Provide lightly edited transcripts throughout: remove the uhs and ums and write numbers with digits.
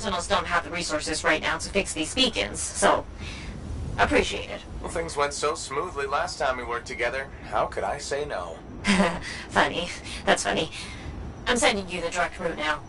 Sentinels don't have the resources right now to fix these beacons, so appreciate it. Well, things went so smoothly last time we worked together. How could I say no? Funny. That's funny. I'm sending you the direct route now.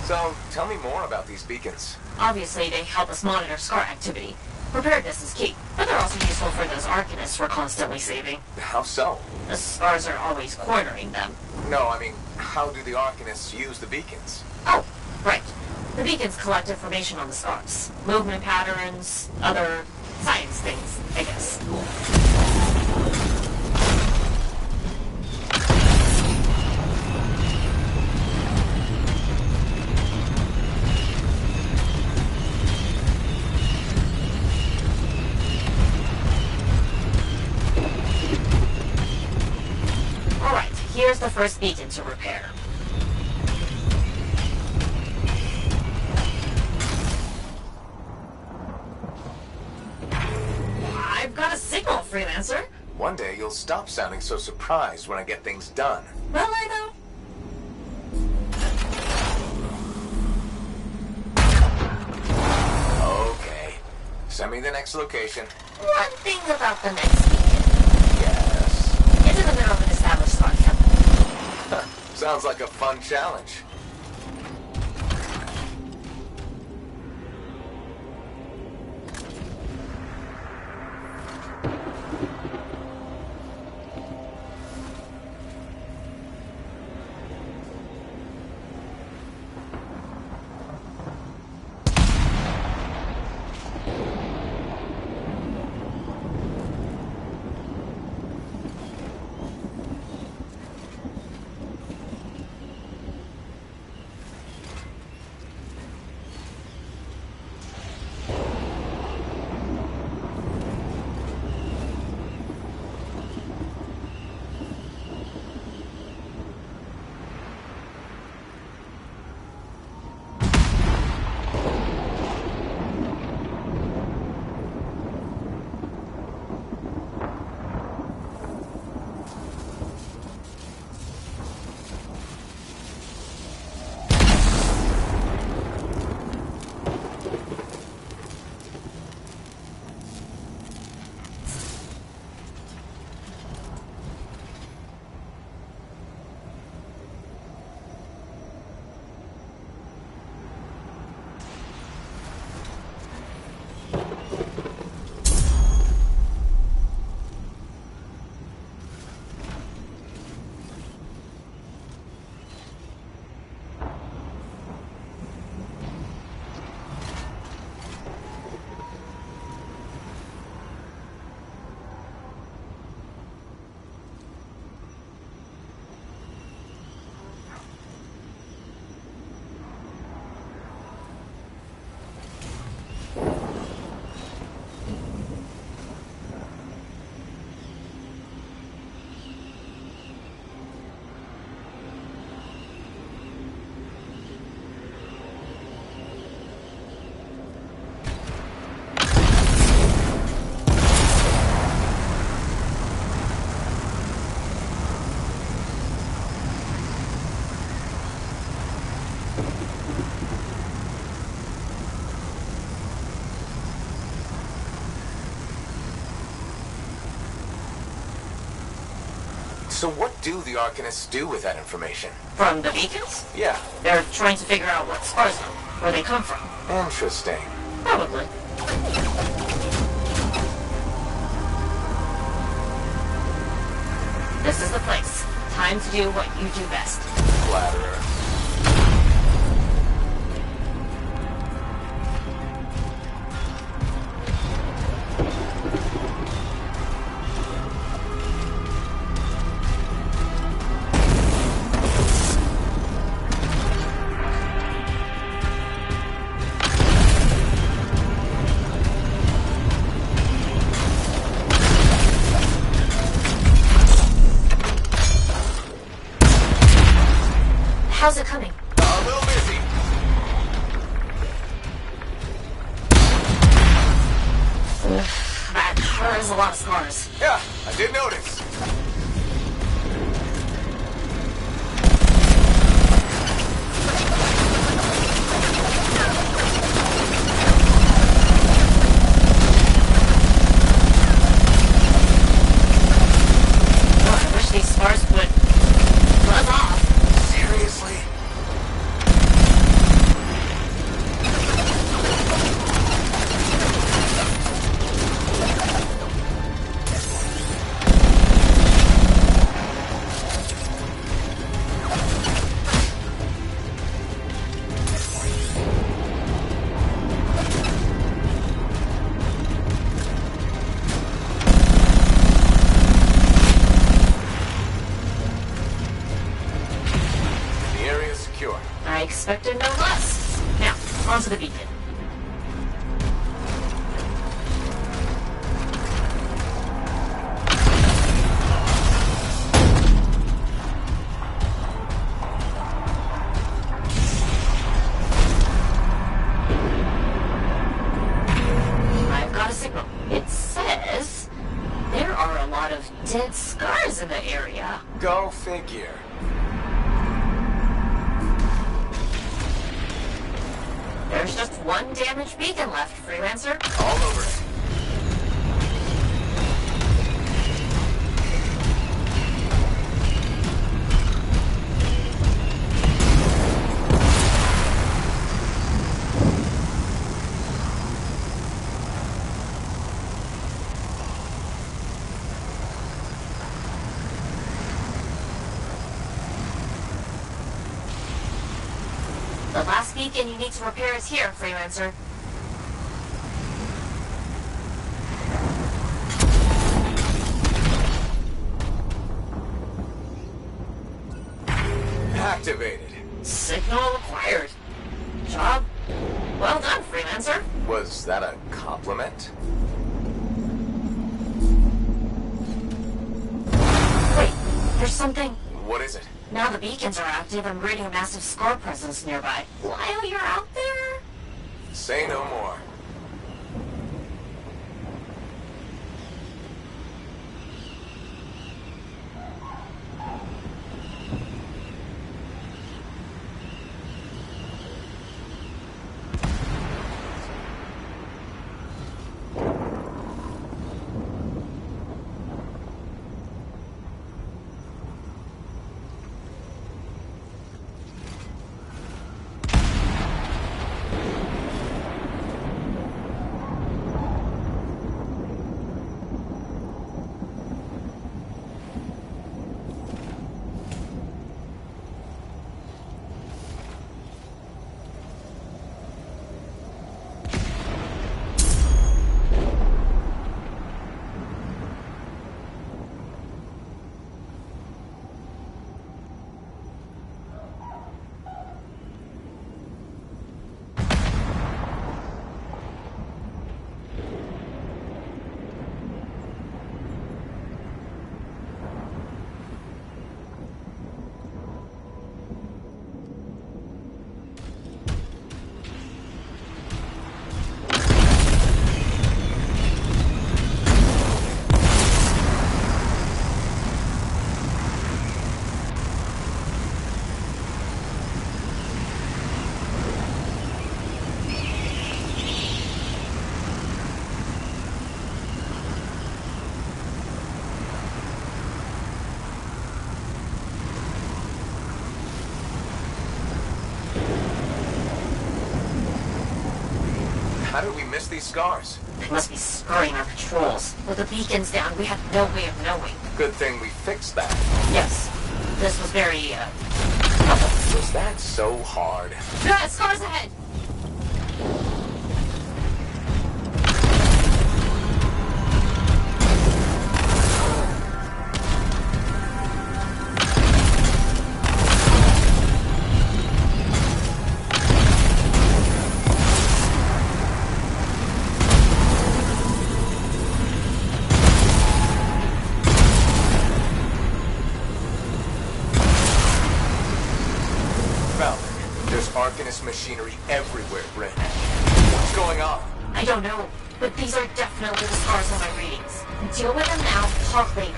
So, tell me more about these beacons. Obviously, they help us monitor SCAR activity. Preparedness is key, but they're also useful for those Arcanists we're constantly saving. How so? The SCARs are always cornering them. No, I mean, how do the Arcanists use the beacons? Oh, right. The beacons collect information on the SCARs. Movement patterns, other science things, I guess. Alright, here's the first beacon to repair. I've got a signal, Freelancer. One day you'll stop sounding so surprised when I get things done. Will I, though? Okay. Send me the next location. One thing about the next beacon. Yes. It's in the middle of an established SCAR camp. Sounds like a fun challenge. So what do the Arcanists do with that information? From the beacons? Yeah, They're trying to figure out what scars them, where they come from. interesting. Probably. This is the place. Time to do what you do best. Flatterer. How's it coming? A little busy. That sure is a lot of scars. Yeah, I did notice. Oh, I wish these scars would buzz off. Seriously? The area's secure. I expected no less. Now, onto the beacon. I've got a signal. It says there are a lot of dead scars in the area. Go figure. There's just one damaged beacon left, Freelancer. All over it. The last beacon you need to repair is here, Freelancer. Activated. Signal acquired. Job well done, Freelancer. Was that a compliment? Wait, there's something. What is it? Now the beacons are active, I'm reading a massive scar presence nearby. While you're out there? Say no more. How did we miss these scars? They must be scurrying our patrols. With the beacons down, we have no way of knowing. Good thing we fixed that. Yes. This was very, Was that so hard? Scars ahead! Machinery everywhere, Brent. What's going on? I don't know, but these are definitely the scars on my readings. Deal with them now, talk later.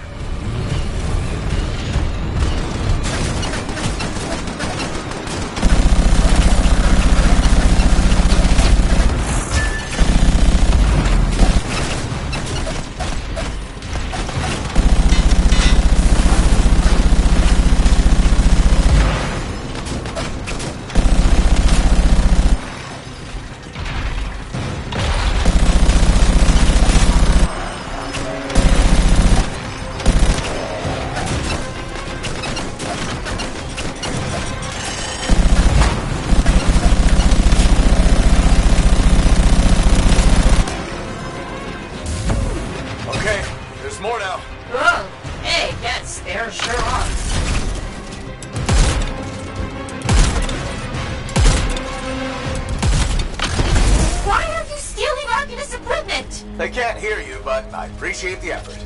They can't hear you, but I appreciate the effort.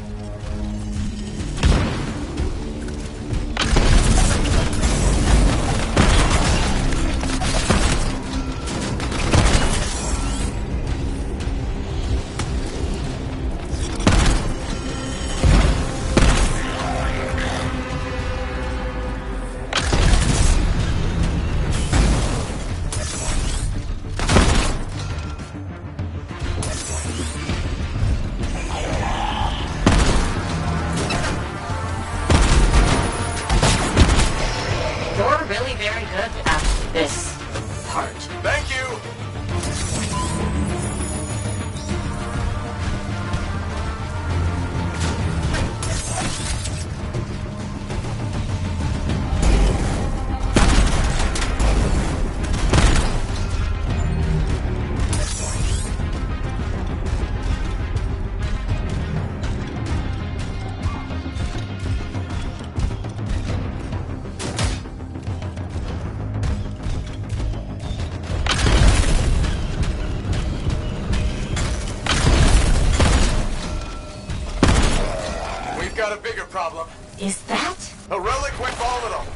Got a bigger problem. Is that? A relic went volatile.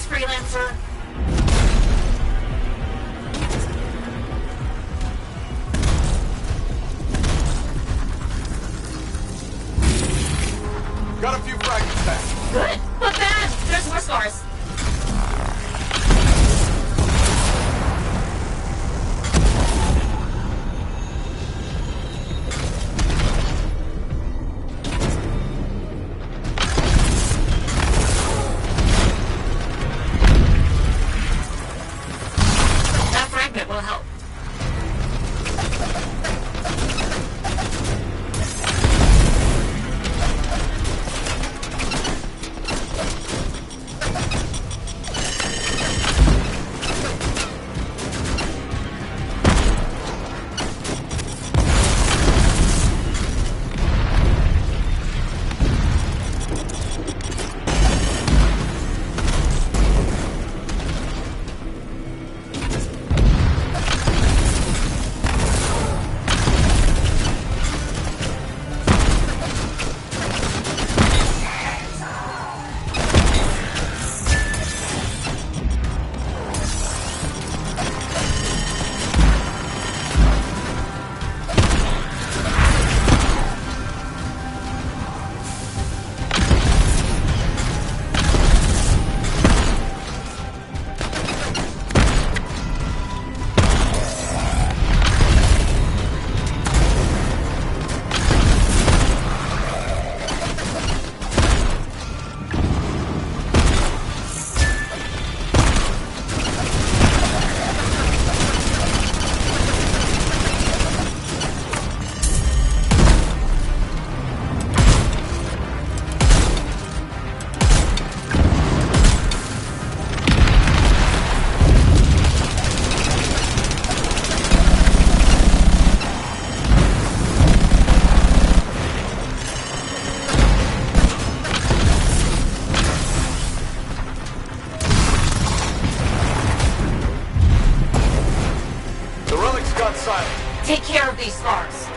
Freelancer. Got a few fragments back. Good, but bad. There's more scars. Take care of these scars.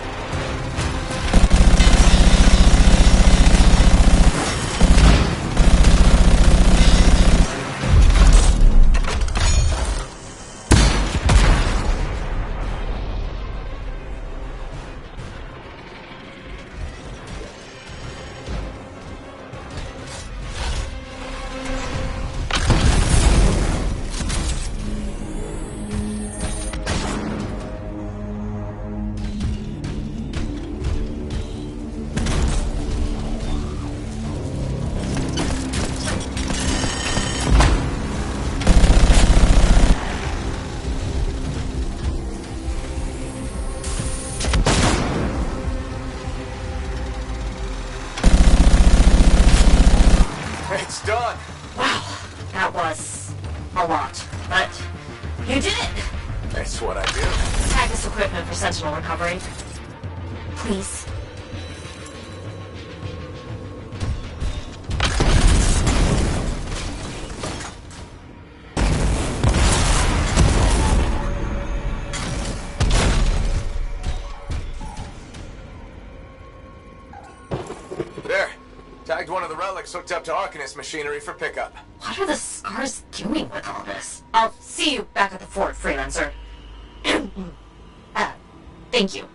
It's done. Wow, that was a lot, but you did it! That's what I do. Tag this equipment for Sentinel recovery. Please. There. Tagged one of the relics hooked up to Arcanist machinery for pickup. What are the scars doing with all this? I'll see you back at the fort, Freelancer. Thank you.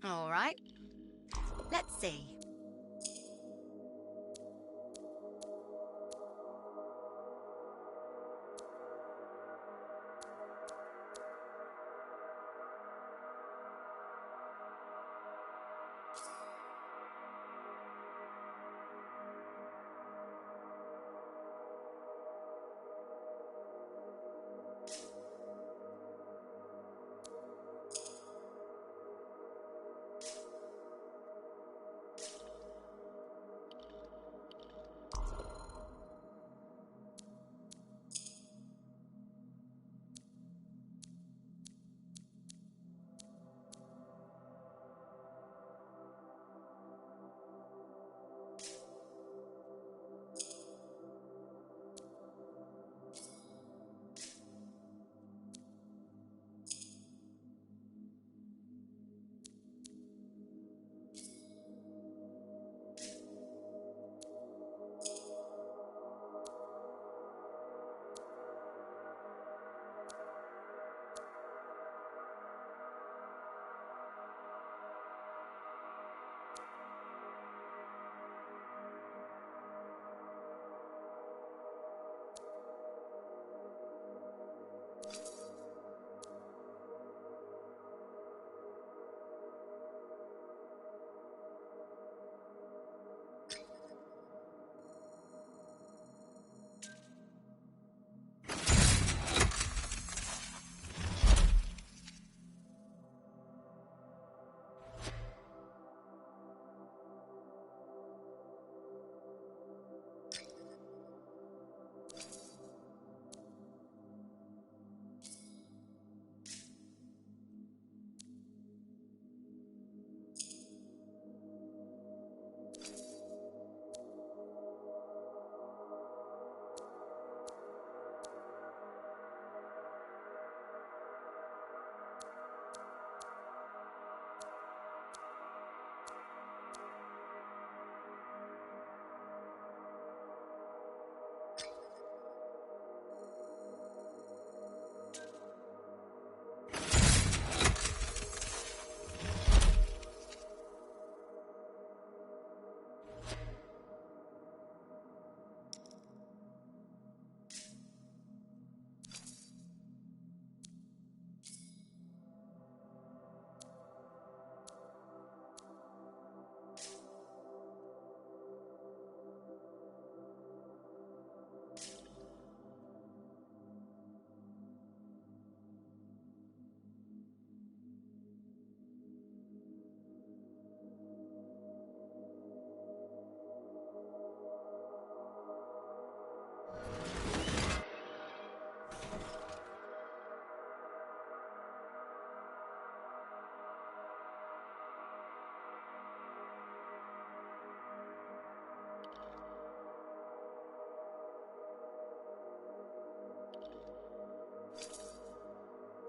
All right. Let's see.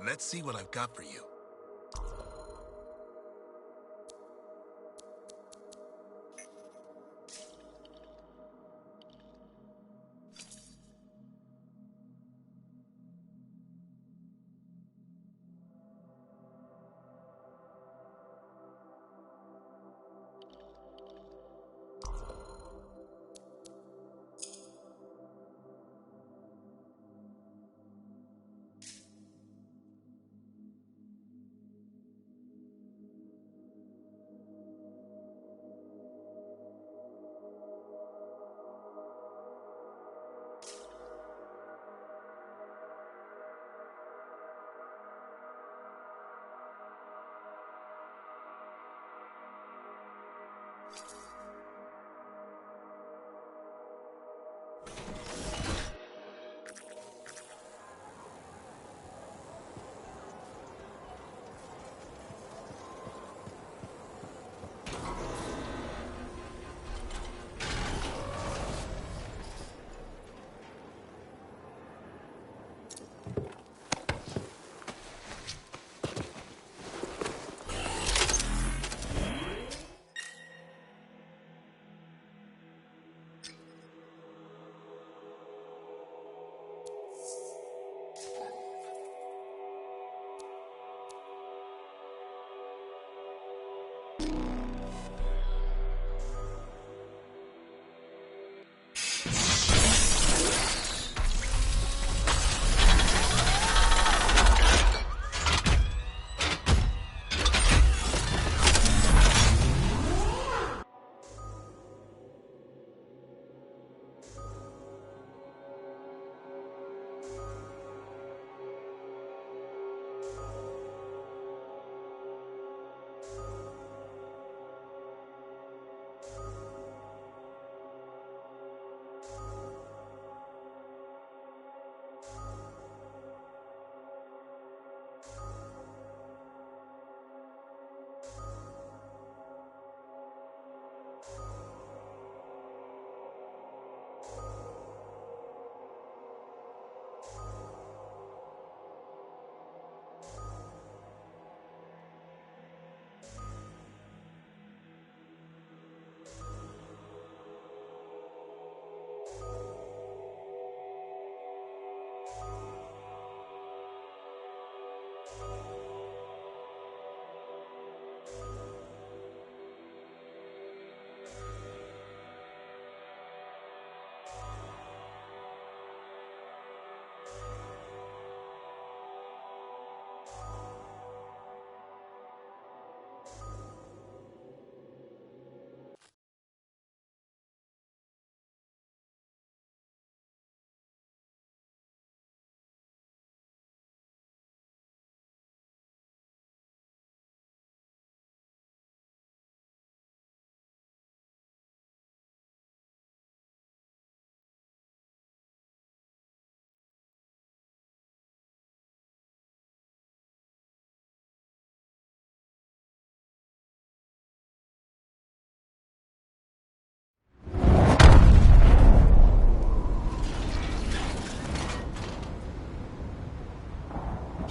Let's see what I've got for you.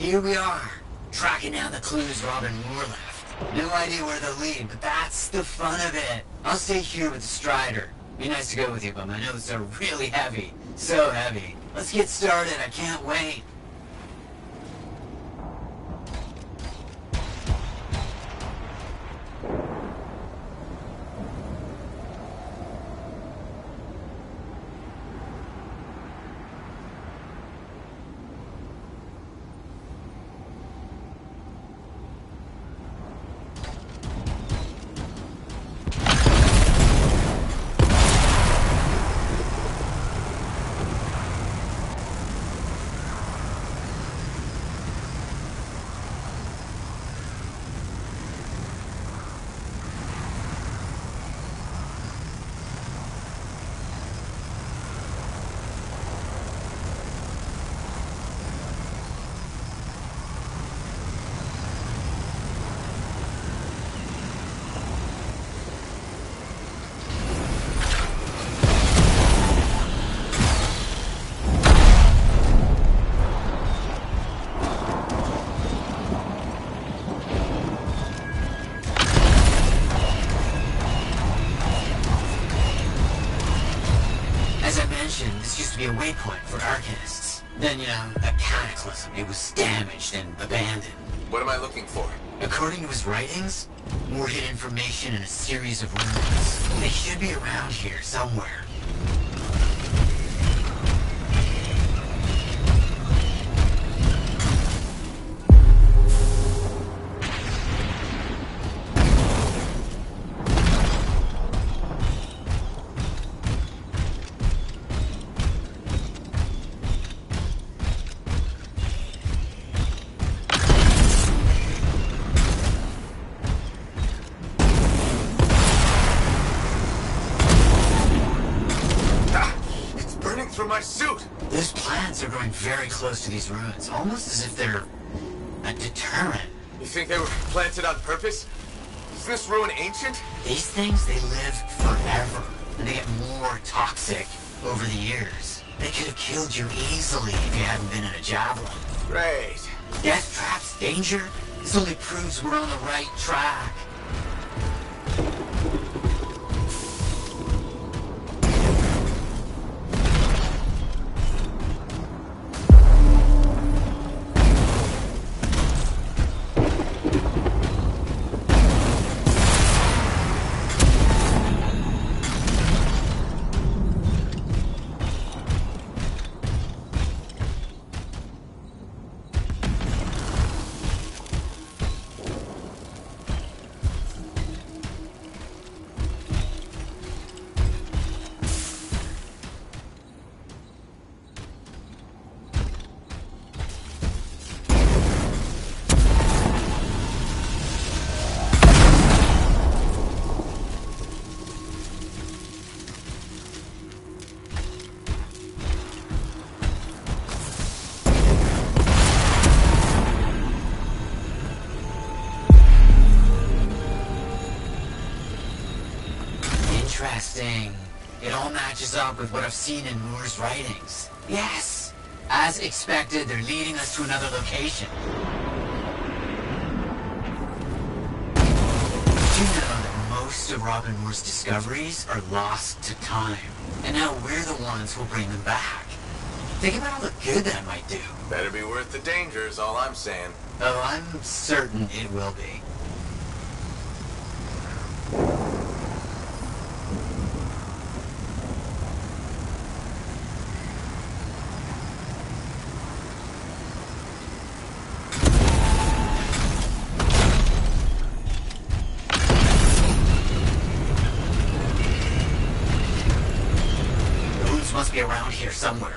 Here we are, tracking down the clues Robin Moore left. No idea where they'll lead, but that's the fun of it. I'll stay here with the Strider. Be nice to go with you, but my notes are really heavy. So heavy. Let's get started, I can't wait. be a waypoint for Arcanists. Then, a cataclysm. It was damaged and abandoned. What am I looking for? According to his writings, more hidden information in a series of ruins. They should be around here somewhere. My suit! Those plants are growing very close to these ruins, almost as if they're a deterrent. You think they were planted on purpose? Isn't this ruin ancient? These things, they live forever, and they get more toxic over the years. They could have killed you easily if you hadn't been in a javelin. Great. Death traps, danger? This only proves we're on the right track. Interesting. It all matches up with what I've seen in Moore's writings. Yes! As expected, they're leading us to another location. Did you know that most of Robin Moore's discoveries are lost to time? And now we're the ones who'll bring them back. Think about all the good that might do. Better be worth the danger is all I'm saying. Oh, I'm certain it will be. Must be around here somewhere.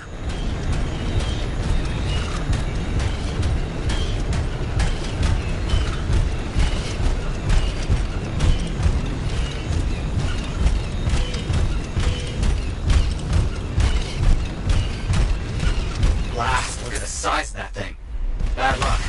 Blast, look at the size of that thing. Bad luck.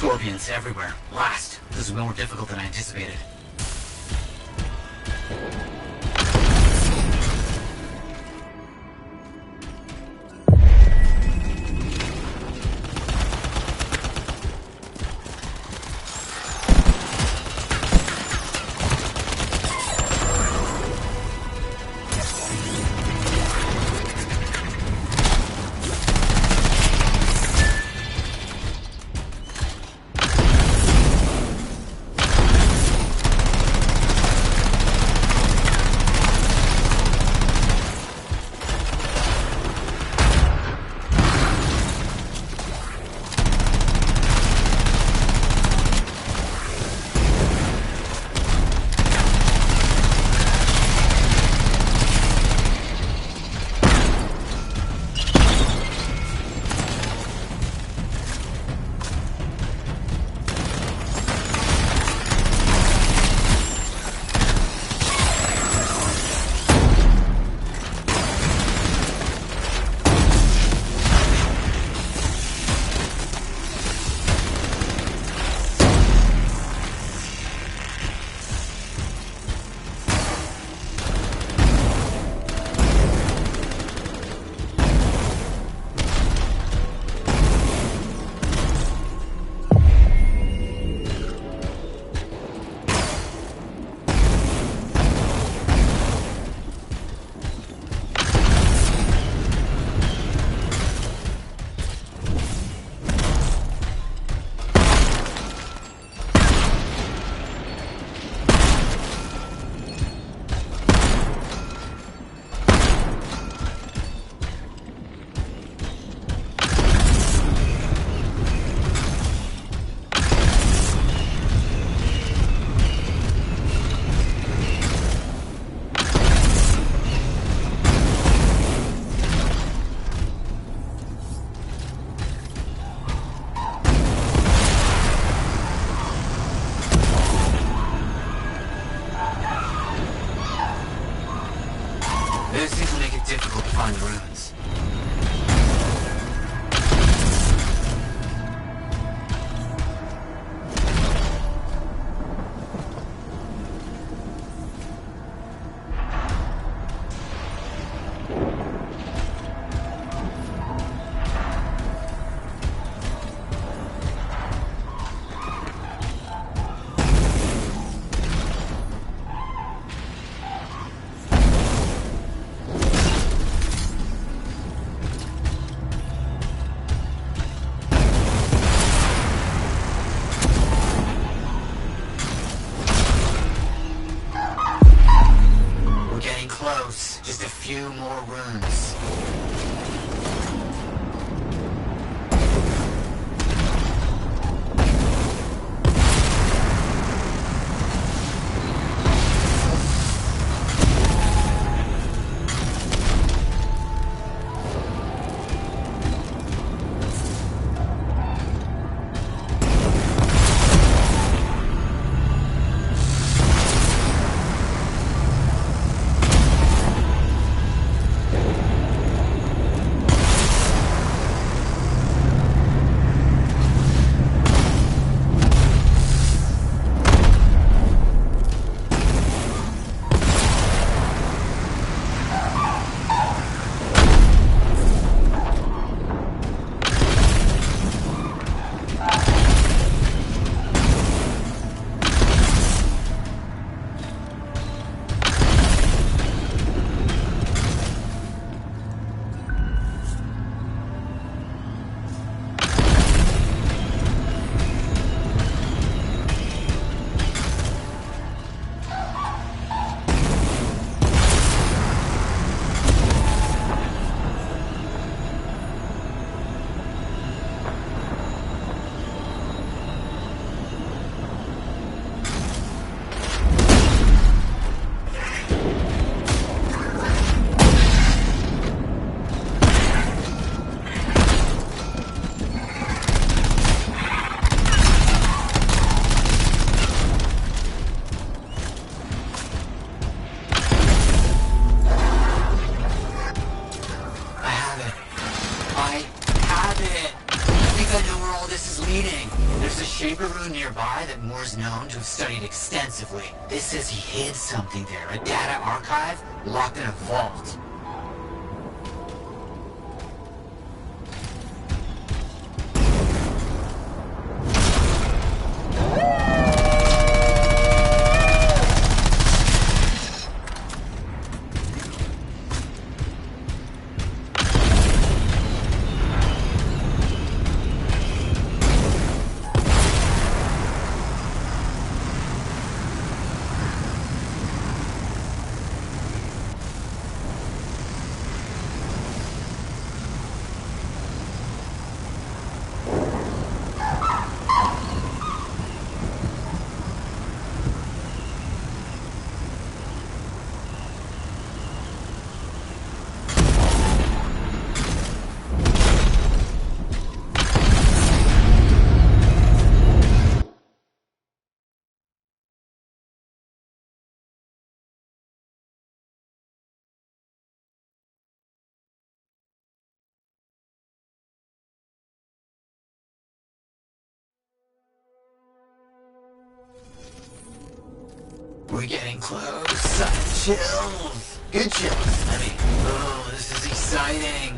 Scorpions everywhere. Blast. This is more difficult than I anticipated. Those things will make it difficult to find runes. Close. Just a few more runes. Nearby that Moore's known to have studied extensively. This says he hid something there, a data archive locked in a vault. We're getting close. Chills. Good chills. Oh, this is exciting.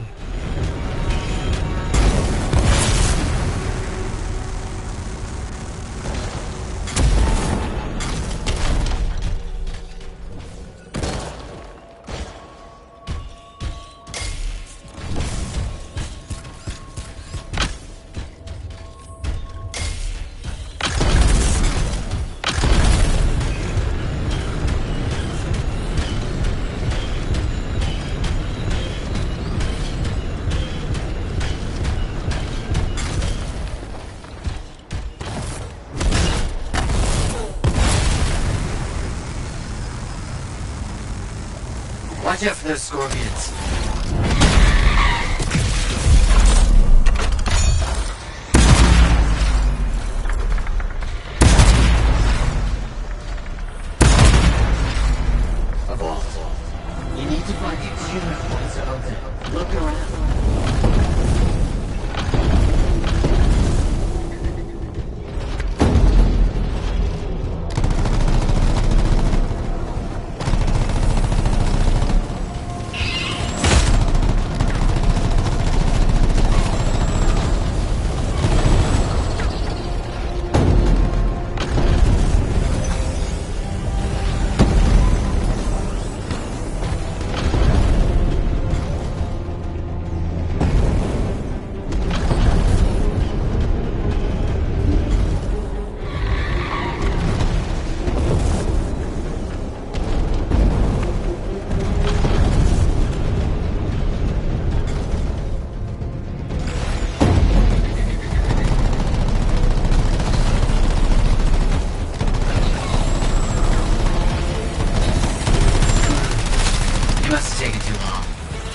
Watch out for those scorpions. A vault. You need to find the human points open. Look around.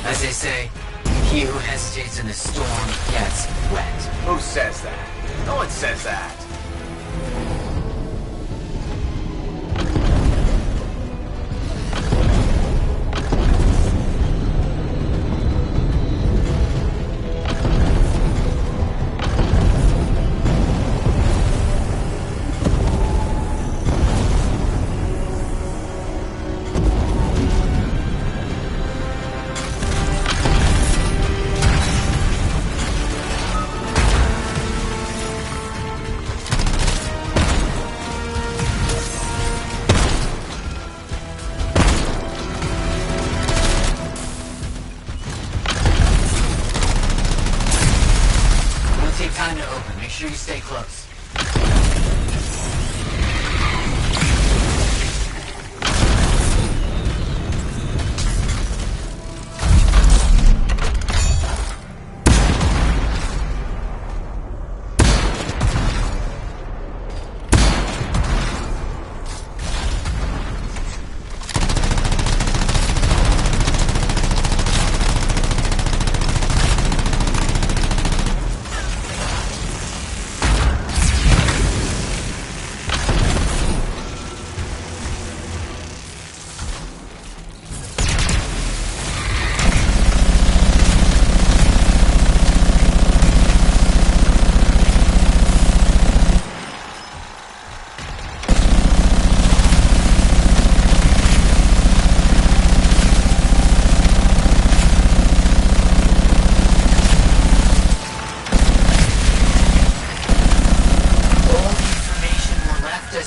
As they say, he who hesitates in a storm gets wet. Who says that? No one says that. Time to open. Make sure you stay close.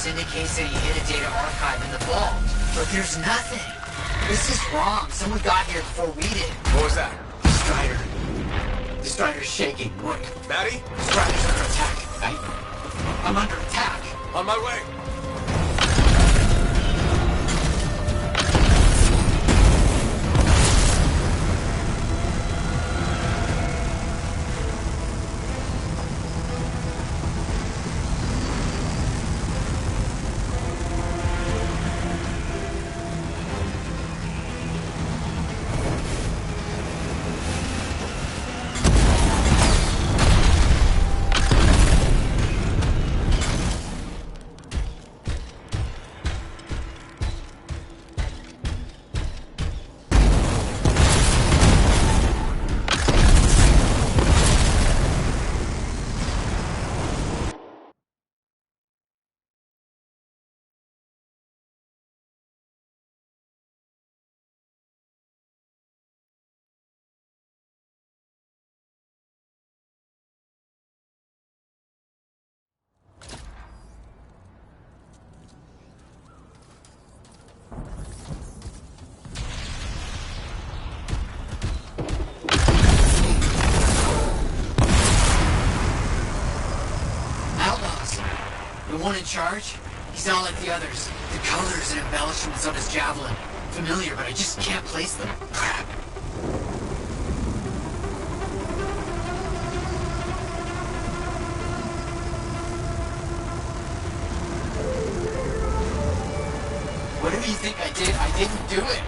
Indicates that he hit a data archive in the vault, but there's nothing. This is wrong. Someone got here before we did. What was that? The Strider's shaking. Look. Maddie? The Strider's under attack. I'm under attack. On my way. The one in charge? He's not like the others. The colors and embellishments on his javelin. Familiar, but I just can't place them. Crap. Whatever you think I did, I didn't do it.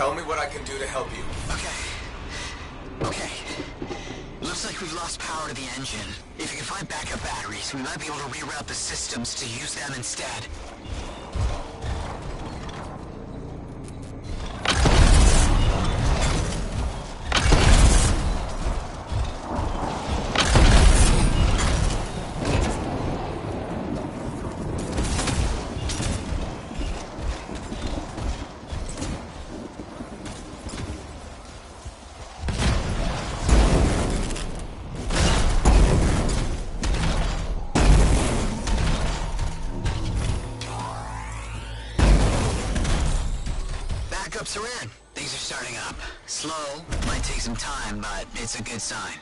Tell me what I can do to help you. Okay. Looks like we've lost power to the engine. If you can find backup batteries, we might be able to reroute the systems to use them instead. Backups are in. Things are starting up. Slow, might take some time, but it's a good sign.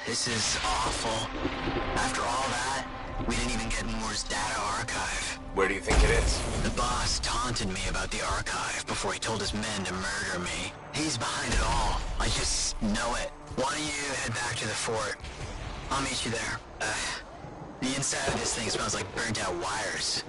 This is awful. After all that, we didn't even get Moore's data archive. Where do you think it is? The boss taunted me about the archive before he told his men to murder me. He's behind it all. I just know it. Why don't you head back to the fort? I'll meet you there. The inside of this thing smells like burnt out wires.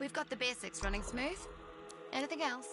We've got the basics running smooth. Anything else?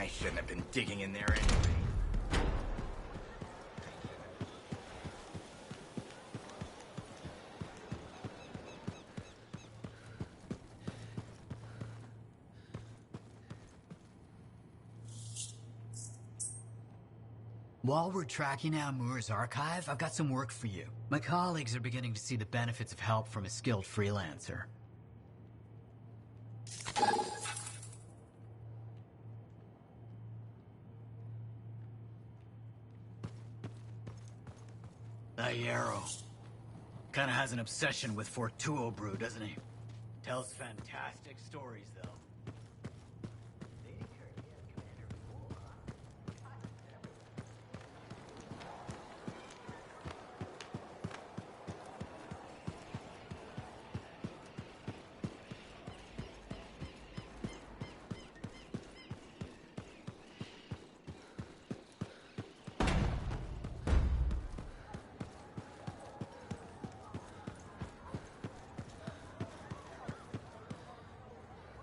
I shouldn't have been digging in there anyway. While we're tracking down Moore's archive, I've got some work for you. My colleagues are beginning to see the benefits of help from a skilled freelancer. That Yarrow kinda has an obsession with Fortuo brew, doesn't he? Tells fantastic stories, though.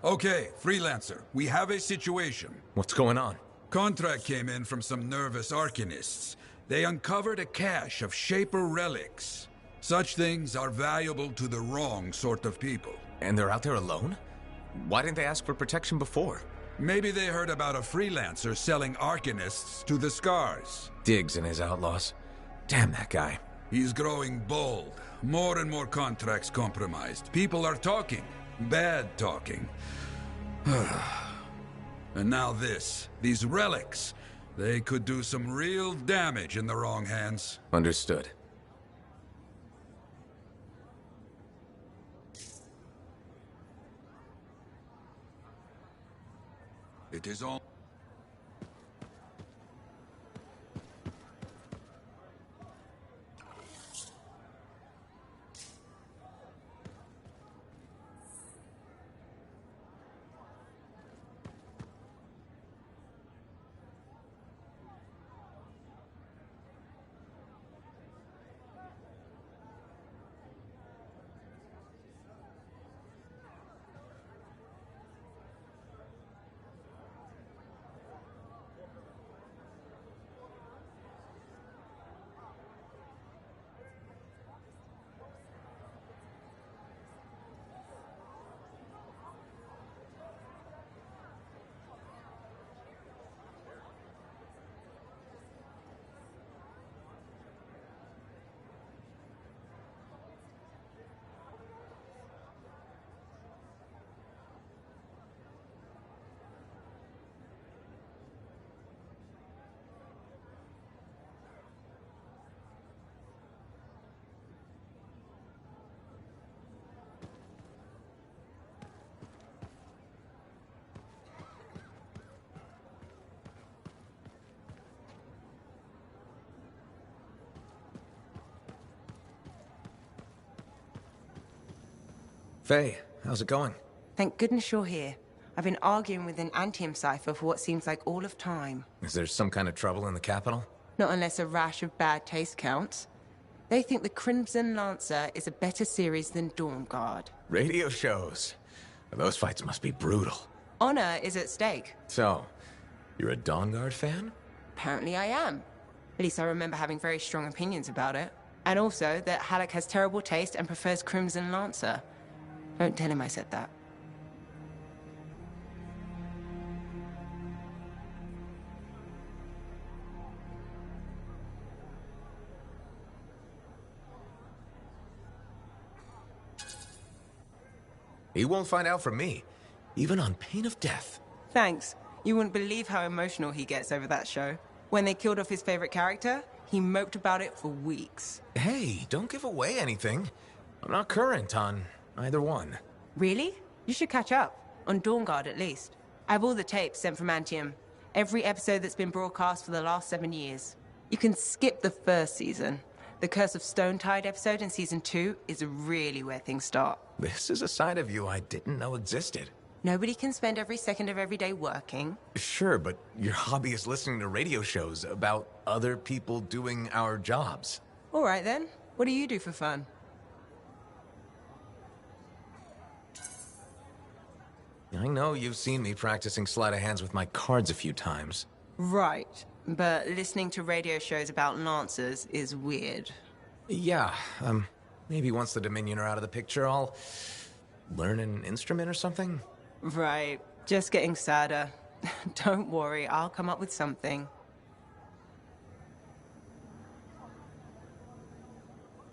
Okay, freelancer, we have a situation. What's going on? Contract came in from some nervous arcanists. They uncovered a cache of Shaper relics. Such things are valuable to the wrong sort of people. And they're out there alone? Why didn't they ask for protection before? Maybe they heard about a freelancer selling arcanists to the Scars. Diggs and his outlaws. Damn that guy. He's growing bold. More and more contracts compromised. People are talking. Bad talking. And now this. These relics. They could do some real damage in the wrong hands. Understood. It is all... Faye, how's it going? Thank goodness you're here. I've been arguing with an Anthem cipher for what seems like all of time. Is there some kind of trouble in the capital? Not unless a rash of bad taste counts. They think the Crimson Lancer is a better series than Dawn Guard. Radio shows. Those fights must be brutal. Honor is at stake. So, you're a Dawn Guard fan? Apparently I am. At least I remember having very strong opinions about it. And also that Halleck has terrible taste and prefers Crimson Lancer. Don't tell him I said that. He won't find out from me, even on pain of death. Thanks. You wouldn't believe how emotional he gets over that show. When they killed off his favorite character, he moped about it for weeks. Hey, don't give away anything. I'm not current on either one. Really? You should catch up. On Dawn Guard, at least. I have all the tapes sent from Anthem. Every episode that's been broadcast for the last 7 years. You can skip the first season. The Curse of Stonetide episode in season 2 is really where things start. This is a side of you I didn't know existed. Nobody can spend every second of every day working. Sure, but your hobby is listening to radio shows about other people doing our jobs. All right then. What do you do for fun? I know you've seen me practicing sleight of hands with my cards a few times. Right. But listening to radio shows about lancers is weird. Yeah, maybe once the Dominion are out of the picture, I'll learn an instrument or something? Right. Just getting sadder. Don't worry, I'll come up with something.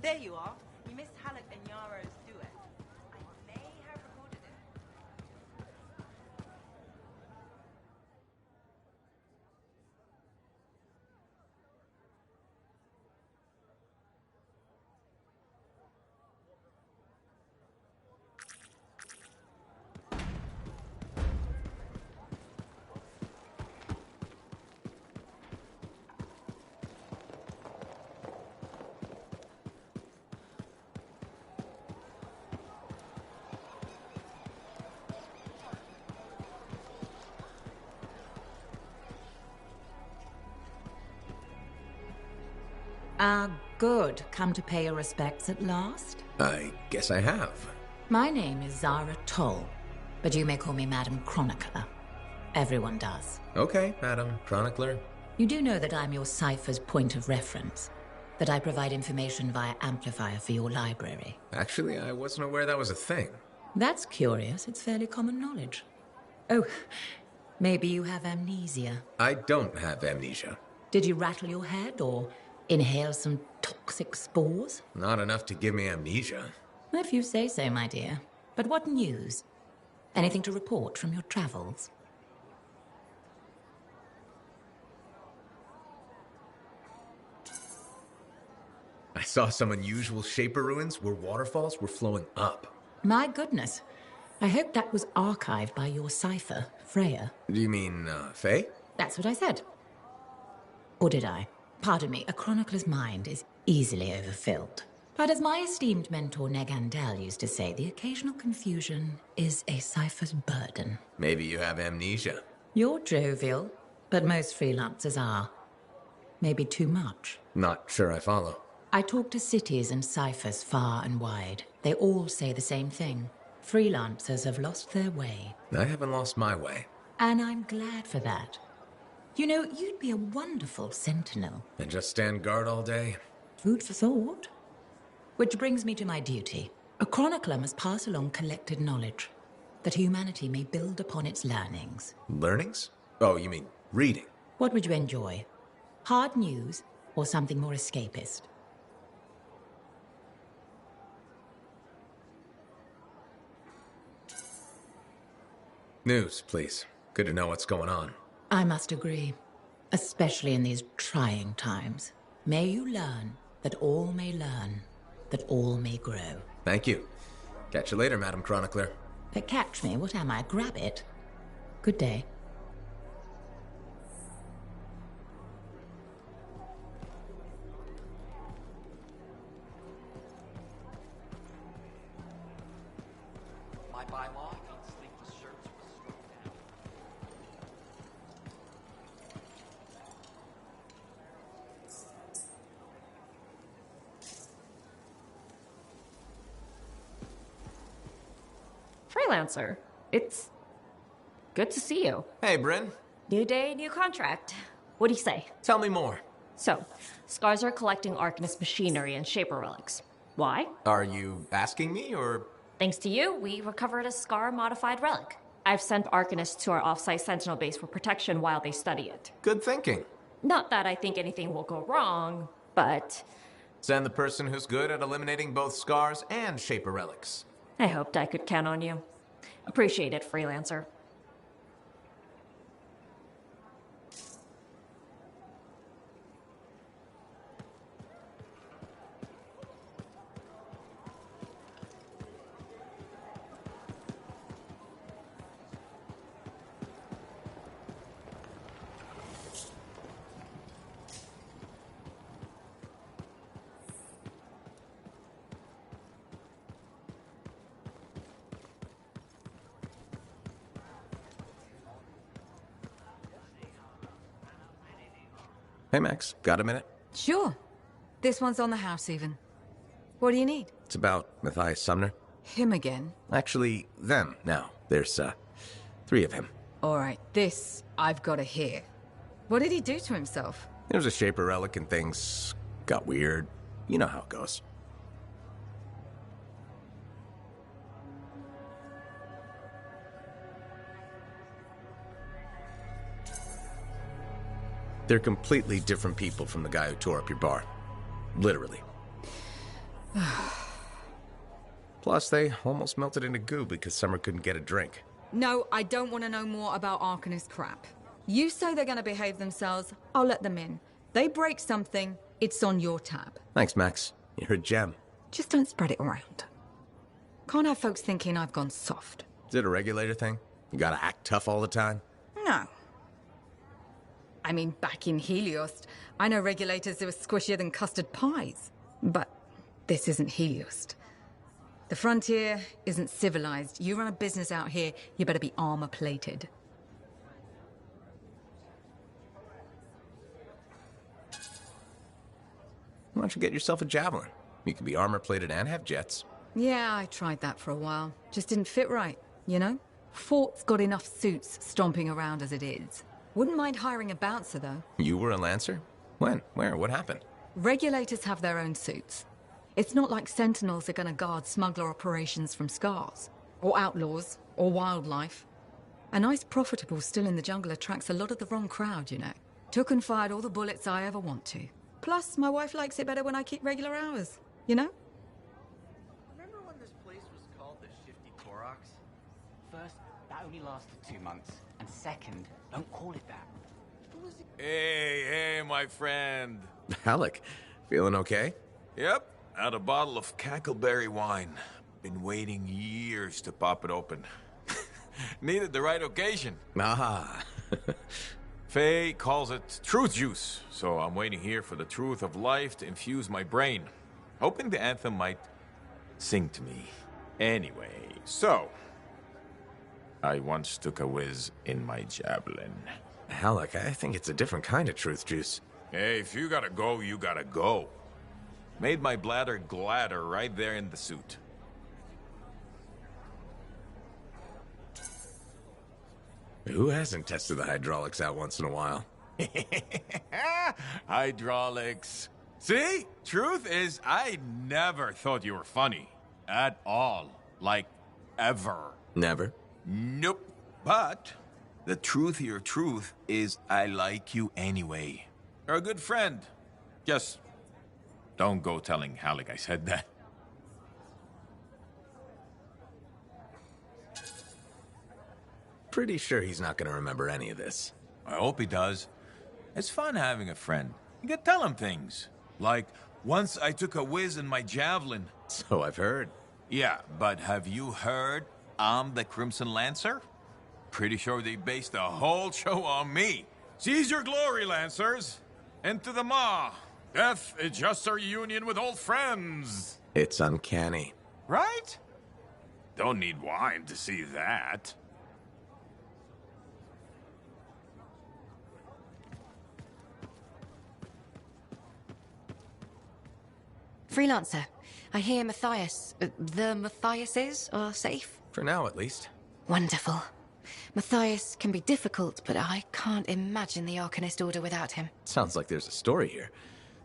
There you are. You missed Halleck and Yaro's duet. I may have recorded it. Good. Come to pay your respects at last? I guess I have. My name is Zara Toll, but you may call me Madam Chronicler. Everyone does. Okay, Madam Chronicler. You do know that I'm your cipher's point of reference, that I provide information via amplifier for your library. Actually, I wasn't aware that was a thing. That's curious. It's fairly common knowledge. Oh, maybe you have amnesia. I don't have amnesia. Did you rattle your head or inhale some toxic spores? Not enough to give me amnesia. If you say so, my dear. But what news? Anything to report from your travels? I saw some unusual Shaper ruins where waterfalls were flowing up. My goodness. I hope that was archived by your cipher, Freya. Do you mean, Faye? That's what I said. Or did I? Pardon me, a chronicler's mind is easily overfilled. But as my esteemed mentor Negandel used to say, the occasional confusion is a cipher's burden. Maybe you have amnesia. You're jovial, but most freelancers are. Maybe too much. Not sure I follow. I talk to cities and ciphers far and wide. They all say the same thing. Freelancers have lost their way. I haven't lost my way. And I'm glad for that. You know, you'd be a wonderful sentinel. And just stand guard all day? Food for thought. Which brings me to my duty. A chronicler must pass along collected knowledge, that humanity may build upon its learnings. Learnings? Oh, you mean reading? What would you enjoy? Hard news or something more escapist? News, please. Good to know what's going on. I must agree, especially in these trying times. May you learn that all may learn, that all may grow. Thank you. Catch you later, Madam Chronicler. But catch me, what am I, grab it? Good day. My bylaw against sleeveless shirts was struck down. Freelancer, it's good to see you. Hey, Bryn. New day, new contract. What do you say? Tell me more. So, Scars are collecting Arcanist machinery and Shaper relics. Why? Are you asking me, or...? Thanks to you, we recovered a Scar-modified relic. I've sent Arcanists to our off-site Sentinel base for protection while they study it. Good thinking. Not that I think anything will go wrong, but... Send the person who's good at eliminating both Scars and Shaper relics. I hoped I could count on you. Appreciate it, Freelancer. Hey, Max. Got a minute? Sure. This one's on the house, even. What do you need? It's about Matthias Sumner. Him again? Actually, them now. There's, 3 of him. All right, this I've got to hear. What did he do to himself? There was a Shaper relic and things got weird. You know how it goes. They're completely different people from the guy who tore up your bar. Literally. Plus, they almost melted into goo because Summer couldn't get a drink. No, I don't want to know more about Arcanist crap. You say they're going to behave themselves, I'll let them in. They break something, it's on your tab. Thanks, Max. You're a gem. Just don't spread it around. Can't have folks thinking I've gone soft. Is it a regulator thing? You gotta act tough all the time? No. I mean, back in Helios, I know regulators who are squishier than custard pies. But this isn't Helios. The frontier isn't civilized. You run a business out here, you better be armor-plated. Why don't you get yourself a javelin? You can be armor-plated and have jets. Yeah, I tried that for a while. Just didn't fit right, you know? Fort's got enough suits stomping around as it is. Wouldn't mind hiring a bouncer, though. You were a Lancer? When? Where? What happened? Regulators have their own suits. It's not like Sentinels are gonna guard smuggler operations from scars. Or outlaws. Or wildlife. A nice profitable still in the jungle attracts a lot of the wrong crowd, you know. Took and fired all the bullets I ever want to. Plus, my wife likes it better when I keep regular hours, you know? Remember when this place was called the Shifty Torox? First, that only lasted 2 months. And second, don't call it that. Hey, my friend. Alec, feeling okay? Yep, had a bottle of cackleberry wine. Been waiting years to pop it open. Needed the right occasion. Ah. Faye calls it truth juice, so I'm waiting here for the truth of life to infuse my brain. Hoping the anthem might sing to me. Anyway, so... I once took a whiz in my javelin. Alec, I think it's a different kind of truth juice. Hey, if you gotta go, you gotta go. Made my bladder gladder right there in the suit. Who hasn't tested the hydraulics out once in a while? Hydraulics. See? Truth is, I never thought you were funny. At all. Like, ever. Never? Nope. But the truthier truth is I like you anyway. You're a good friend. Just don't go telling Halleck I said that. Pretty sure he's not gonna remember any of this. I hope he does. It's fun having a friend. You can tell him things. Like, once I took a whiz in my javelin. So I've heard. Yeah, but have you heard I'm the Crimson Lancer? Pretty sure they based the whole show on me. Seize your glory, Lancers! Into the maw! Death is just our union with old friends! It's uncanny. Right? Don't need wine to see that. Freelancer, I hear the Matthiases are safe? For now, at least. Wonderful. Matthias can be difficult, but I can't imagine the Arcanist Order without him. Sounds like there's a story here.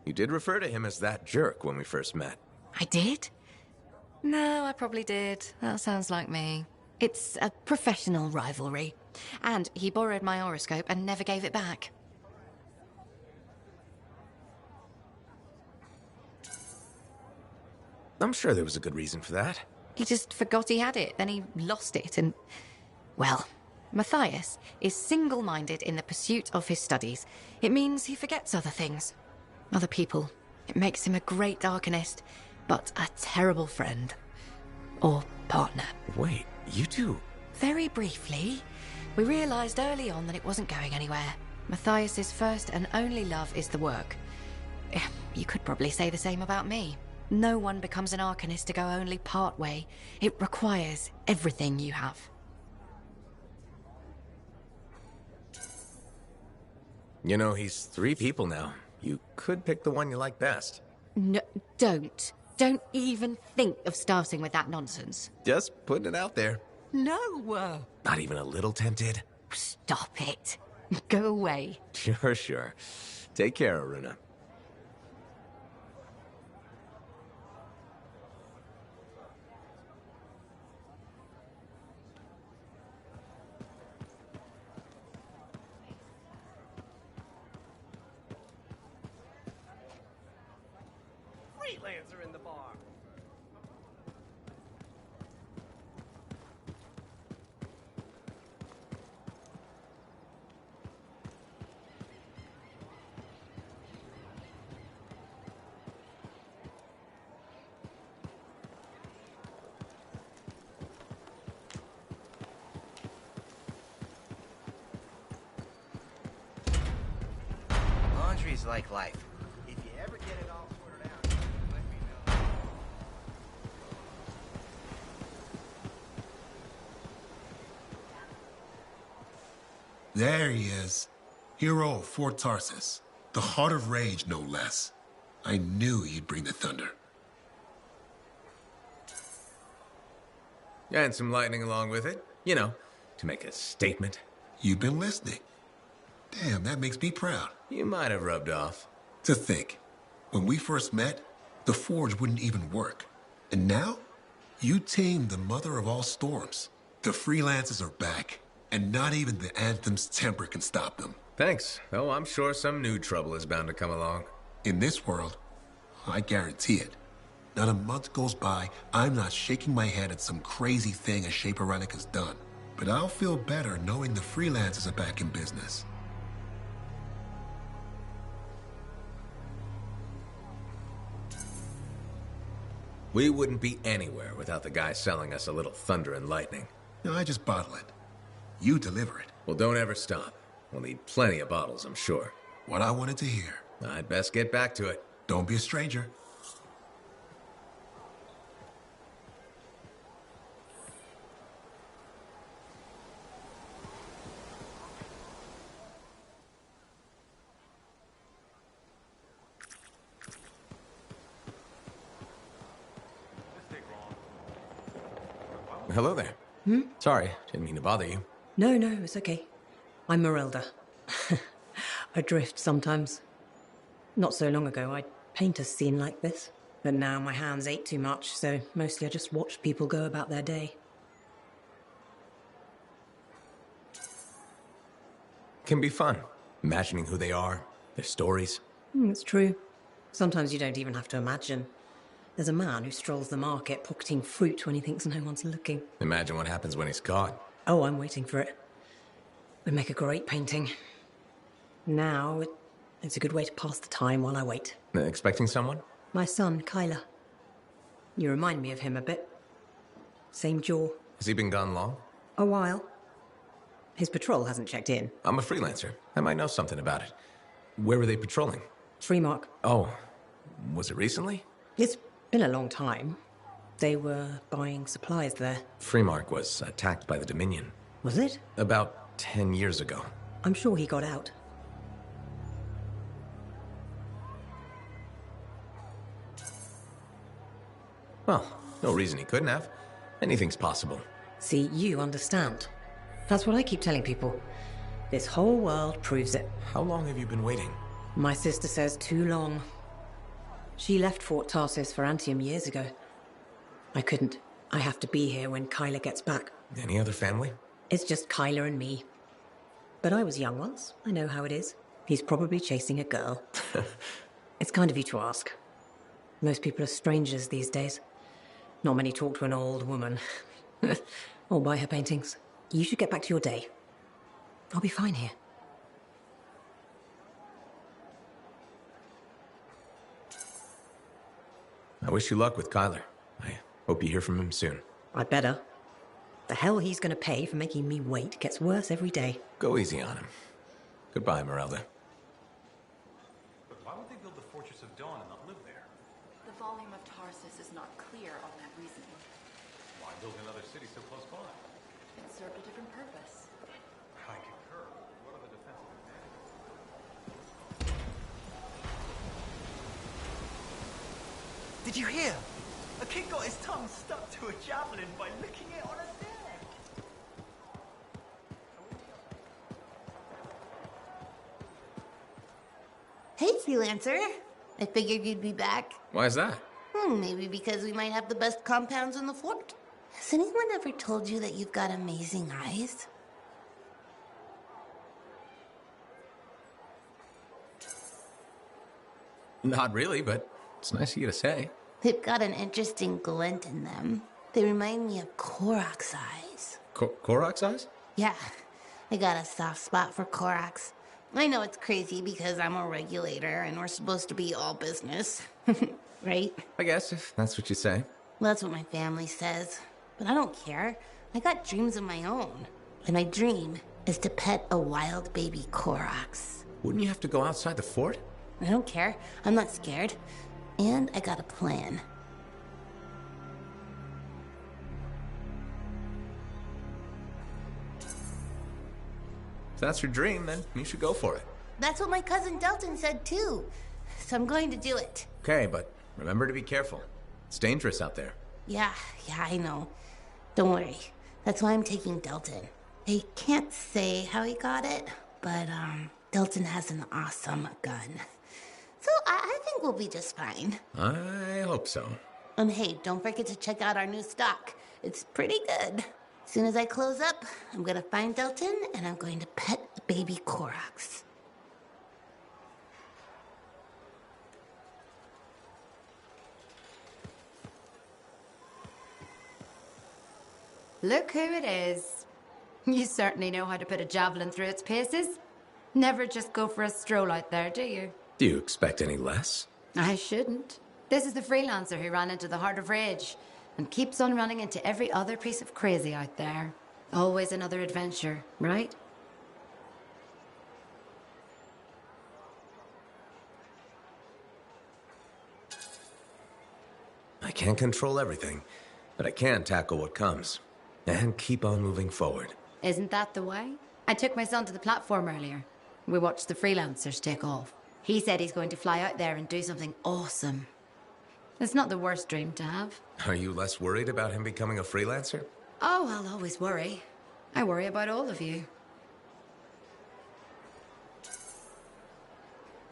You did refer to him as that jerk when we first met. I did? No, I probably did. That sounds like me. It's a professional rivalry. And he borrowed my horoscope and never gave it back. I'm sure there was a good reason for that. He just forgot he had it, then he lost it, and... Well, Matthias is single-minded in the pursuit of his studies. It means he forgets other things. Other people. It makes him a great Arcanist, but a terrible friend. Or partner. Wait, you two? Very briefly, we realized early on that it wasn't going anywhere. Matthias's first and only love is the work. You could probably say the same about me. No one becomes an Arcanist to go only part way. It requires everything you have. You know, he's 3 people now. You could pick the one you like best. No, don't. Don't even think of starting with that nonsense. Just putting it out there. No! Not even a little tempted? Stop it. Go away. Sure, sure. Take care, Aruna. Freelancer in the bar. Laundry's like life. If you ever get it all sorted out, let me know. There he is. Hero of Fort Tarsus. The heart of rage, no less. I knew you'd bring the thunder. And some lightning along with it. You know, to make a statement. You've been listening. Damn, that makes me proud. You might have rubbed off. To think, when we first met, the forge wouldn't even work. And now, you tamed the mother of all storms. The freelancers are back, and not even the Anthem's temper can stop them. Thanks, though I'm sure some new trouble is bound to come along. In this world, I guarantee it. Not a month goes by, I'm not shaking my head at some crazy thing a Shaper Relic has done. But I'll feel better knowing the freelancers are back in business. We wouldn't be anywhere without the guy selling us a little thunder and lightning. No, I just bottle it. You deliver it. Well, don't ever stop. We'll need plenty of bottles, I'm sure. What I wanted to hear. I'd best get back to it. Don't be a stranger. Hello there. Sorry, didn't mean to bother you. No, it's okay. I'm Merelda. I drift sometimes. Not so long ago, I'd paint a scene like this. But now my hands ache too much, so mostly I just watch people go about their day. Can be fun. Imagining who they are, their stories. It's true. Sometimes you don't even have to imagine. There's a man who strolls the market pocketing fruit when he thinks no one's looking. Imagine what happens when he's caught. Oh, I'm waiting for it. Would make a great painting. Now, it's a good way to pass the time while I wait. Expecting someone? My son, Kyler. You remind me of him a bit. Same jaw. Has he been gone long? A while. His patrol hasn't checked in. I'm a freelancer. I might know something about it. Where were they patrolling? Freemark. Oh, was it recently? It's been a long time. They were buying supplies there. Freemark was attacked by the Dominion. Was it? About 10 years ago. I'm sure he got out. Well, no reason he couldn't have. Anything's possible. See, you understand. That's what I keep telling people. This whole world proves it. How long have you been waiting? My sister says too long. She left Fort Tarsus for Anthem years ago. I couldn't. I have to be here when Kyler gets back. Any other family? It's just Kyler and me. But I was young once. I know how it is. He's probably chasing a girl. It's kind of you to ask. Most people are strangers these days. Not many talk to an old woman. Or buy her paintings. You should get back to your day. I'll be fine here. I wish you luck with Kyler. I hope you hear from him soon. I'd better. The hell he's gonna pay for making me wait gets worse every day. Go easy on him. Goodbye, Merelda. But why would they build the Fortress of Dawn and not live there? The volume of Tarsus is not clear on that reasoning. Why build another city so close by? It served a different purpose. I concur. What are the defensive advantages? Did you hear? A kid got his tongue stuck to a javelin by licking it on a deck. Hey, freelancer. I figured you'd be back. Why is that? Maybe because we might have the best compounds in the fort. Has anyone ever told you that you've got amazing eyes? Not really, but it's nice of you to say. They've got an interesting glint in them. They remind me of Korok's eyes. Korok's eyes? Yeah, I got a soft spot for Korok's. I know it's crazy because I'm a regulator and we're supposed to be all business. Right? I guess, if that's what you say. Well, that's what my family says. But I don't care. I got dreams of my own. And my dream is to pet a wild baby Korok's. Wouldn't you have to go outside the fort? I don't care. I'm not scared. And I got a plan. If that's your dream, then you should go for it. That's what my cousin Delton said too. So I'm going to do it. Okay, but remember to be careful. It's dangerous out there. Yeah, I know. Don't worry. That's why I'm taking Delton. I can't say how he got it, but Delton has an awesome gun. So I think we'll be just fine. I hope so. And hey, don't forget to check out our new stock. It's pretty good. As soon as I close up, I'm gonna find Delton and I'm going to pet a baby Korok's. Look who it is. You certainly know how to put a javelin through its paces. Never just go for a stroll out there, do you? Do you expect any less? I shouldn't. This is the freelancer who ran into the heart of rage and keeps on running into every other piece of crazy out there. Always another adventure, right? I can't control everything, but I can tackle what comes. And keep on moving forward. Isn't that the way? I took my son to the platform earlier. We watched the freelancers take off. He said he's going to fly out there and do something awesome. It's not the worst dream to have. Are you less worried about him becoming a freelancer? Oh, I'll always worry. I worry about all of you.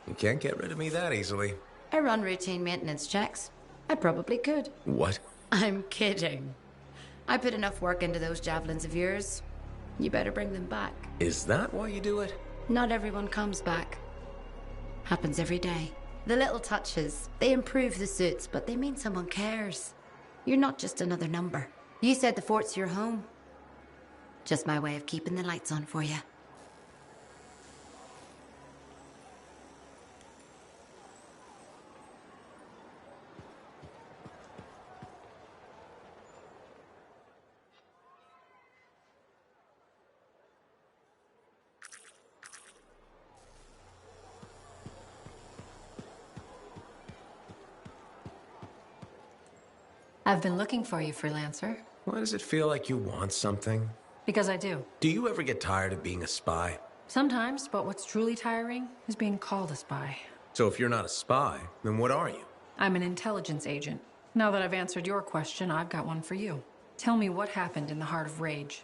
You can't get rid of me that easily. I run routine maintenance checks. I probably could. What? I'm kidding. I put enough work into those javelins of yours. You better bring them back. Is that why you do it? Not everyone comes back. Happens every day. The little touches, they improve the suits, but they mean someone cares. You're not just another number. You said the fort's your home. Just my way of keeping the lights on for you. I've been looking for you, freelancer. Why does it feel like you want something? Because I do. Do you ever get tired of being a spy? Sometimes, but what's truly tiring is being called a spy. So if you're not a spy, then what are you? I'm an intelligence agent. Now that I've answered your question, I've got one for you. Tell me what happened in the Heart of Rage.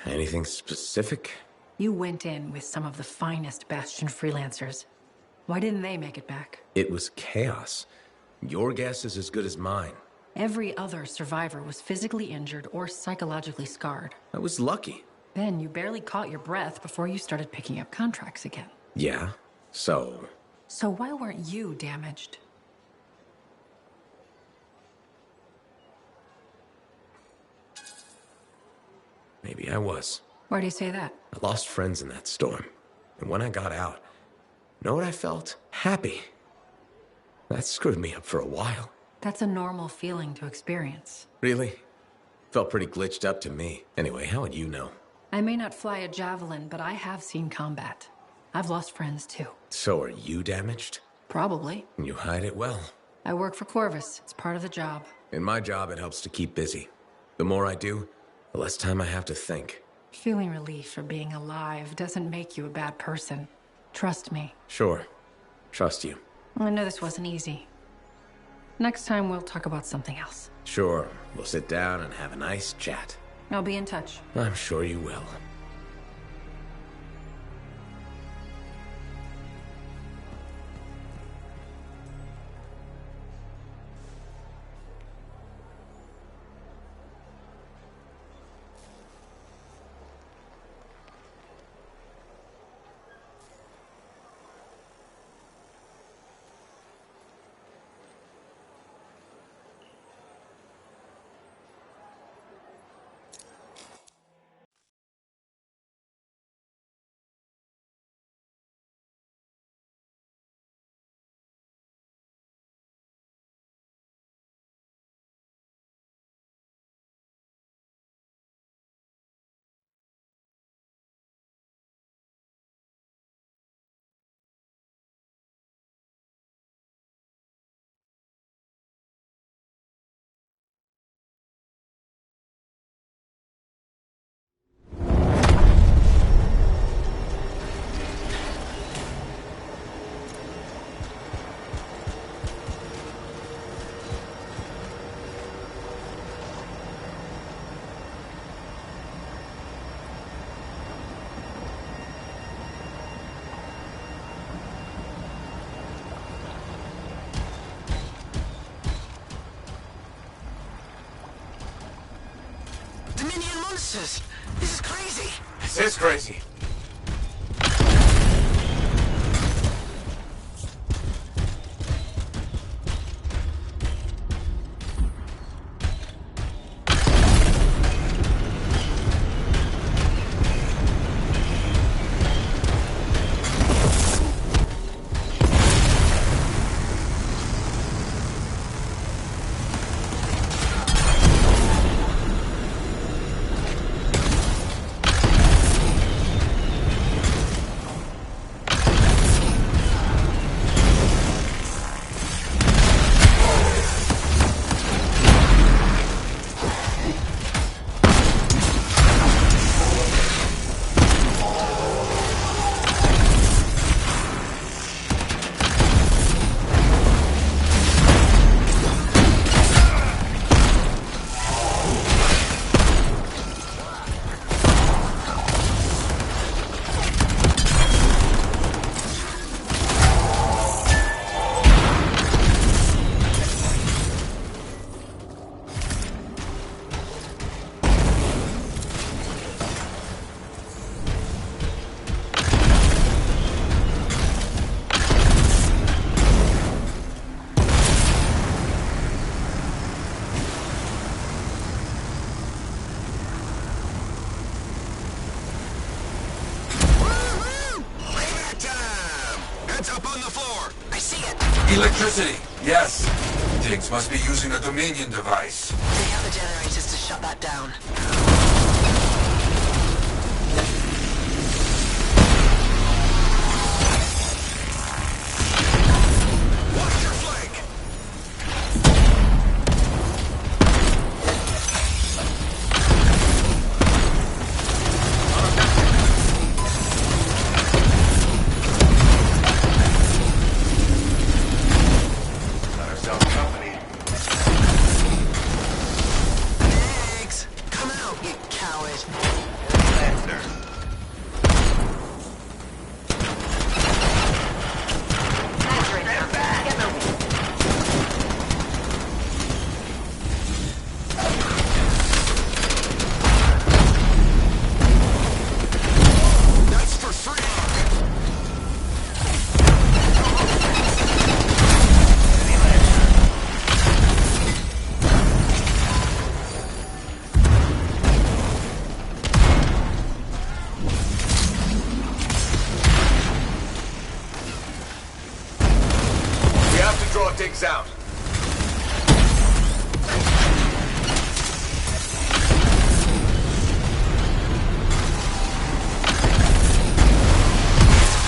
Anything specific? You went in with some of the finest Bastion freelancers. Why didn't they make it back? It was chaos. Your guess is as good as mine. Every other survivor was physically injured or psychologically scarred. I was lucky. Then you barely caught your breath before you started picking up contracts again. Yeah, so... So why weren't you damaged? Maybe I was. Why do you say that? I lost friends in that storm. And when I got out, know what I felt? Happy. That screwed me up for a while. That's a normal feeling to experience. Really? Felt pretty glitched up to me. Anyway, how would you know? I may not fly a javelin, but I have seen combat. I've lost friends too. So are you damaged? Probably. And you hide it well. I work for Corvus. It's part of the job. In my job, it helps to keep busy. The more I do, the less time I have to think. Feeling relief for being alive doesn't make you a bad person. Trust me. Sure. Trust you. I know this wasn't easy. Next time we'll talk about something else. Sure. We'll sit down and have a nice chat. I'll be in touch. I'm sure you will. Dominion monsters! This is crazy! This is crazy. Electricity, yes. Tiggs must be using a Dominion device. They have the generators to shut that down. Watch your flank! Tiggs! Come out, you coward! That's for free! We have to draw Tiggs out.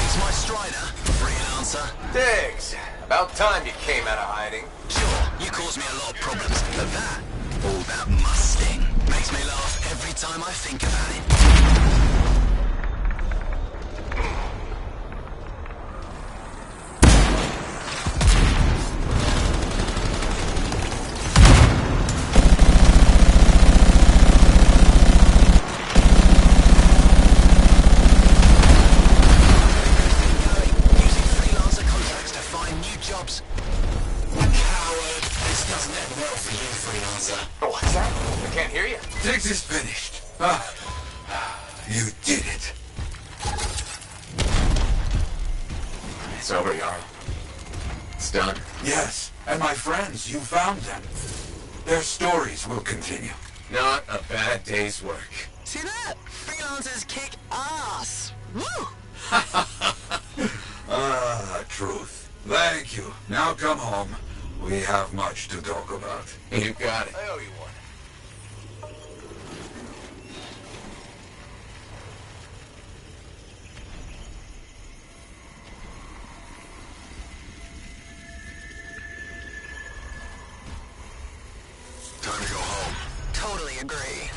It's my Strider, freelancer. Tiggs, about time you came out of hiding. Sure, you caused me a lot of problems, but that, all that musting, makes me laugh every time I think about it. No, freelancer. What's that? I can't hear you. Diggs is finished. You did it. It's over, Jarl. It's done. Yes, and my friends, you found them. Their stories will continue. Not a bad day's work. See that? Freelancers kick ass. Woo! Truth. Thank you. Now come home. We have much to talk about. You got it. I owe you one. Time to go home. Totally agree.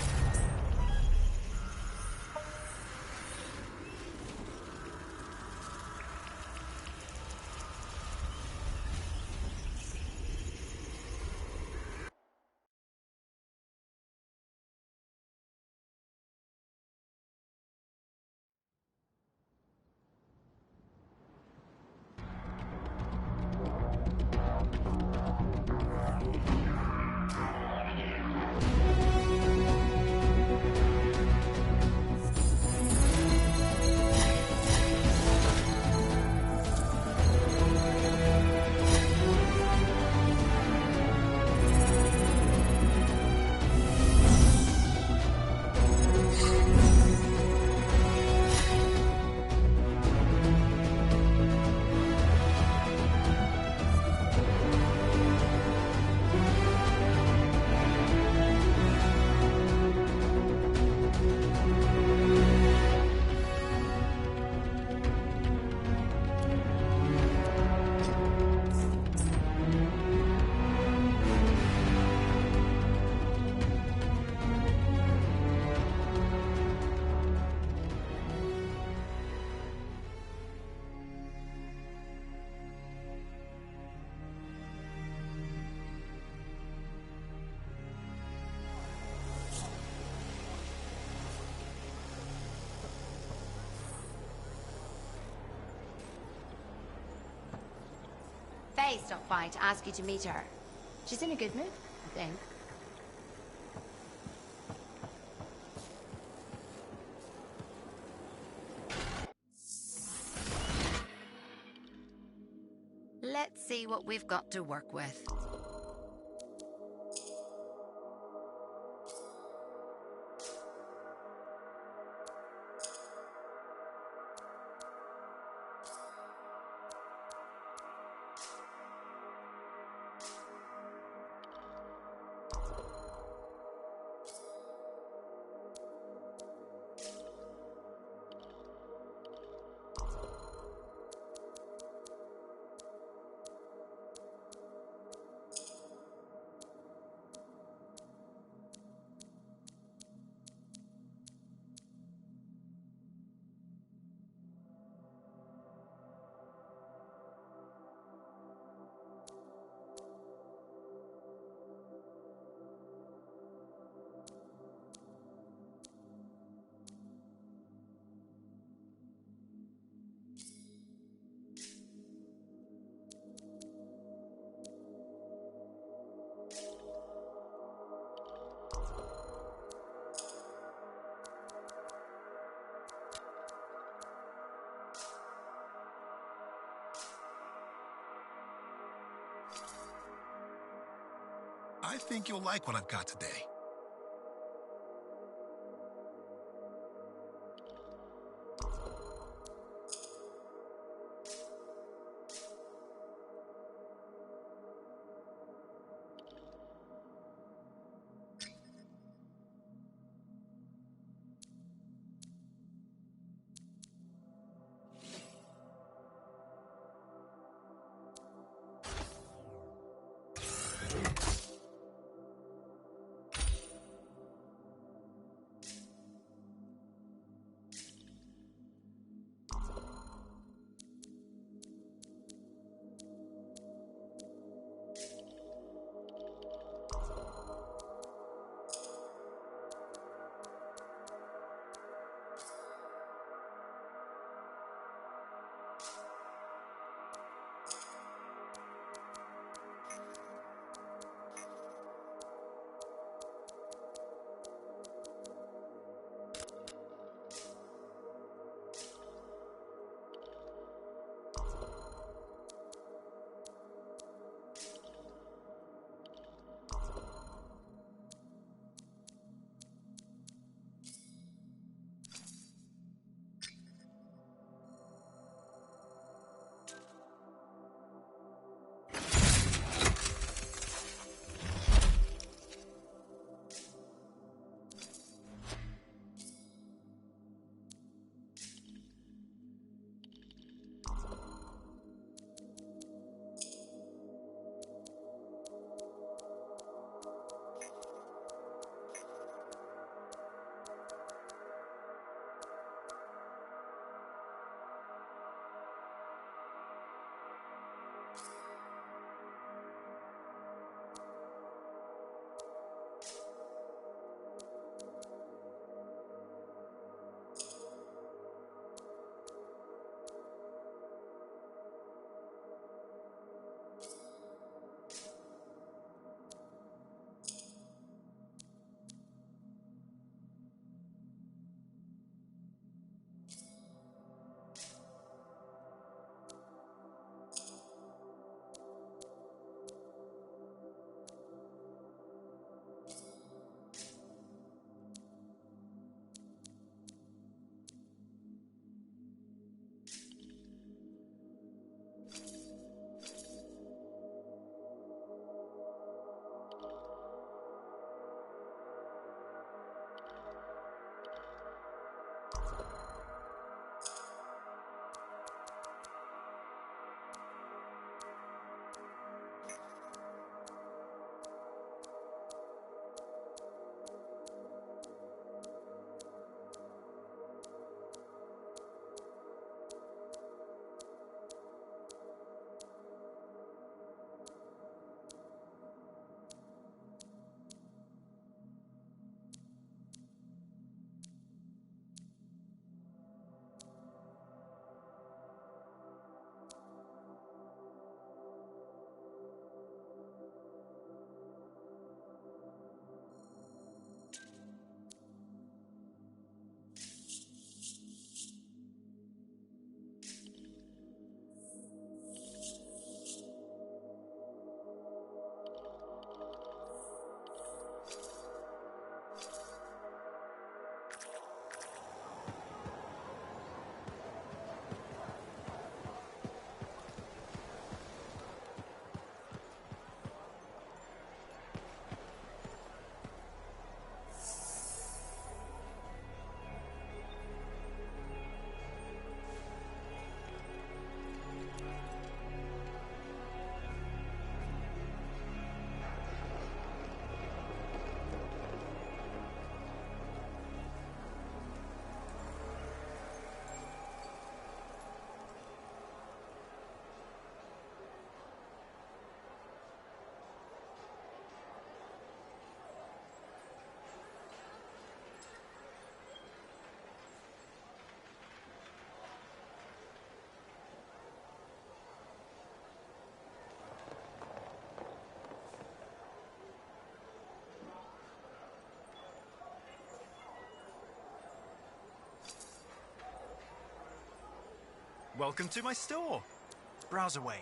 Faye stopped by to ask you to meet her. She's in a good mood, I think. Let's see what we've got to work with. I think you'll like what I've got today. Welcome to my store. Browse away.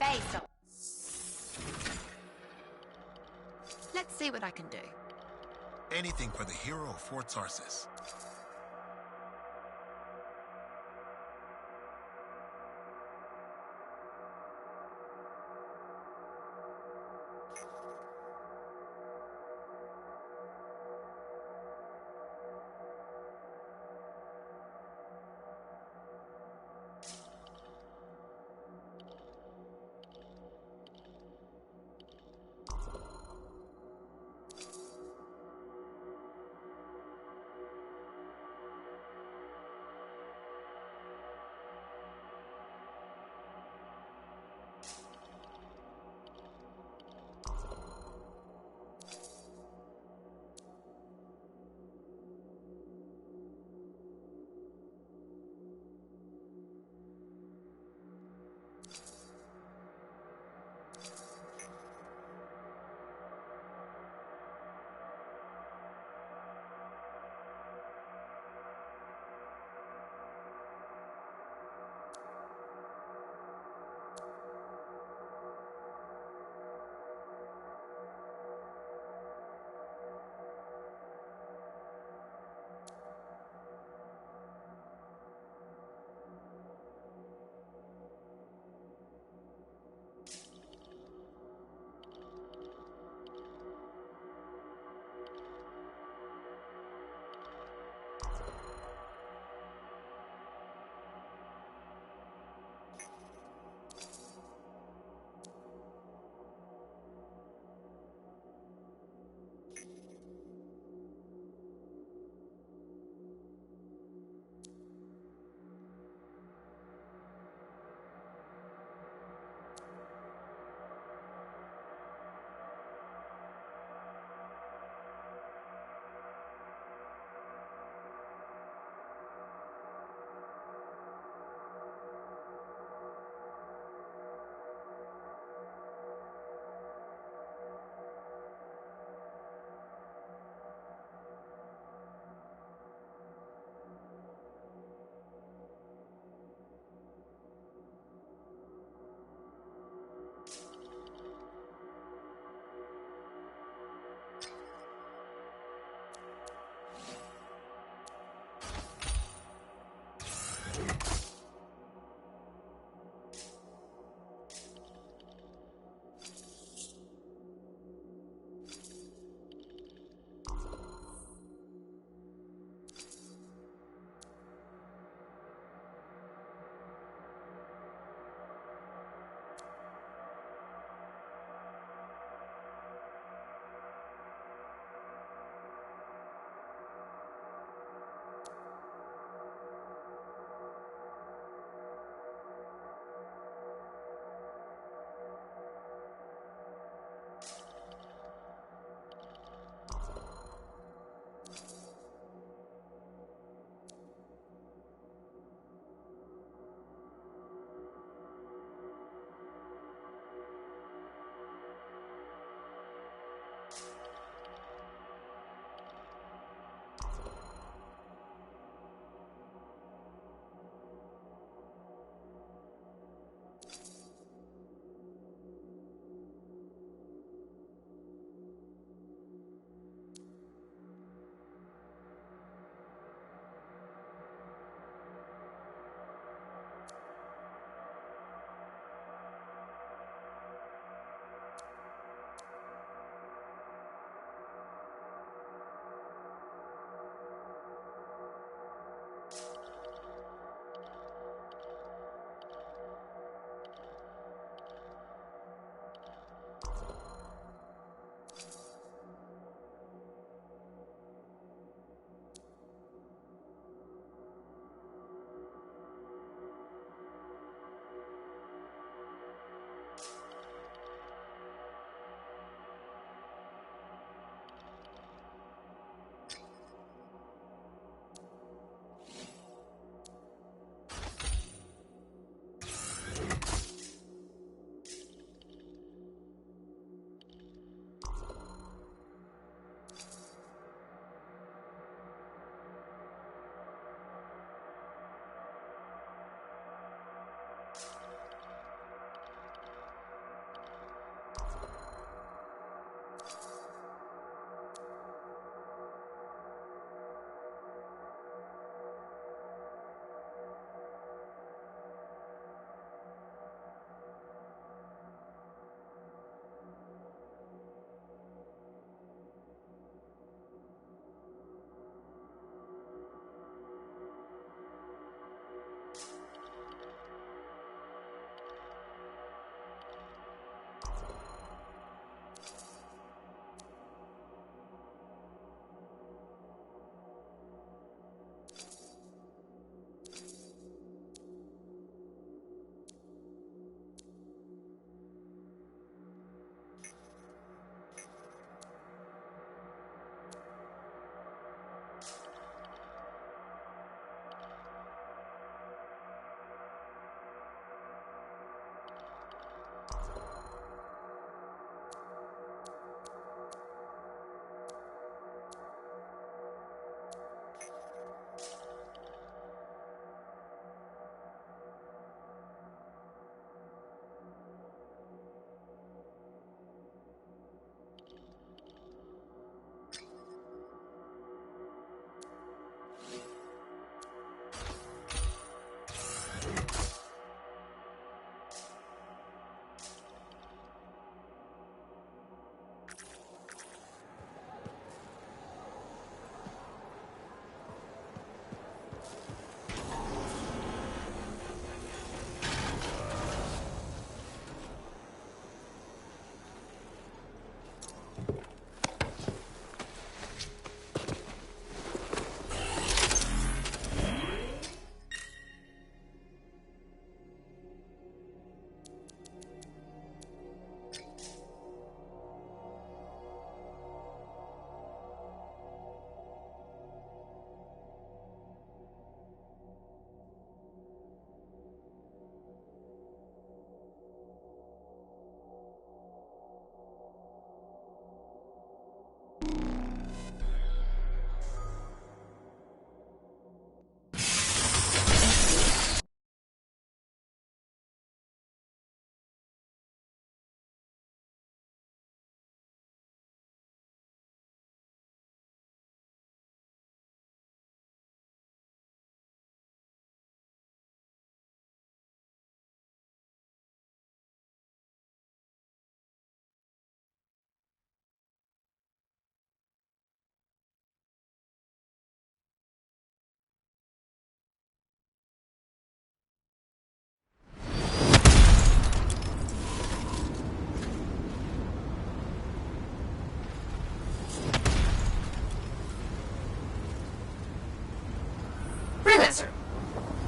Face up. Let's see what I can do. Anything for the hero of Fort Tarsis.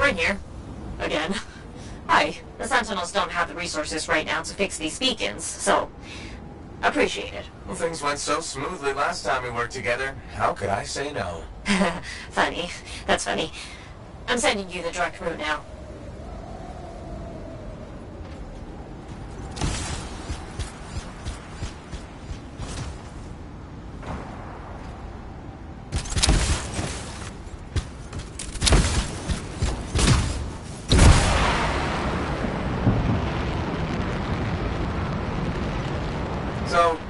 We're in here. Again. Hi. The Sentinels don't have the resources right now to fix these beacons, so... appreciate it. Well, things went so smoothly last time we worked together. How could I say no? Funny. That's funny. I'm sending you the direct route now.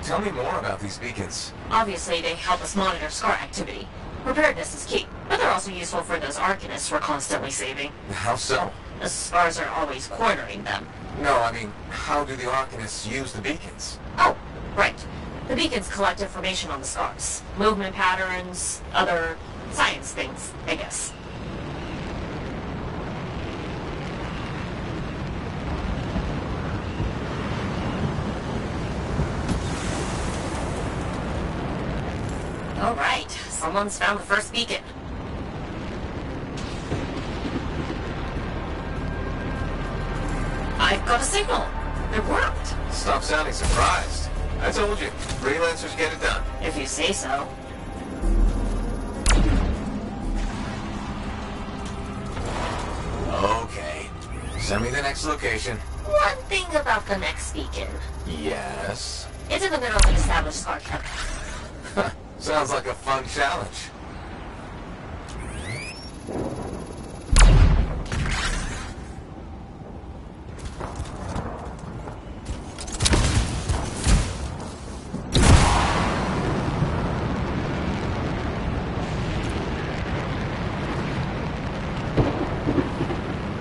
Tell me more about these beacons. Obviously, they help us monitor scar activity. Preparedness is key, but they're also useful for those Arcanists we're constantly saving. How so? The scars are always cornering them. No, I mean, how do the Arcanists use the beacons? Oh, right. The beacons collect information on the scars. Movement patterns, other science things, I guess. All right, someone's found the first beacon. I've got a signal. It worked. Stop sounding surprised. I told you, freelancers get it done. If you say so. Okay. Send me the next location. One thing about the next beacon. Yes? It's in the middle of an established scar camp. Sounds like a fun challenge.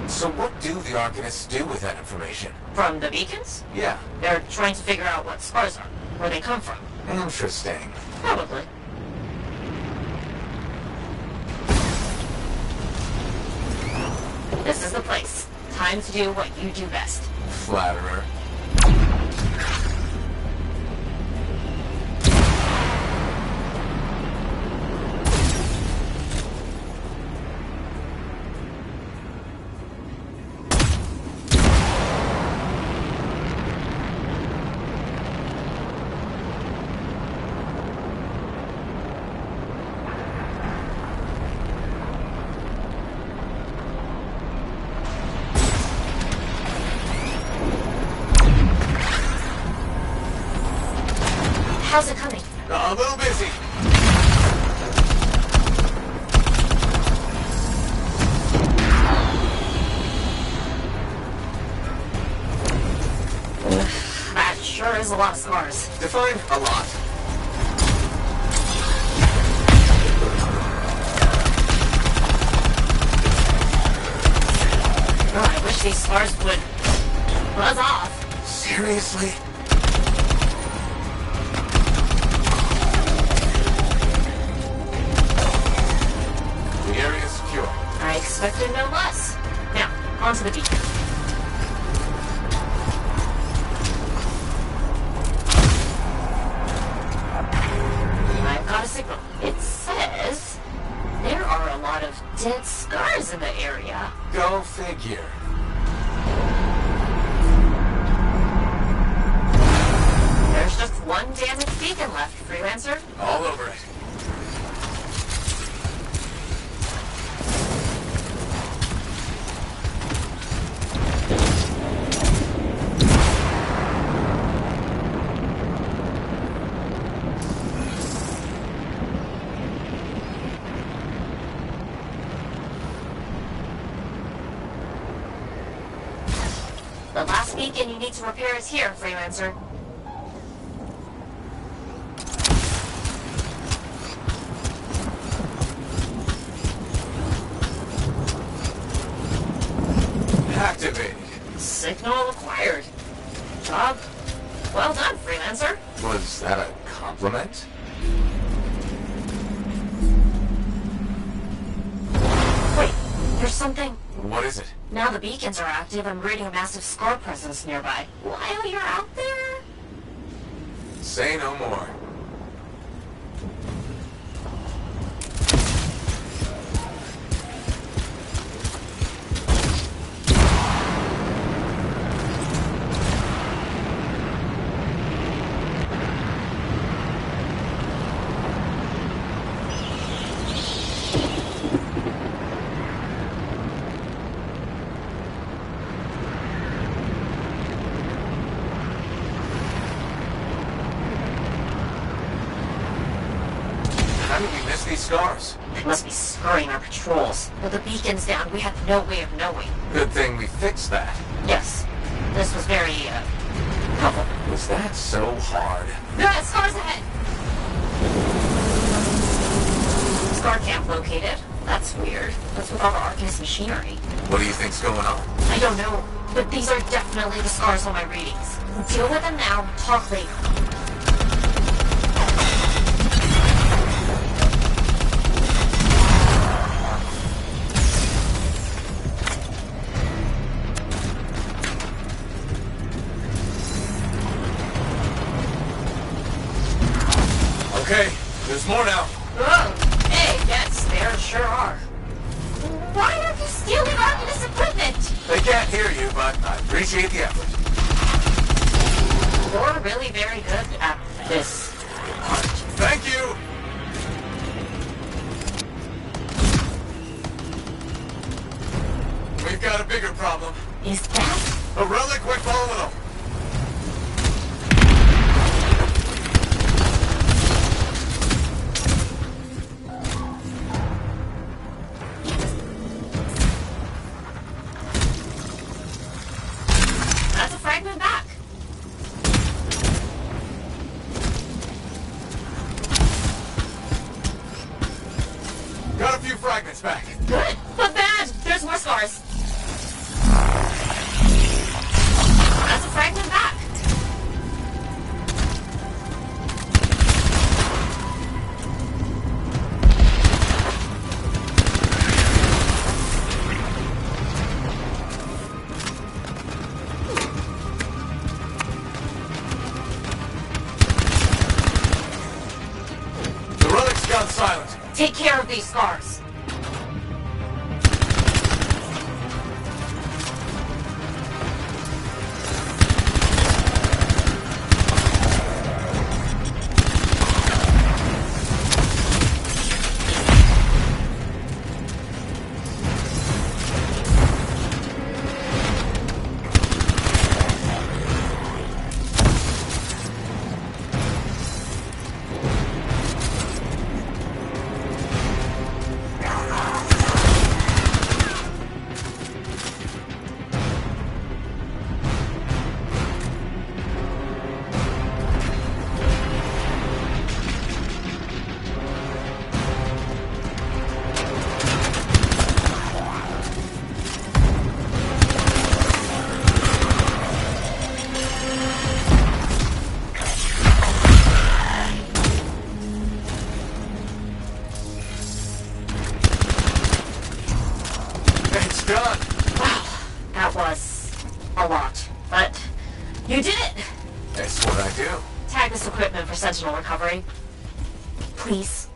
So what do the Arcanists do with that information? From the beacons? Yeah. They're trying to figure out what scars are, where they come from. Interesting. Probably. This is the place. Time to do what you do best. Flatterer. How's it coming? A little busy. That sure is a lot of scars. Define a lot. Oh, I wish these scars would buzz off. Seriously? The area is secure. I expected no less. Now, onto the beacon. I've got a signal. It says there are a lot of dead scars in the area. Go figure. There's just one damaged beacon left, Freelancer. All over it. The last beacon you need to repair is here, Freelancer. Activated. Signal acquired. Job well done, Freelancer. Was that a compliment? Wait, there's something. What is it? Now the beacons are active, I'm reading a massive scar presence nearby. While you're out there? Say no more. How did we miss these scars? They must be scurrying our patrols. With the beacons down, we had no way of knowing. Good thing we fixed that. Yes. This was very, Was that so hard? There are scars ahead! Scar camp located. That's weird. What's with all the Arcanist machinery? What do you think's going on? I don't know, but these are definitely the scars on my readings. Deal with them now, talk later. Okay, there's more now. Oh, hey, yes, there sure are. Why are you stealing Arcanist equipment? They can't hear you, but I appreciate the effort. You're really very good at this part. Thank you! We've got a bigger problem. Is that? A relic went volatile. That's a fragment back. Got a few fragments back. Good, but bad. There's more scars. That's a fragment back. The relic's gone silent. Take care of these scars. It's done. Wow, that was a lot, but you did it. That's what I do. Tag this equipment for Sentinel recovery. Please.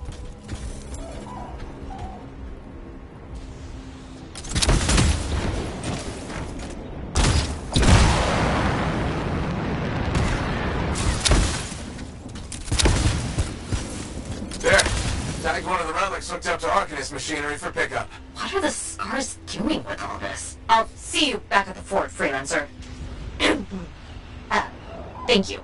There. Tagged one of the relics hooked up to Arcanist machinery for pickup. What are the scars doing with all this? I'll see you back at the fort, freelancer. Thank you.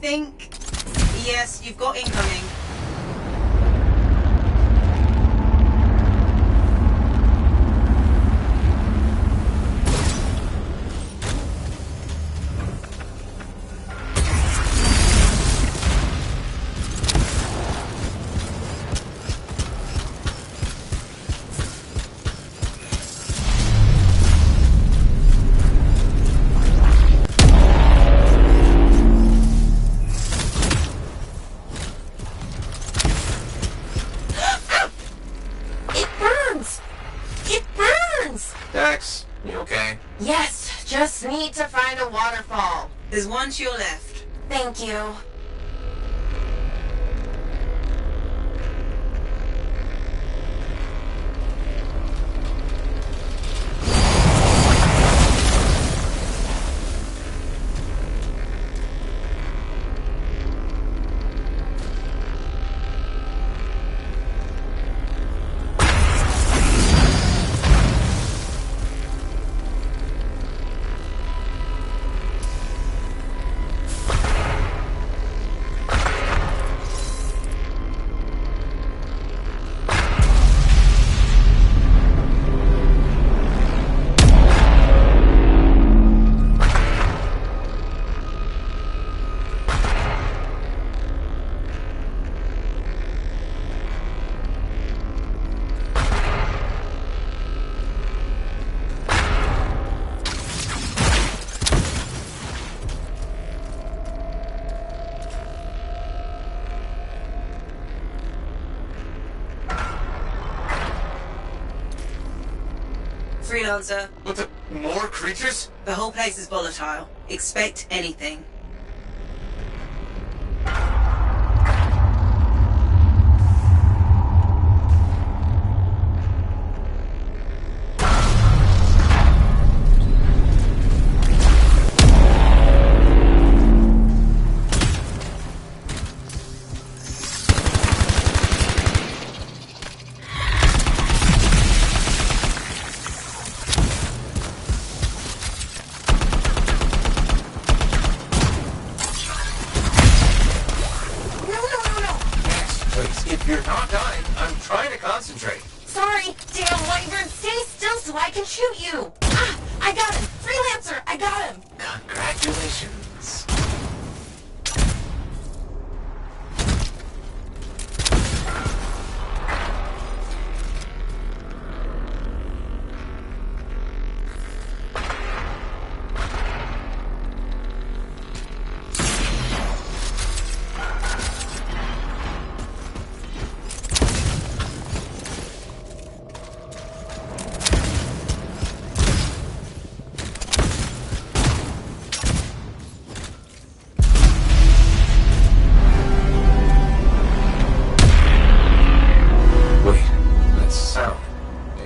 think... Yes, you've got incoming. Dax, you okay? Yes, just need to find a waterfall. There's one to your left. Thank you. Freelancer. What the? More creatures? The whole place is volatile. Expect anything. If you're not dying, I'm trying to concentrate. Sorry, damn wyvern, stay still so I can shoot you. Ah, I got him. Freelancer, I got him. Congratulations.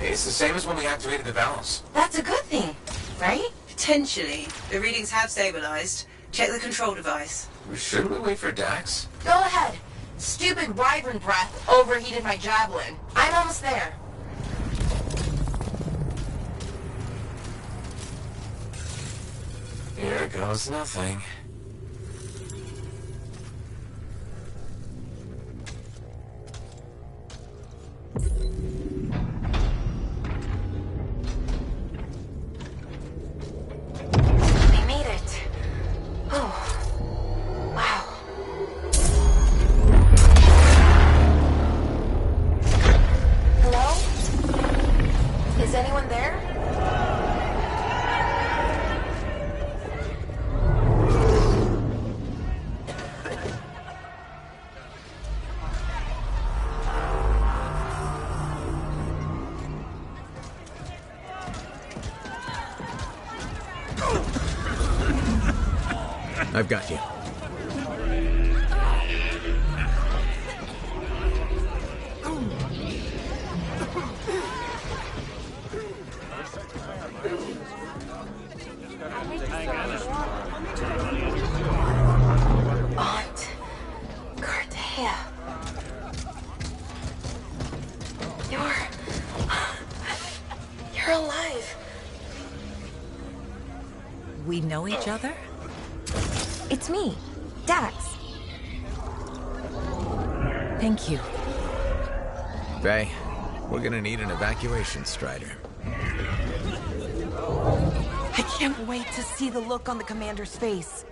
It's the same as when we activated the valves. That's a good thing, right? Potentially. The readings have stabilized. Check the control device. Should we wait for Dax? Go ahead. Stupid wyvern breath overheated my javelin. I'm almost there. Here goes nothing. We made it. Oh, wow. Hello? Is anyone there? I've got you. Aunt Cartea. You're alive. We know each other? It's me, Dax. Thank you. Faye, we're gonna need an evacuation strider. I can't wait to see the look on the commander's face.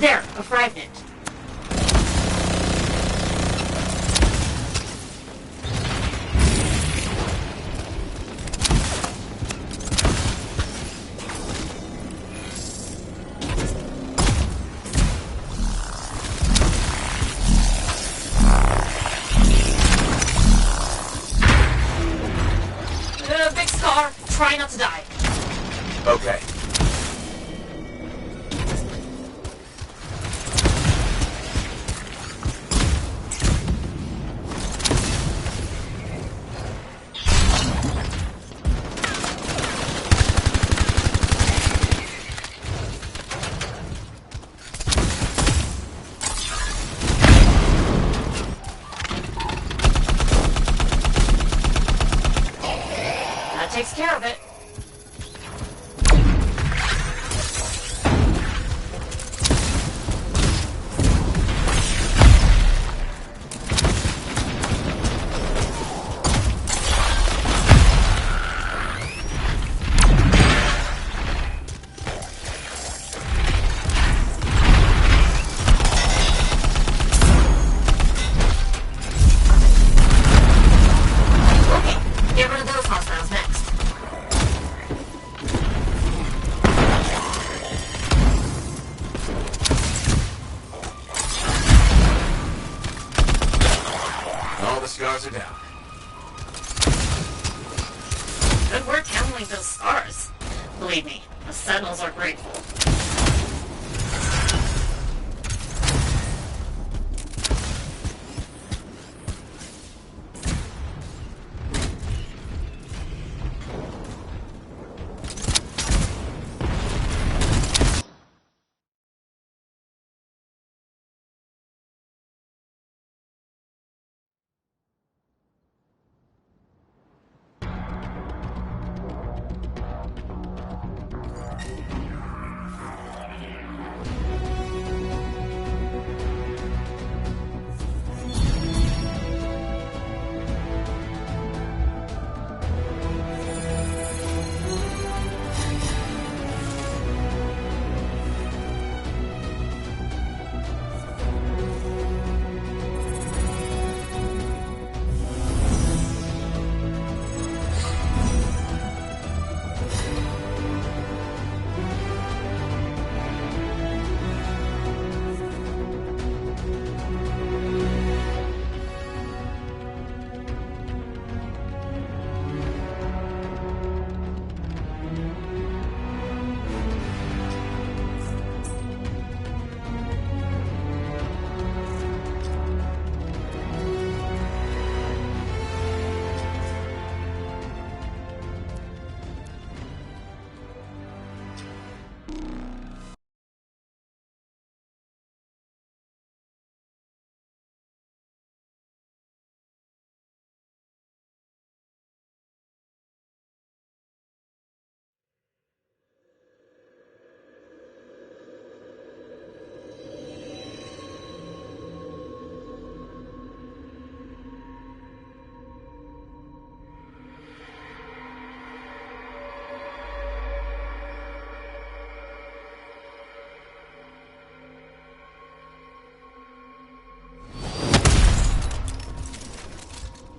There, a fragment. Big scar. Try not to die. Okay. That takes care of it. Okay, get rid of those hostiles next. scars are down. Good work handling those scars. Believe me, the Sentinels are grateful.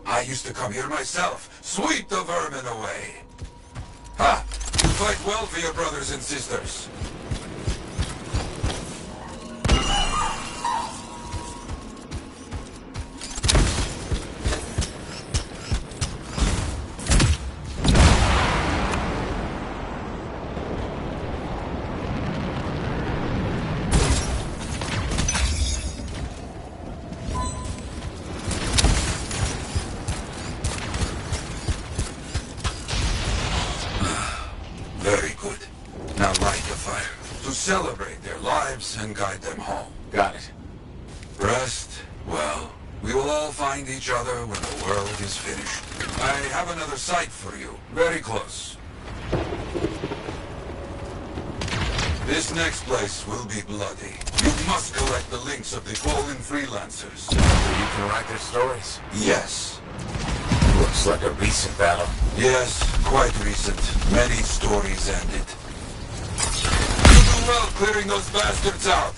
I used to come here myself, sweep the vermin away. Ha! You fight well for your brothers and sisters. Very good. Now light the fire to celebrate their lives and guide them home. Got it. Rest, well, we will all find each other when the world is finished. I have another site for you, very close. This next place will be bloody. You must collect the links of the fallen freelancers. So you can write their stories? Yes. Looks like a recent battle. Yes, quite recent. Many stories ended. You do well clearing those bastards out.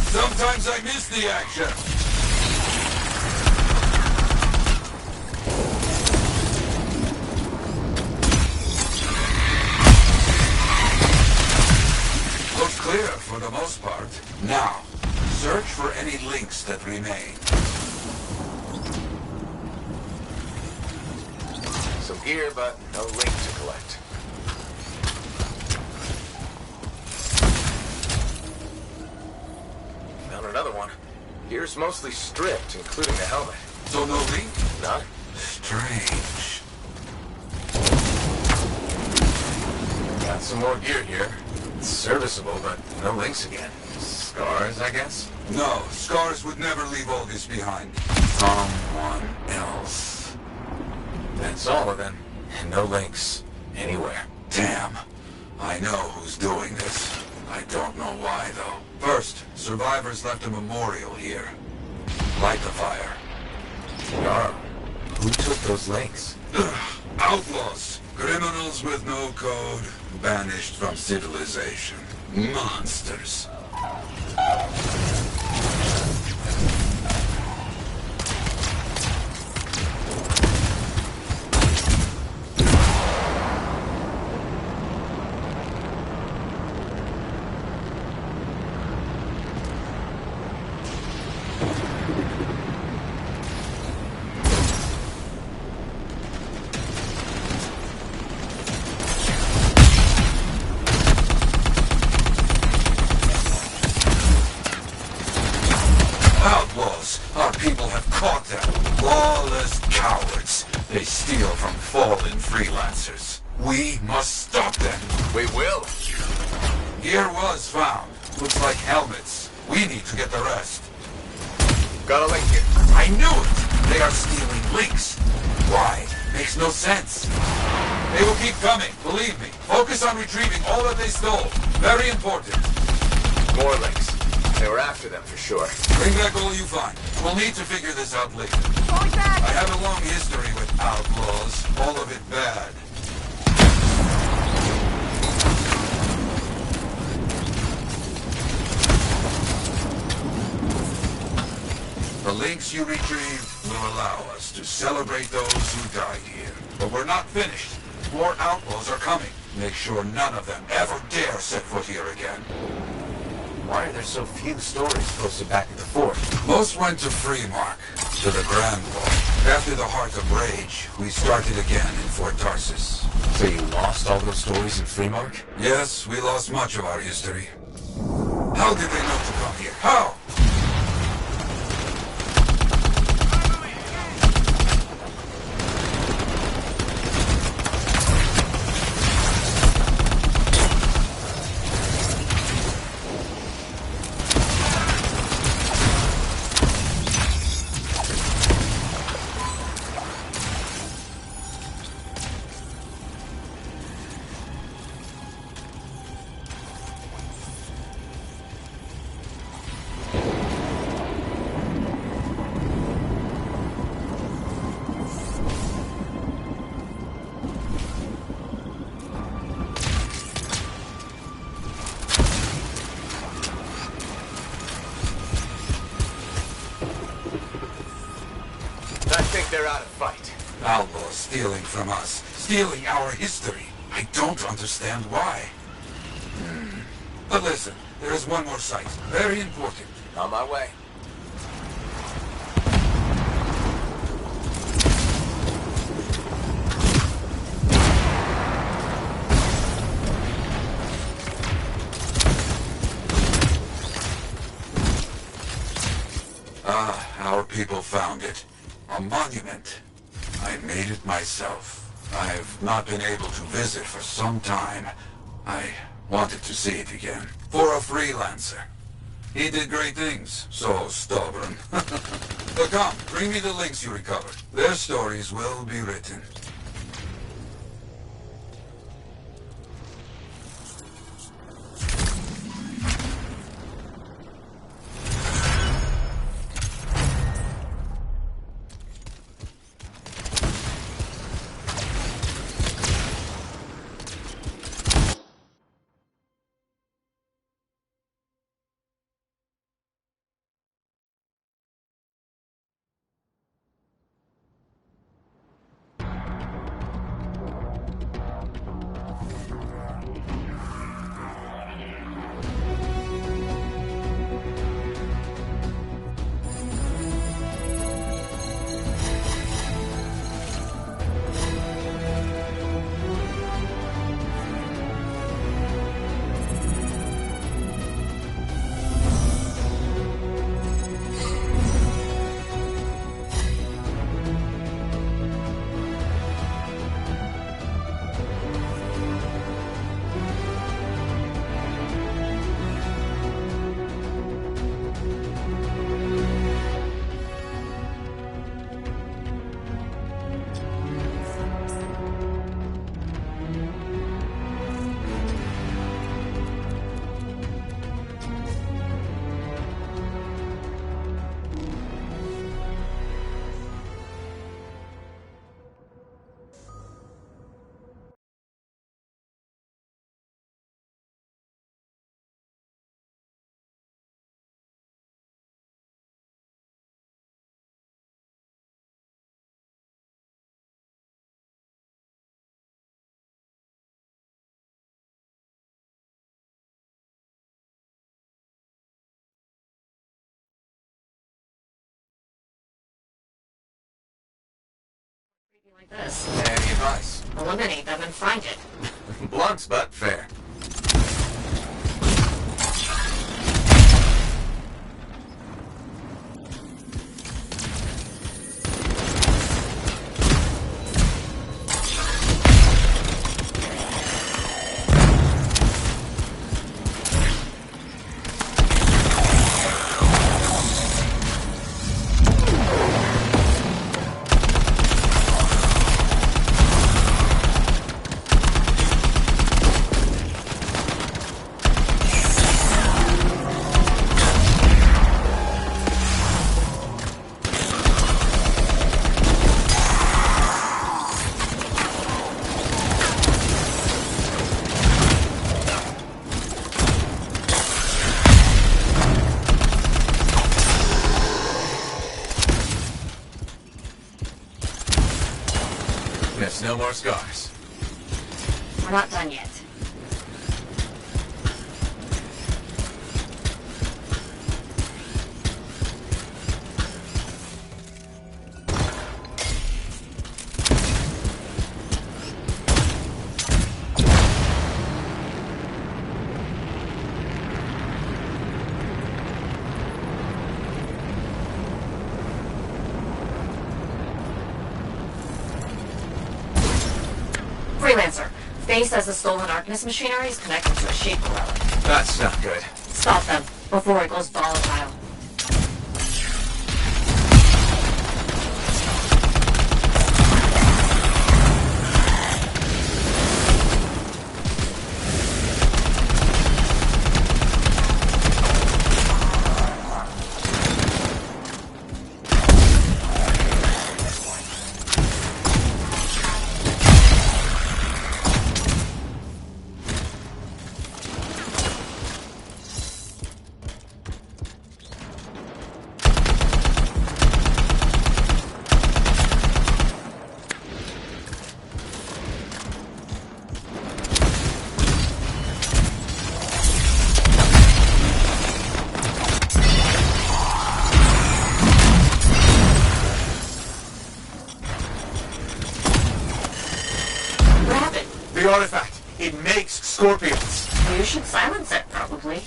Sometimes I miss the action. Looks clear for the most part. Now, search for any links that remain. Some gear, but no link to collect. Found another one. Gear's mostly stripped, including the helmet. So no link? None. Strange. Got some more gear here. It's serviceable, but no links again. Scars, I guess? No, Scars would never leave all this behind. Someone else. That's all of them. And no links. Anywhere. Damn. I know who's doing this. I don't know why, though. First, survivors left a memorial here. Light the fire. Yarrow, who took those links? Outlaws. Criminals with no code. Banished from civilization. Monsters. freelancers. We must stop them. We will. Gear was found. Looks like helmets. We need to get the rest. Got a link here. I knew it! They are stealing links. Why? Makes no sense. They will keep coming, believe me. Focus on retrieving all that they stole. Very important. More links. They were after them for sure. Bring back all you find. We'll need to figure this out later. I have a long history with outlaws. All of it bad. The links you retrieved will allow us to celebrate those who died here. But we're not finished. More outlaws are coming. Make sure none of them ever dare set foot here again. Why are there so few stories posted back at the fort? Most went to Freemark, to the Grand Vault. After the Heart of Rage, we started again in Fort Tarsus. So you lost all those stories in Freemark? Yes, we lost much of our history. How did they know to come here? How? I think they're out of fight. Outlaws stealing from us. Stealing our history. I don't understand why. But listen, there is one more site. Very important. On my way. Our people found it. A monument. I made it myself. I've not been able to visit for some time. I wanted to see it again. For a freelancer. He did great things. So stubborn. But come, bring me the links you recovered. Their stories will be written. Like this. Any advice? Eliminate them and find it. Blunt, but fair. No more scars. We're not done yet. Freelancer, Faye says the stolen Arcanist machinery is connected to a Shaper relic. That's not good. Stop them before it goes volatile. The artifact. It makes scorpions. You should silence it, probably.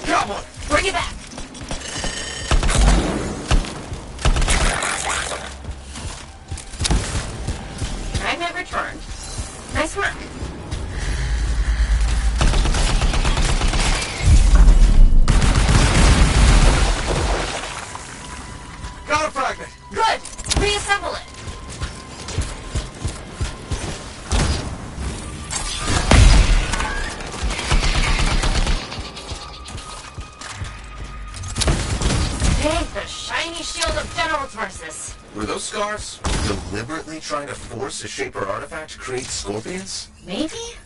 Come on, bring it back. Fragment returned. Nice work. Got a fragment. Good. Reassemble it. Hey, the shiny shield of General Tarsus. Were those scars deliberately trying to force a Shaper artifact to create scorpions? Maybe?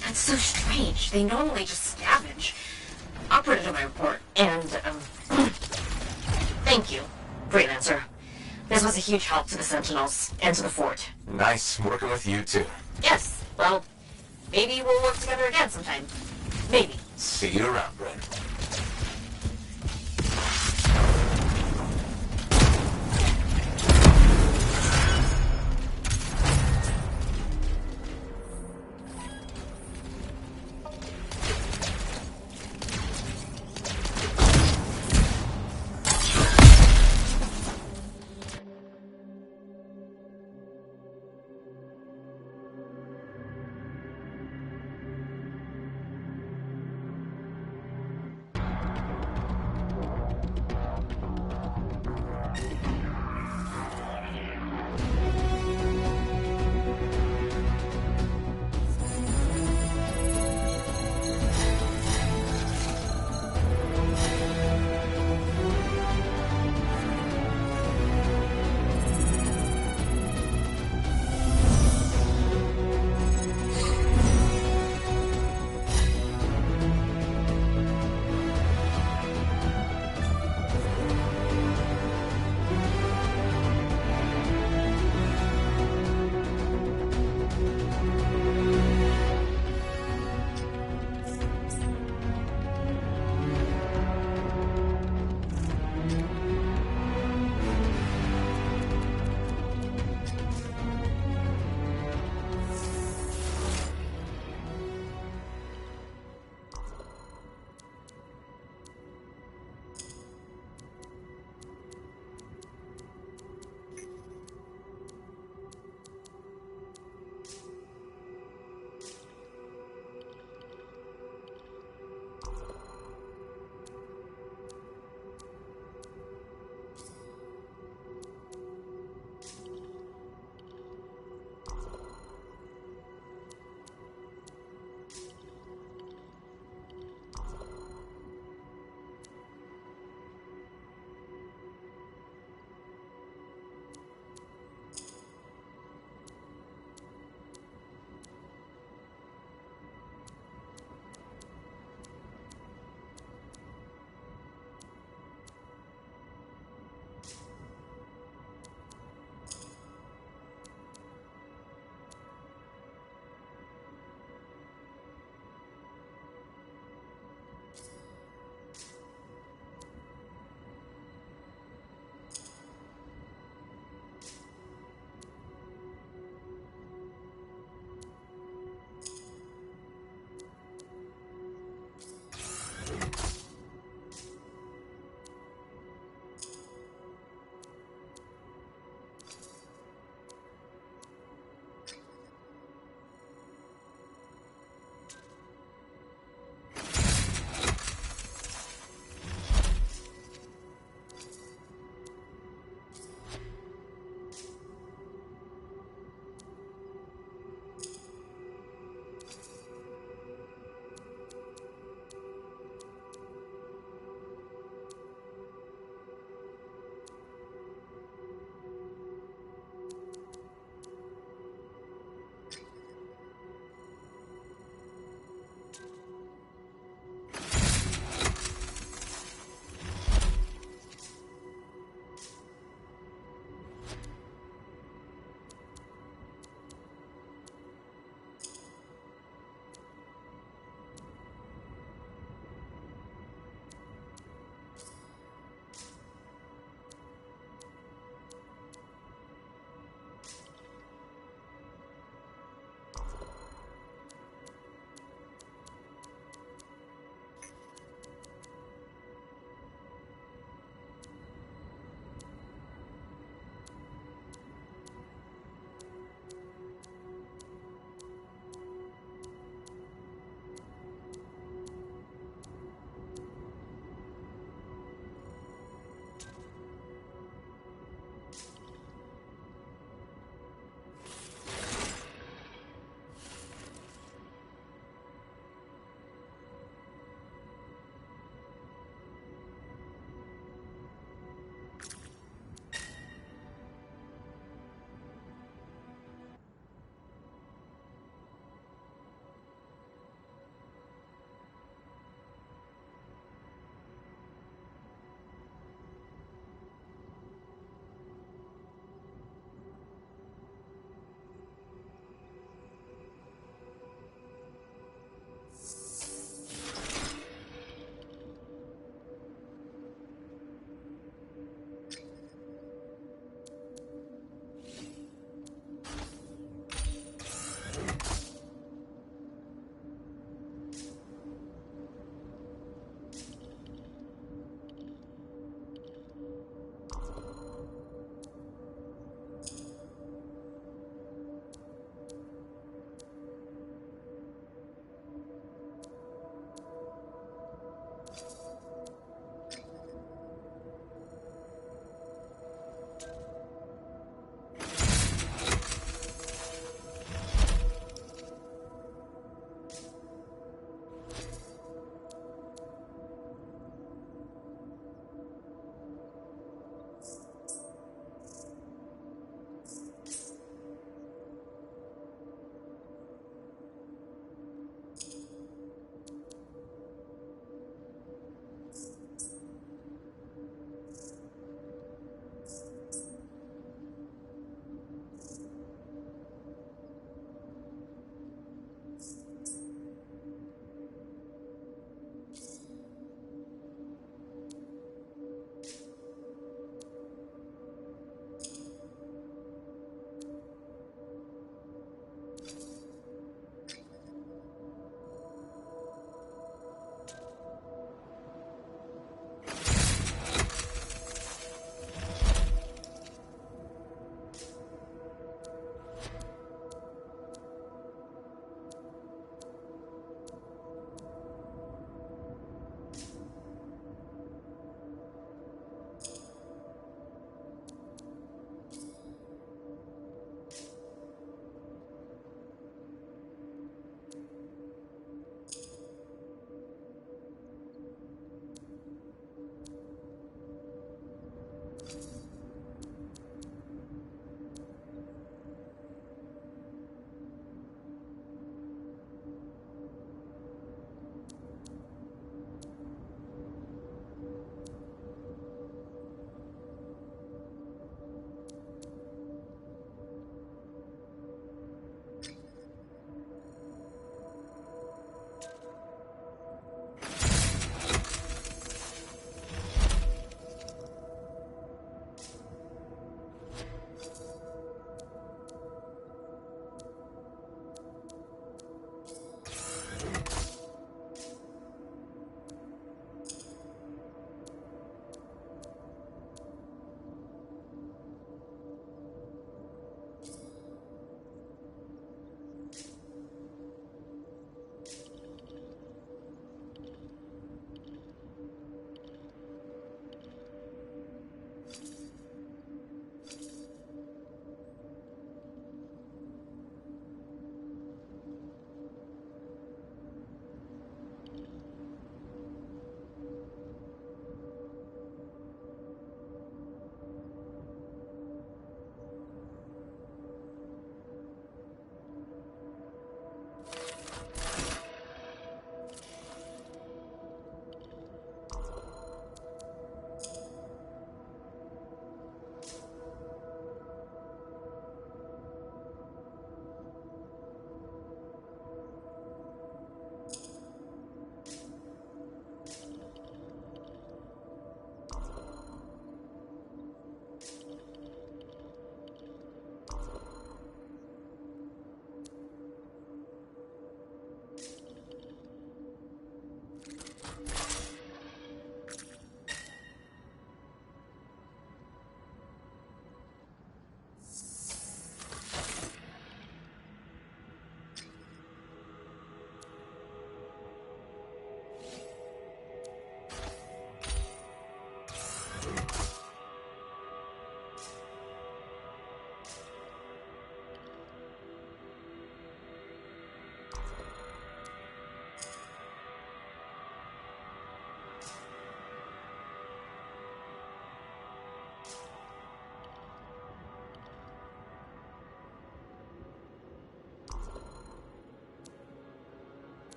That's so strange. They normally just scavenge. I'll put it in my report. And, thank you, Freelancer. This was a huge help to the Sentinels and to the fort. Nice working with you too. Yes, well, maybe we'll work together again sometime. Maybe. See you around, Bryn.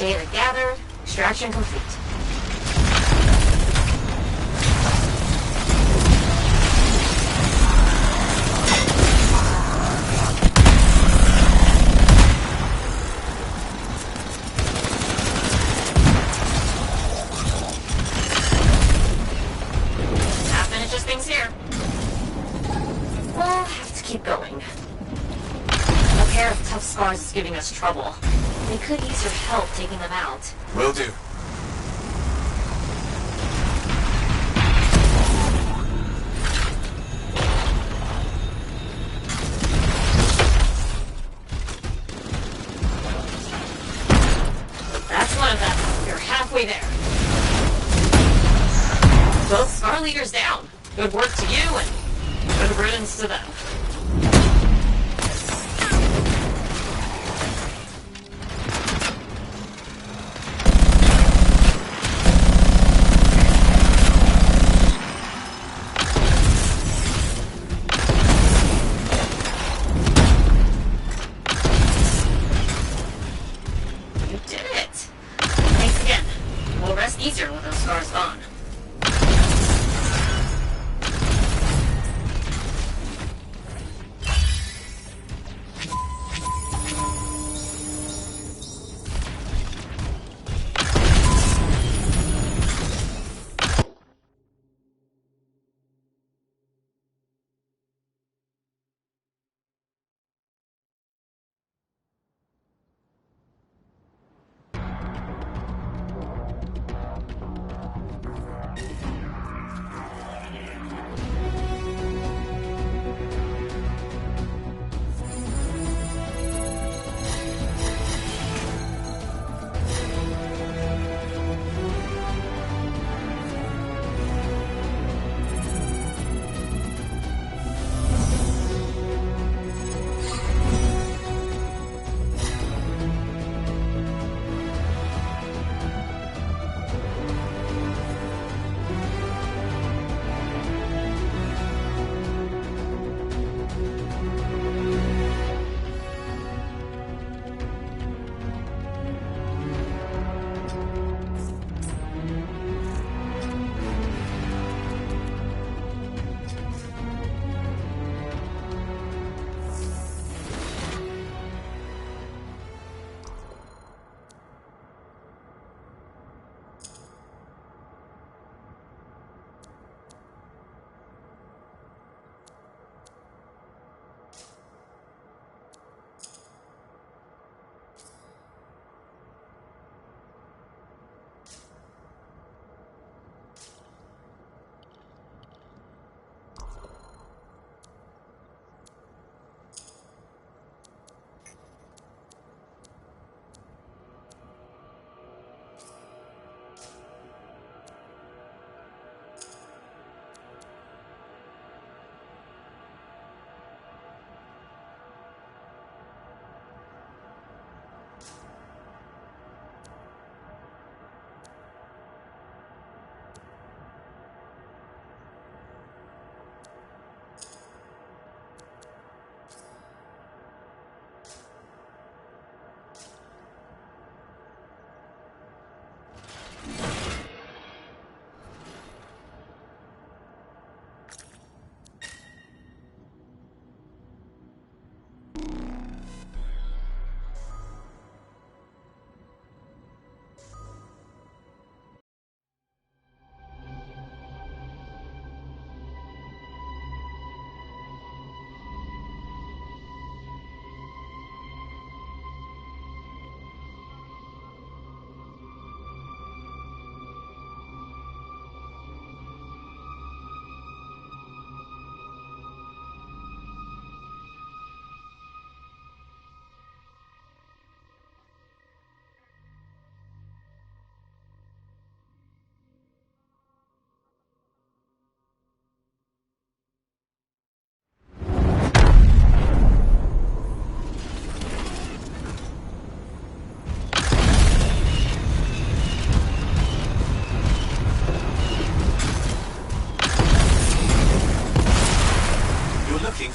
Data gathered. Extraction complete. That finishes things here. We'll have to keep going. A pair of tough scars is giving us trouble. They could use your help taking them out. Will do. That's one of them. You're halfway there. Both Scar Leaders down. Good work to you, and good riddance to them. You did it. Thanks again. We'll rest easier with those scars gone.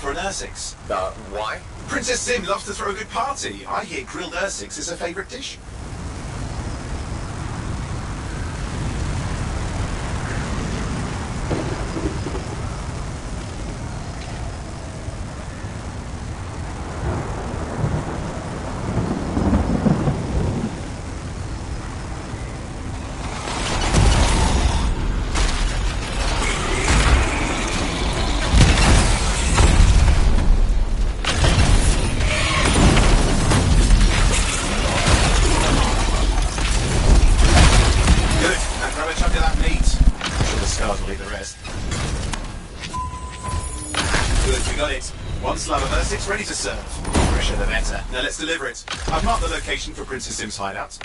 for an Ursix. Why? Princess Sim loves to throw a good party. I hear grilled Ursix is her favourite dish. Good, we got it. One slab of Ursix ready to serve. Fresher the better. Now let's deliver it. I've marked the location for Princess Sim's hideout.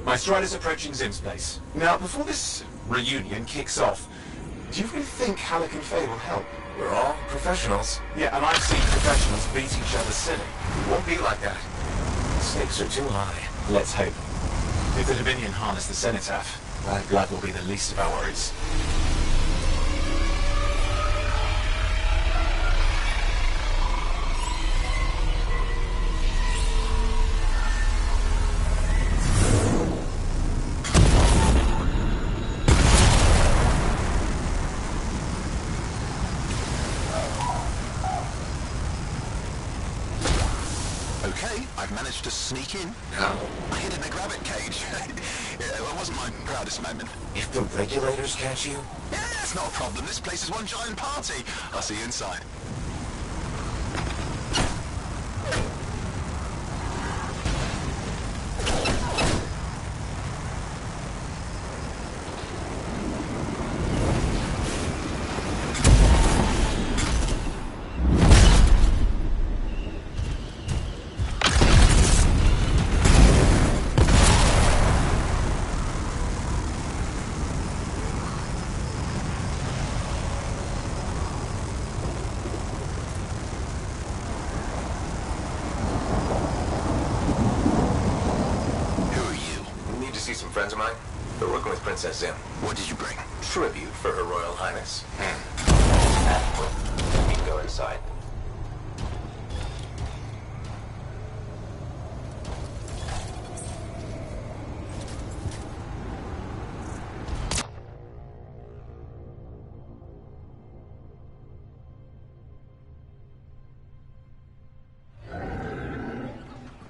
My Strider's approaching Zim's place. Now, before this reunion kicks off, do you really think Halleck and Faye will help? We're all professionals. Yeah, and I've seen professionals beat each other silly. It won't be like that. The stakes are too high. Let's hope. If the Dominion harness the Cenotaph, that blood will be the least of our worries. Okay, I've managed to sneak in. How? I hid in the grabbit cage. It wasn't my proudest moment. If the regulators catch you? Yeah, it's not a problem. This place is one giant party. I'll see you inside. Friends of mine? They're working with Princess Zim. What did you bring? Tribute for Her Royal Highness. You can go inside.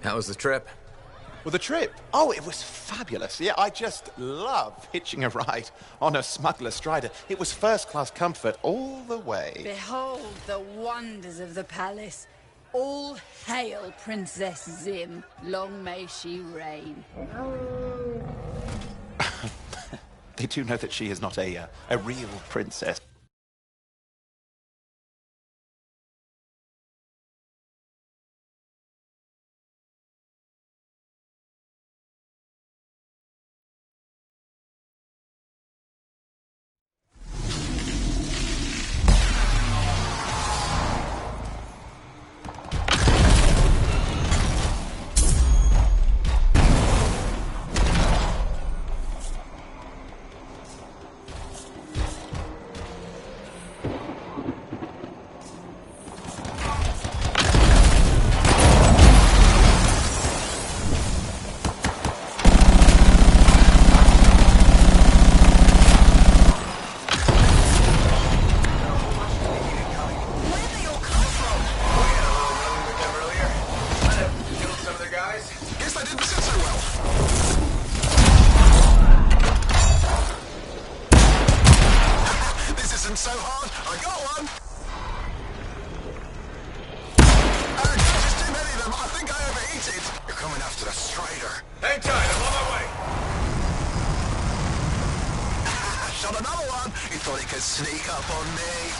How was the trip? Well, the trip? Oh, it was fabulous. Yeah, I just love hitching a ride on a smuggler strider. It was first-class comfort all the way. Behold the wonders of the palace. All hail Princess Zim. Long may she reign. They do know that she is not a real princess. So hard, I got one! Guys, there's too many of them. I think I overheated. You're coming after the Strider. Hang tight, I'm on my way. Shot another one. He thought he could sneak up on me.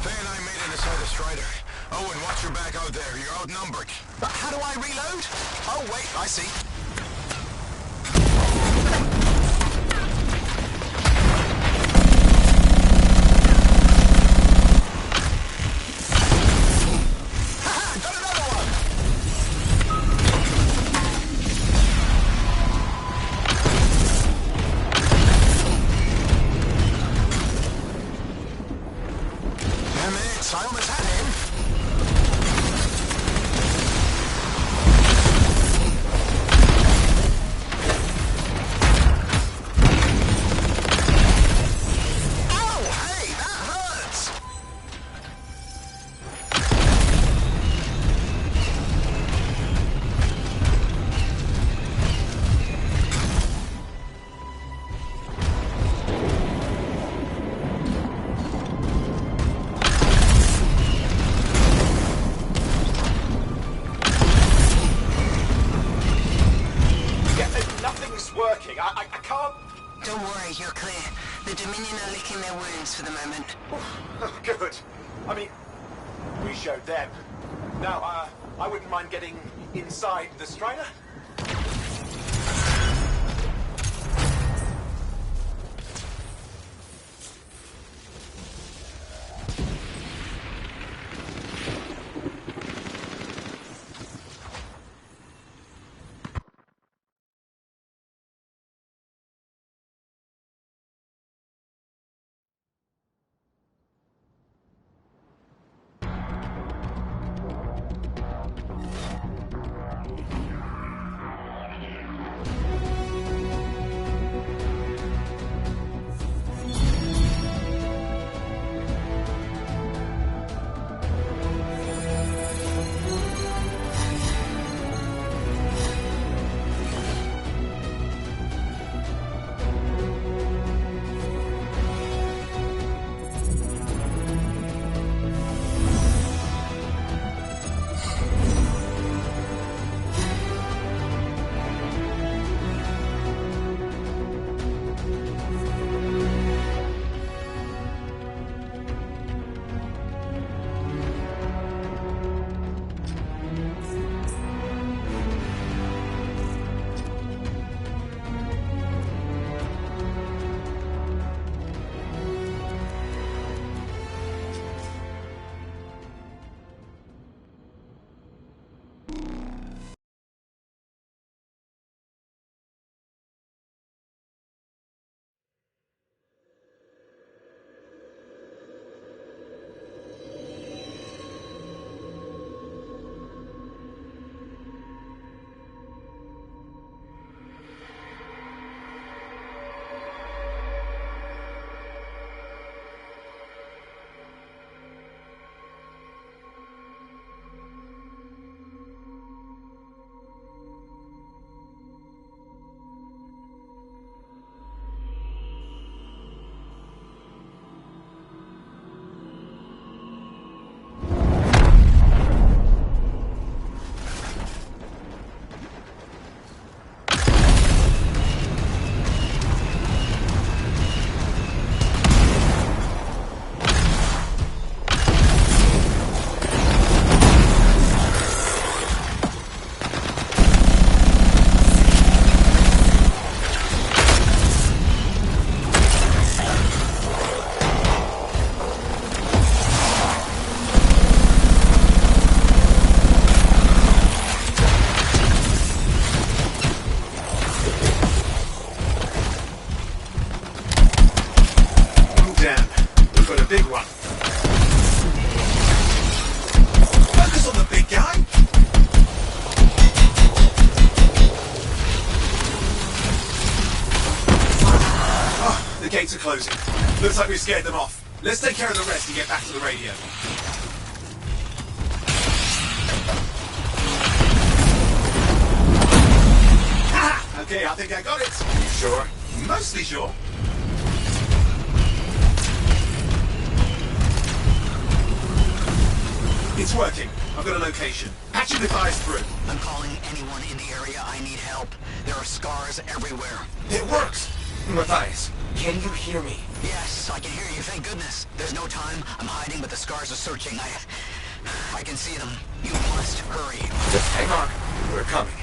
Faye and I made it inside the Strider. Owen, watch your back out there. You're outnumbered. How do I reload? Oh, wait, I see. Got another one! Damn it, I almost had him. Nothing's working. I can't... Don't worry, you're clear. The Dominion are licking their wounds for the moment. Oh, good. I mean, we showed them. Now, I wouldn't mind getting inside the Strider. gates are closing. Looks like we scared them off. Let's take care of the rest and get back to the radio. Ah! Okay, I think I got it. You sure? Mostly sure. It's working. I've got a location. Patching the guys through. I'm calling anyone in the area. I need help. There are scars everywhere. It works! Matthias, can you hear me? Yes, I can hear you, thank goodness. There's no time. I'm hiding, but the scars are searching. I can see them. You must hurry. Just hang on. We're coming.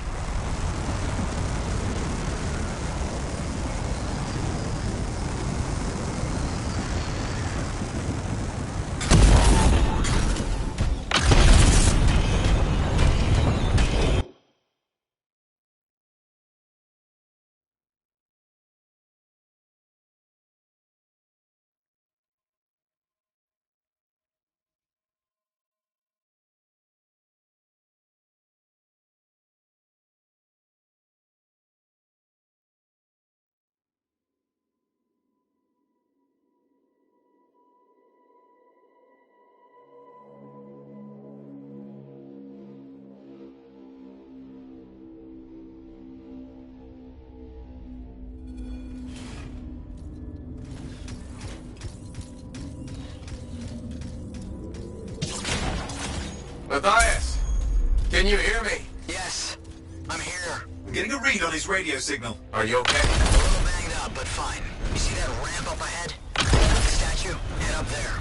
Matthias, can you hear me? Yes, I'm here. I'm getting a read read on his radio signal? Are you okay? A little banged up, but fine. You see that ramp up ahead? The statue? Head up there.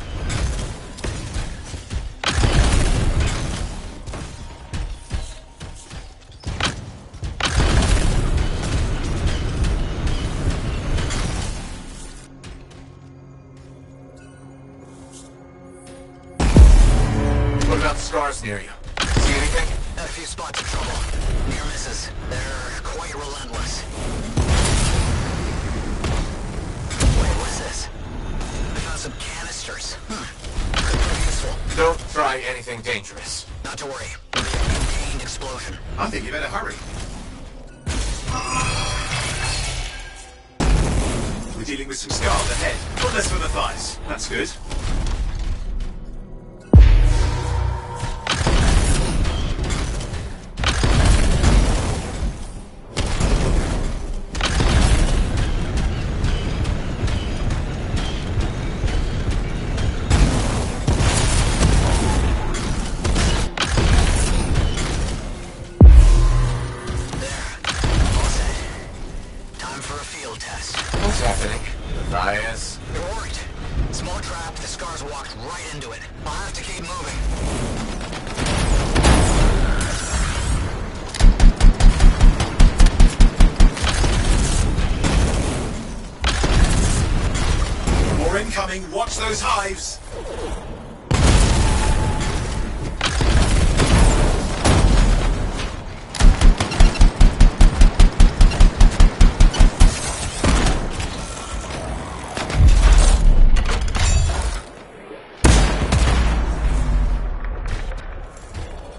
What about the scars near you? See anything? Had a few spots of trouble. Near misses. They're quite relentless. Wait, what's this? I found some canisters. Could prove useful. Don't try anything dangerous. Not to worry. It'll be a contained explosion. I think you better hurry. We're dealing with some scars ahead. But less for the thighs. That's good. What's happening? Matthias? You're worried. Small trap, the scars walked right into it. I'll have to keep moving. More incoming. Watch those hives.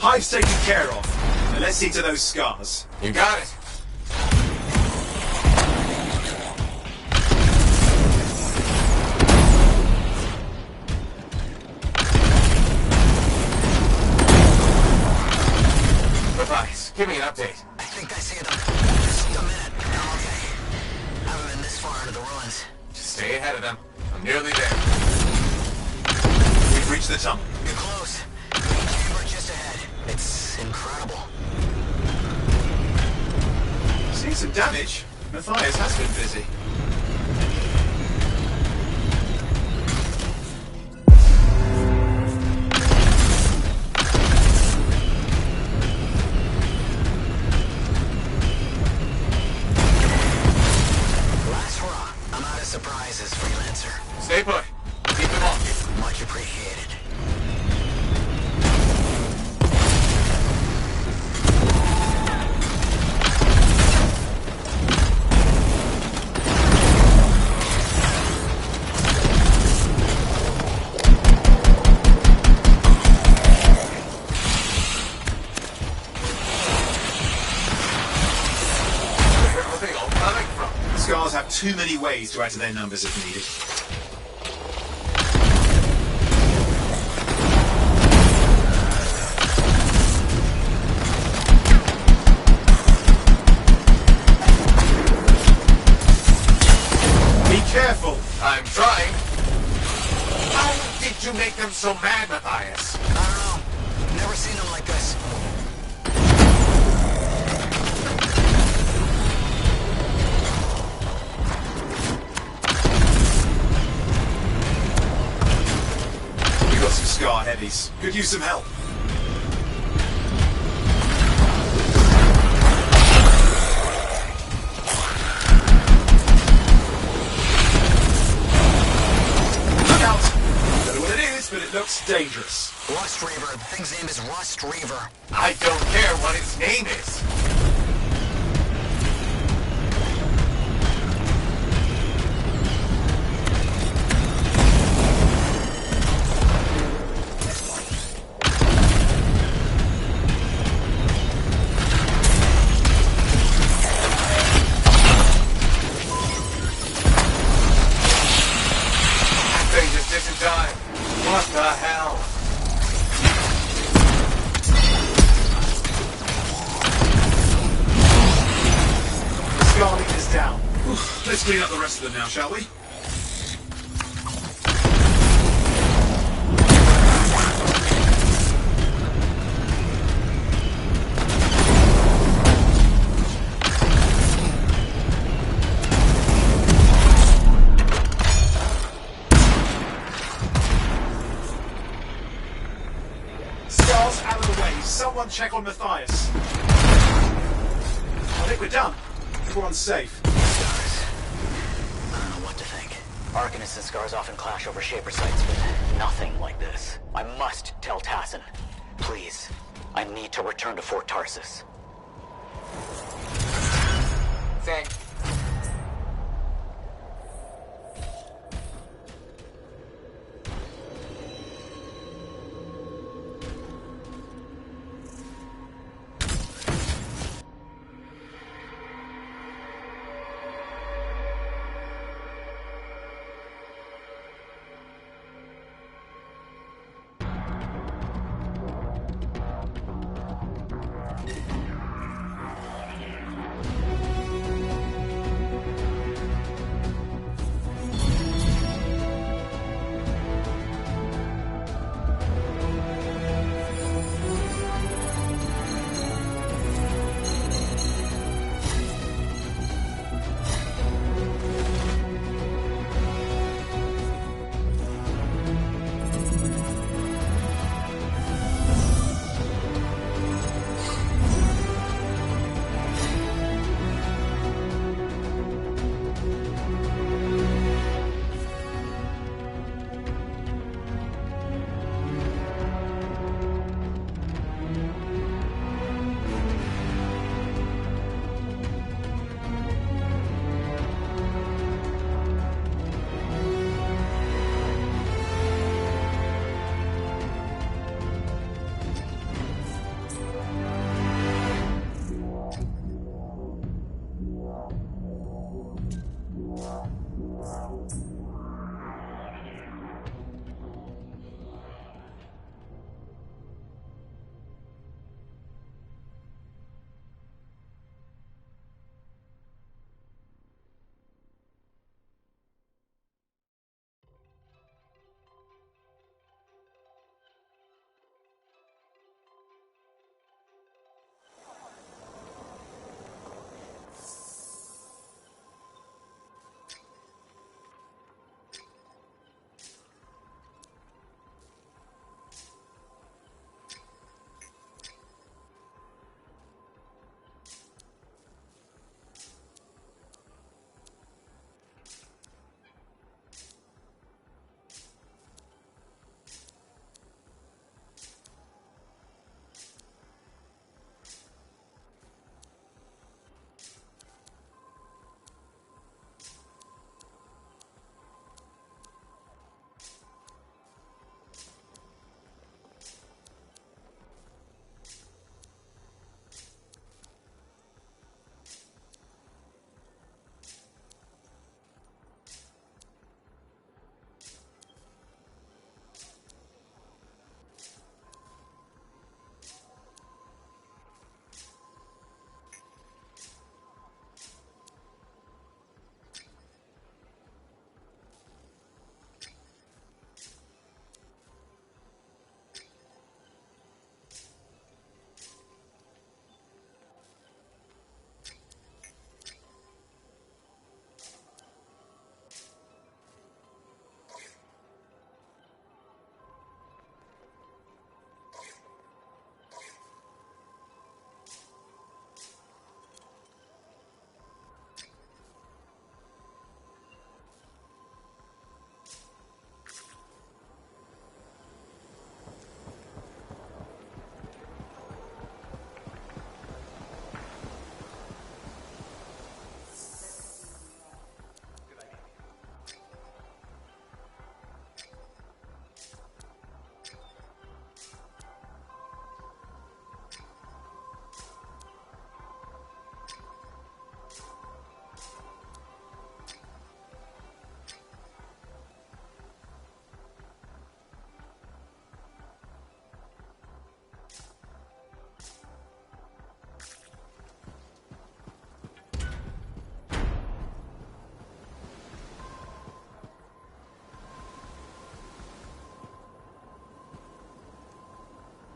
Hive's taken care of. Now let's see to those scars. You got it. Matthias, give me an update. I think I see them. Just a minute. Okay. Haven't been this far into the ruins. Just stay ahead of them. I'm nearly there. We've reached the tunnel. You're close. Main chamber just ahead. It's incredible. Seeing some damage. Matthias has been busy. Last hurrah. I'm out of surprises, freelancer. Stay put. Keep them on. Much appreciated. Scars have too many ways to add to their numbers if needed. Be careful! I'm trying. How did you make them so mad, Matthias? I don't know. Never seen them like this. We got some scar heavies. Could use some help. Look out! Don't know what it is, but it looks dangerous. Rust Reaver. The thing's name is Rust Reaver. I don't care what its name is. That thing just isn't dying. What the hell? Scarlet is down. Let's clean up the rest of them now, shall we? check on Matthias. I think we're done. Everyone's safe. Scars. I don't know what to think. Arcanists and Scars often clash over Shaper sites, but nothing like this. I must tell Tassin. Please. I need to return to Fort Tarsus. Faye.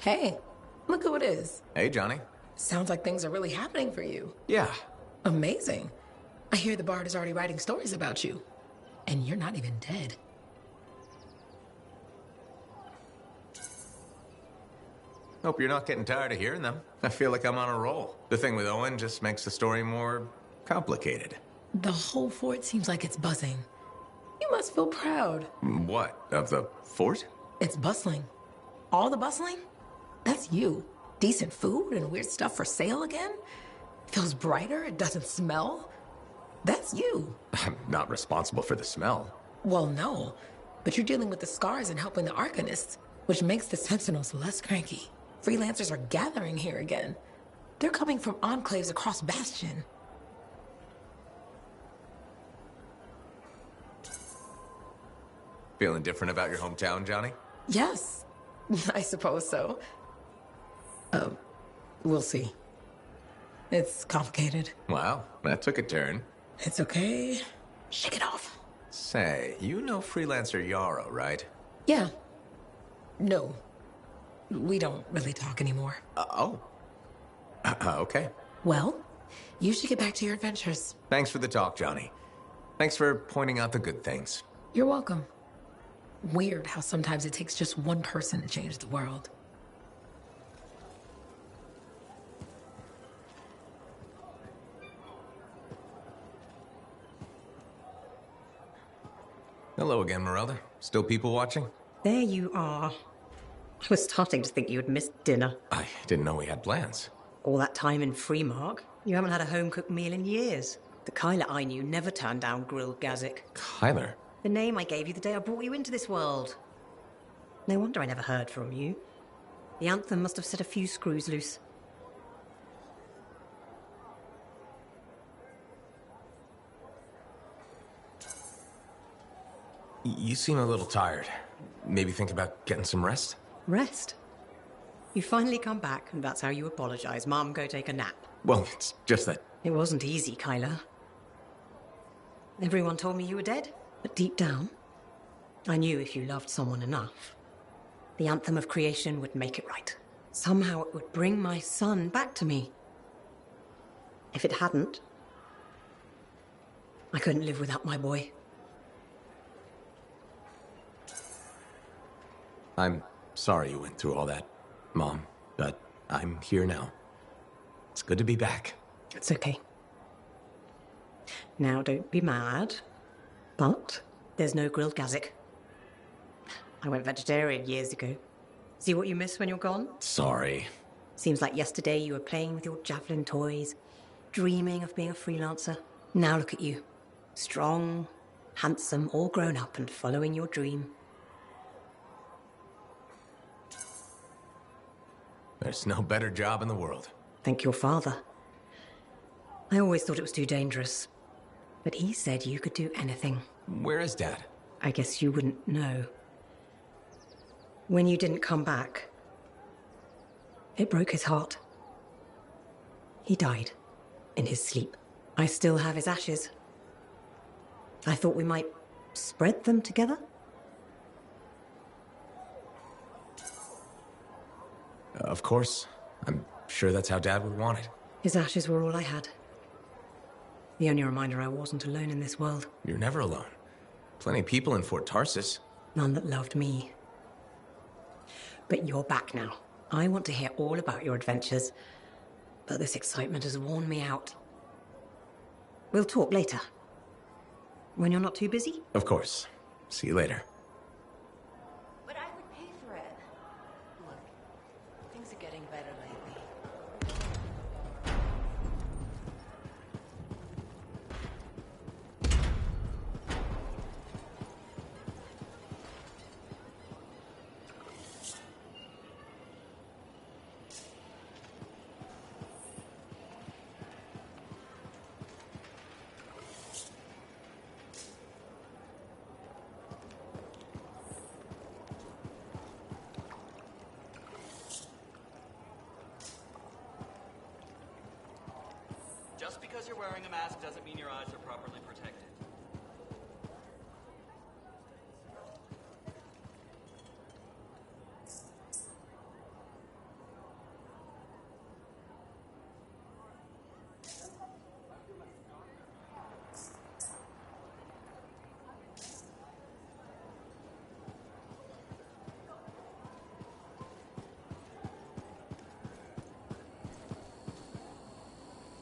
Hey, look who it is. Hey, Johnny. Sounds like things are really happening for you. Yeah. Amazing. I hear the Bard is already writing stories about you. And you're not even dead. Hope you're not getting tired of hearing them. I feel like I'm on a roll. The thing with Owen just makes the story more complicated. The whole fort seems like it's buzzing. You must feel proud. What? Of the fort? It's bustling. All the bustling? That's you. Decent food and weird stuff for sale again? Feels brighter, it doesn't smell. That's you. I'm not responsible for the smell. Well, no. But you're dealing with the scars and helping the Arcanists, which makes the Sentinels less cranky. Freelancers are gathering here again. They're coming from enclaves across Bastion. Feeling different about your hometown, Johnny? Yes, I suppose so. We'll see. It's complicated. Wow, that took a turn. It's okay. Shake it off. Say, you know Freelancer Yarrow, right? Yeah. No. We don't really talk anymore. Okay. Well, you should get back to your adventures. Thanks for the talk, Johnny. Thanks for pointing out the good things. You're welcome. Weird how sometimes it takes just one person to change the world. Hello again, Merelda. Still people watching? There you are. I was starting to think you had missed dinner. I didn't know we had plans. All that time in Freemark, you haven't had a home-cooked meal in years. The Kyler I knew never turned down grilled gazik. Kyler? The name I gave you the day I brought you into this world. No wonder I never heard from you. The Anthem must have set a few screws loose. You seem a little tired. Maybe think about getting some rest? Rest? You finally come back, and that's how you apologize. Mom, go take a nap. Well, it's just that... It wasn't easy, Kyler. Everyone told me you were dead, but deep down, I knew if you loved someone enough, the Anthem of creation would make it right. Somehow it would bring my son back to me. If it hadn't, I couldn't live without my boy. I'm sorry you went through all that, Mom, but I'm here now. It's good to be back. It's okay. Now, don't be mad, but there's no grilled gazik. I went vegetarian years ago. See what you miss when you're gone? Sorry. Seems like yesterday you were playing with your javelin toys, dreaming of being a freelancer. Now look at you. Strong, handsome, all grown up and following your dream. There's no better job in the world. Thank your father. I always thought it was too dangerous. But he said you could do anything. Where is Dad? I guess you wouldn't know. When you didn't come back, it broke his heart. He died in his sleep. I still have his ashes. I thought we might spread them together. Of course. I'm sure that's how Dad would want it. His ashes were all I had. The only reminder I wasn't alone in this world. You're never alone. Plenty of people in Fort Tarsis. None that loved me. But you're back now. I want to hear all about your adventures. But this excitement has worn me out. We'll talk later. When you're not too busy? Of course. See you later. But I would pay for it. Look, things are getting better lately. Just because you're wearing a mask doesn't mean your eyes are properly protected.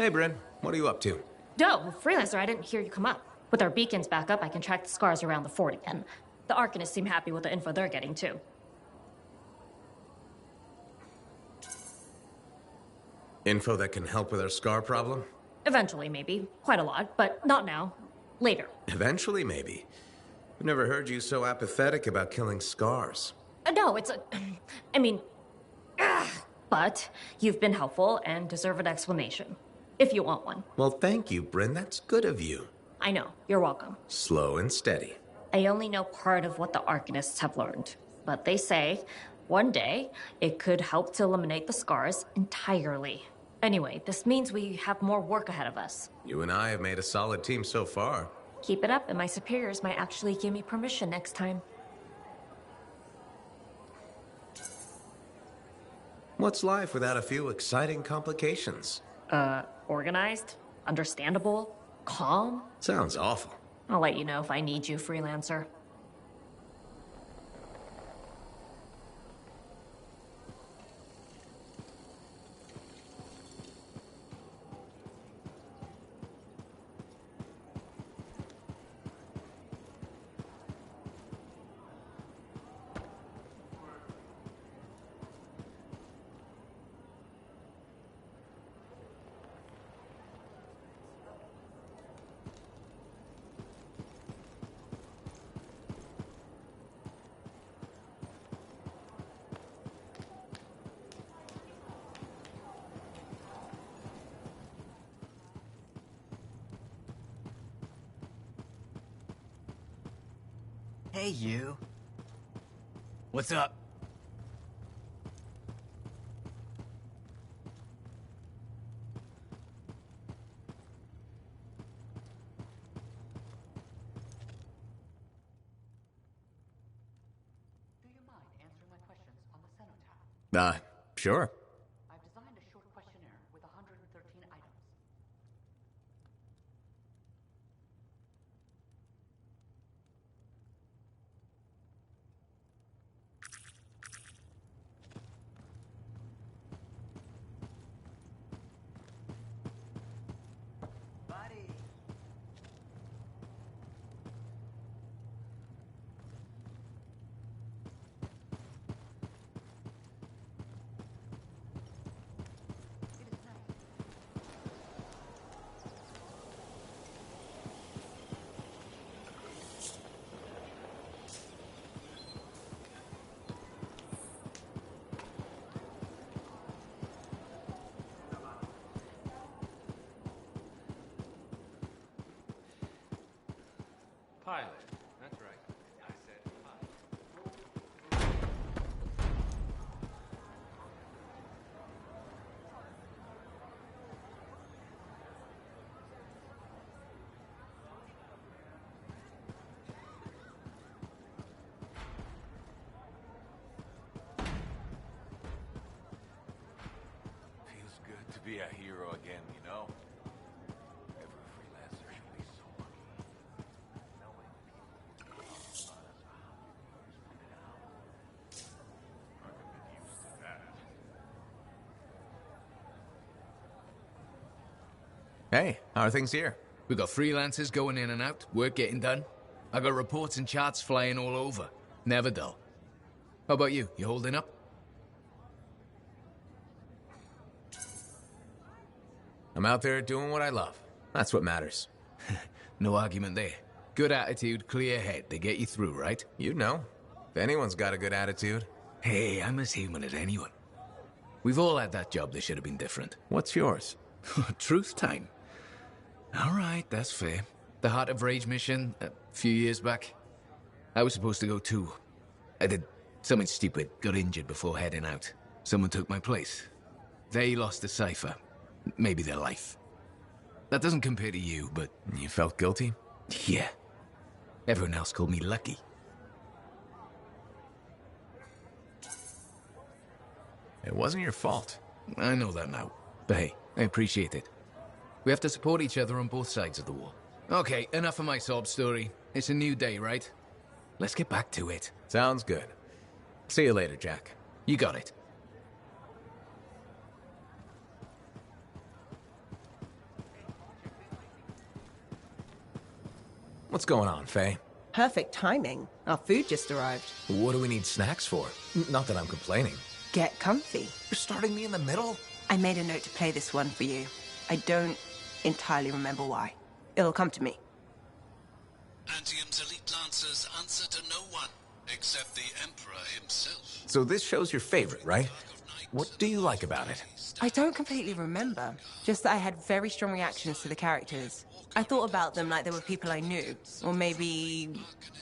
Hey, Bryn. What are you up to? No, Freelancer, I didn't hear you come up. With our beacons back up, I can track the scars around the fort again. The Arcanists seem happy with the info they're getting, too. Info that can help with our scar problem? Eventually, maybe. Quite a lot, but not now. Later. Eventually, maybe. I've never heard you so apathetic about killing scars. No, it's a... I mean... But you've been helpful and deserve an explanation. If you want one. Well, thank you, Bryn. That's good of you. I know. You're welcome. Slow and steady. I only know part of what the Arcanists have learned. But they say, one day, it could help to eliminate the scars entirely. Anyway, this means we have more work ahead of us. You and I have made a solid team so far. Keep it up, and my superiors might actually give me permission next time. What's life without a few exciting complications? Organized, understandable, calm. Sounds awful. I'll let you know if I need you, Freelancer. Hey, you. What's up? Do you mind answering my questions on the cenotaph? Sure. I've designed a short questionnaire with 113 items. Buddy. Pilot. That's right. I said pilot. Feels good to be a hero again, you know? Every freelancer should be so lucky. Knowing people about us for how many years from now. I could get used to that. Hey, how are things here? We got freelancers going in and out, work getting done. I got reports and charts flying all over. Never dull. How about you? You holding up? I'm out there doing what I love. That's what matters. No argument there. Good attitude, clear head. They get you through, right? You know. If anyone's got a good attitude. Hey, I'm as human as anyone. We've all had that job that should have been different. What's yours? Truth time. All right, that's fair. The Heart of Rage mission, a few years back. I was supposed to go too. I did something stupid, got injured before heading out. Someone took my place. They lost the cipher. Maybe their life. That doesn't compare to you, but... You felt guilty? Yeah. Everyone else called me lucky. It wasn't your fault. I know that now. But hey, I appreciate it. We have to support each other on both sides of the war. Okay, enough of my sob story. It's a new day, right? Let's get back to it. Sounds good. See you later, Jack. You got it. What's going on, Faye? Perfect timing. Our food just arrived. What do we need snacks for? Not that I'm complaining. Get comfy. You're starting me in the middle? I made a note to play this one for you. I don't entirely remember why. It'll come to me. Antium's elite lancers answer to no one except the Emperor himself. So this show's your favorite, right? What do you like about it? I don't completely remember. Just that I had very strong reactions to the characters. I thought about them like they were people I knew. Or maybe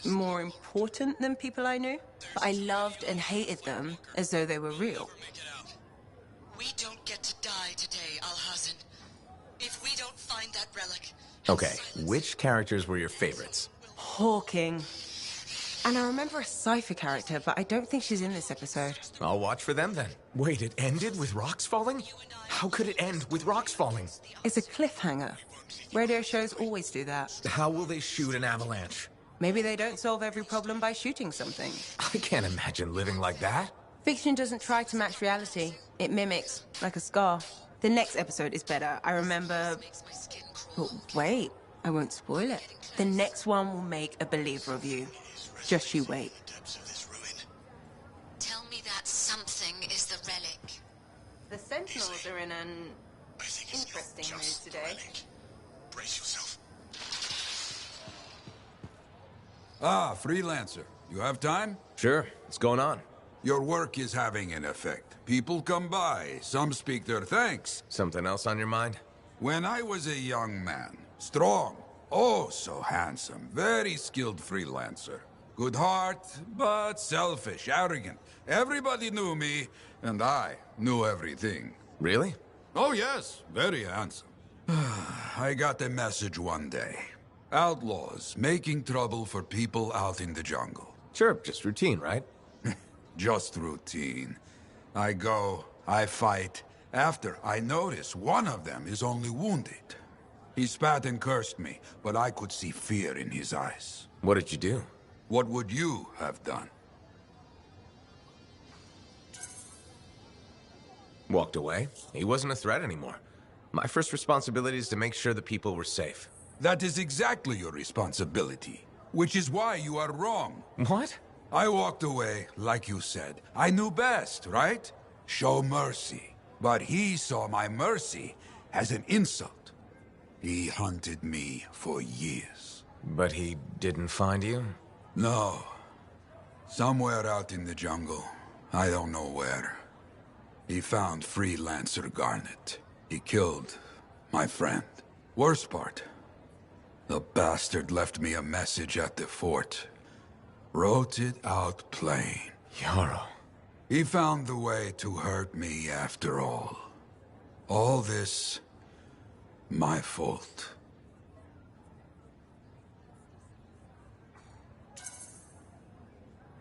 more important than people I knew. But I loved and hated them as though they were real. We don't get to die today, Alhazin. If we don't find that relic... Okay, which characters were your favorites? Hawking. And I remember a Cypher character, but I don't think she's in this episode. I'll watch for them then. Wait, it ended with rocks falling? How could it end with rocks falling? It's a cliffhanger. Radio shows always do that. How will they shoot an avalanche? Maybe they don't solve every problem by shooting something. I can't imagine living like that. Fiction doesn't try to match reality. It mimics, like a scar. The next episode is better. I remember... But wait, I won't spoil it. The next one will make a believer of you. Just you wait. Tell me that something is the relic. The Sentinels are in an interesting mood today. Brace yourself. Ah, freelancer. You have time? Sure. What's going on? Your work is having an effect. People come by. Some speak their thanks. Something else on your mind? When I was a young man, strong, oh so handsome, very skilled freelancer. Good heart, but selfish, arrogant. Everybody knew me, and I knew everything. Really? Oh yes, very handsome. I got a message one day. Outlaws making trouble for people out in the jungle. Sure, just routine, right? Just routine. I go, I fight. After, I notice one of them is only wounded. He spat and cursed me, but I could see fear in his eyes. What did you do? What would you have done? Walked away. He wasn't a threat anymore. My first responsibility is to make sure the people were safe. That is exactly your responsibility, which is why you are wrong. What? I walked away, like you said. I knew best, right? Show mercy. But he saw my mercy as an insult. He hunted me for years. But he didn't find you? No. Somewhere out in the jungle. I don't know where. He found Freelancer Garnet. He killed my friend. Worst part, the bastard left me a message at the fort. Wrote it out plain. Yarrow. He found the way to hurt me after all. All this, my fault.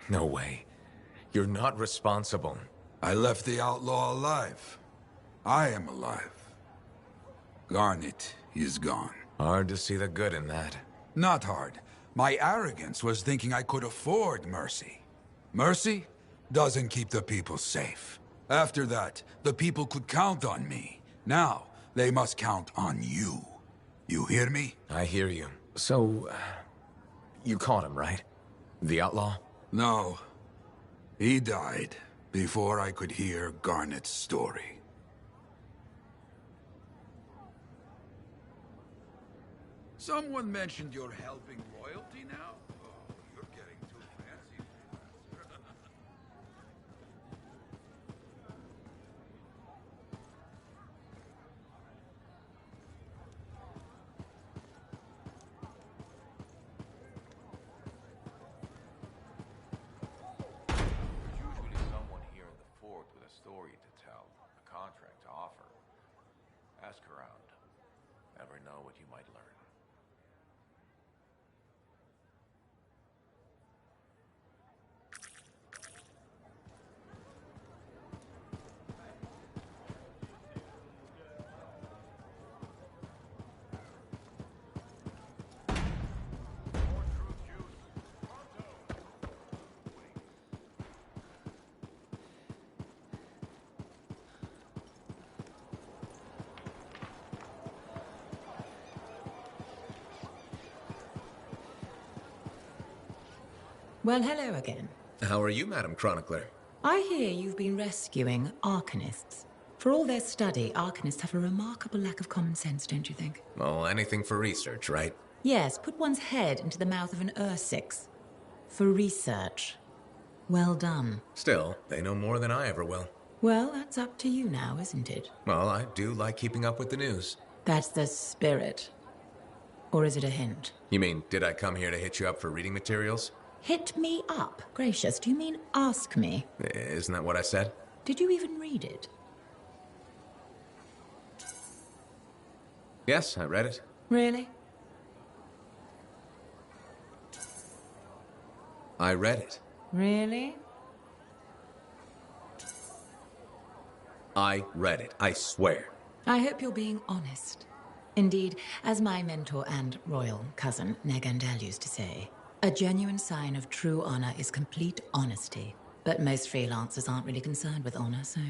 No way. You're not responsible. I left the outlaw alive. I am alive. Garnet is gone. Hard to see the good in that. Not hard. My arrogance was thinking I could afford mercy. Mercy doesn't keep the people safe. After that, the people could count on me. Now, they must count on you. You hear me? I hear you. So, you caught him, right? The outlaw? No. He died before I could hear Garnet's story. Someone mentioned you're helping royalty now? Oh, you're getting too fancy. Usually someone here in the fort with a story to tell, a contract to offer. Ask around. Never know what you might learn. Well, hello again. How are you, Madam Chronicler? I hear you've been rescuing Arcanists. For all their study, Arcanists have a remarkable lack of common sense, don't you think? Well, anything for research, right? Yes, put one's head into the mouth of an Ursix. For research. Well done. Still, they know more than I ever will. Well, that's up to you now, isn't it? Well, I do like keeping up with the news. That's the spirit. Or is it a hint? You mean, did I come here to hit you up for reading materials? Hit me up? Gracious, do you mean ask me? Isn't that what I said? Did you even read it? Yes, I read it. Really? I read it. Really? I read it, I swear. I hope you're being honest. Indeed, as my mentor and royal cousin, Negandel, used to say, a genuine sign of true honor is complete honesty. But most freelancers aren't really concerned with honor, so...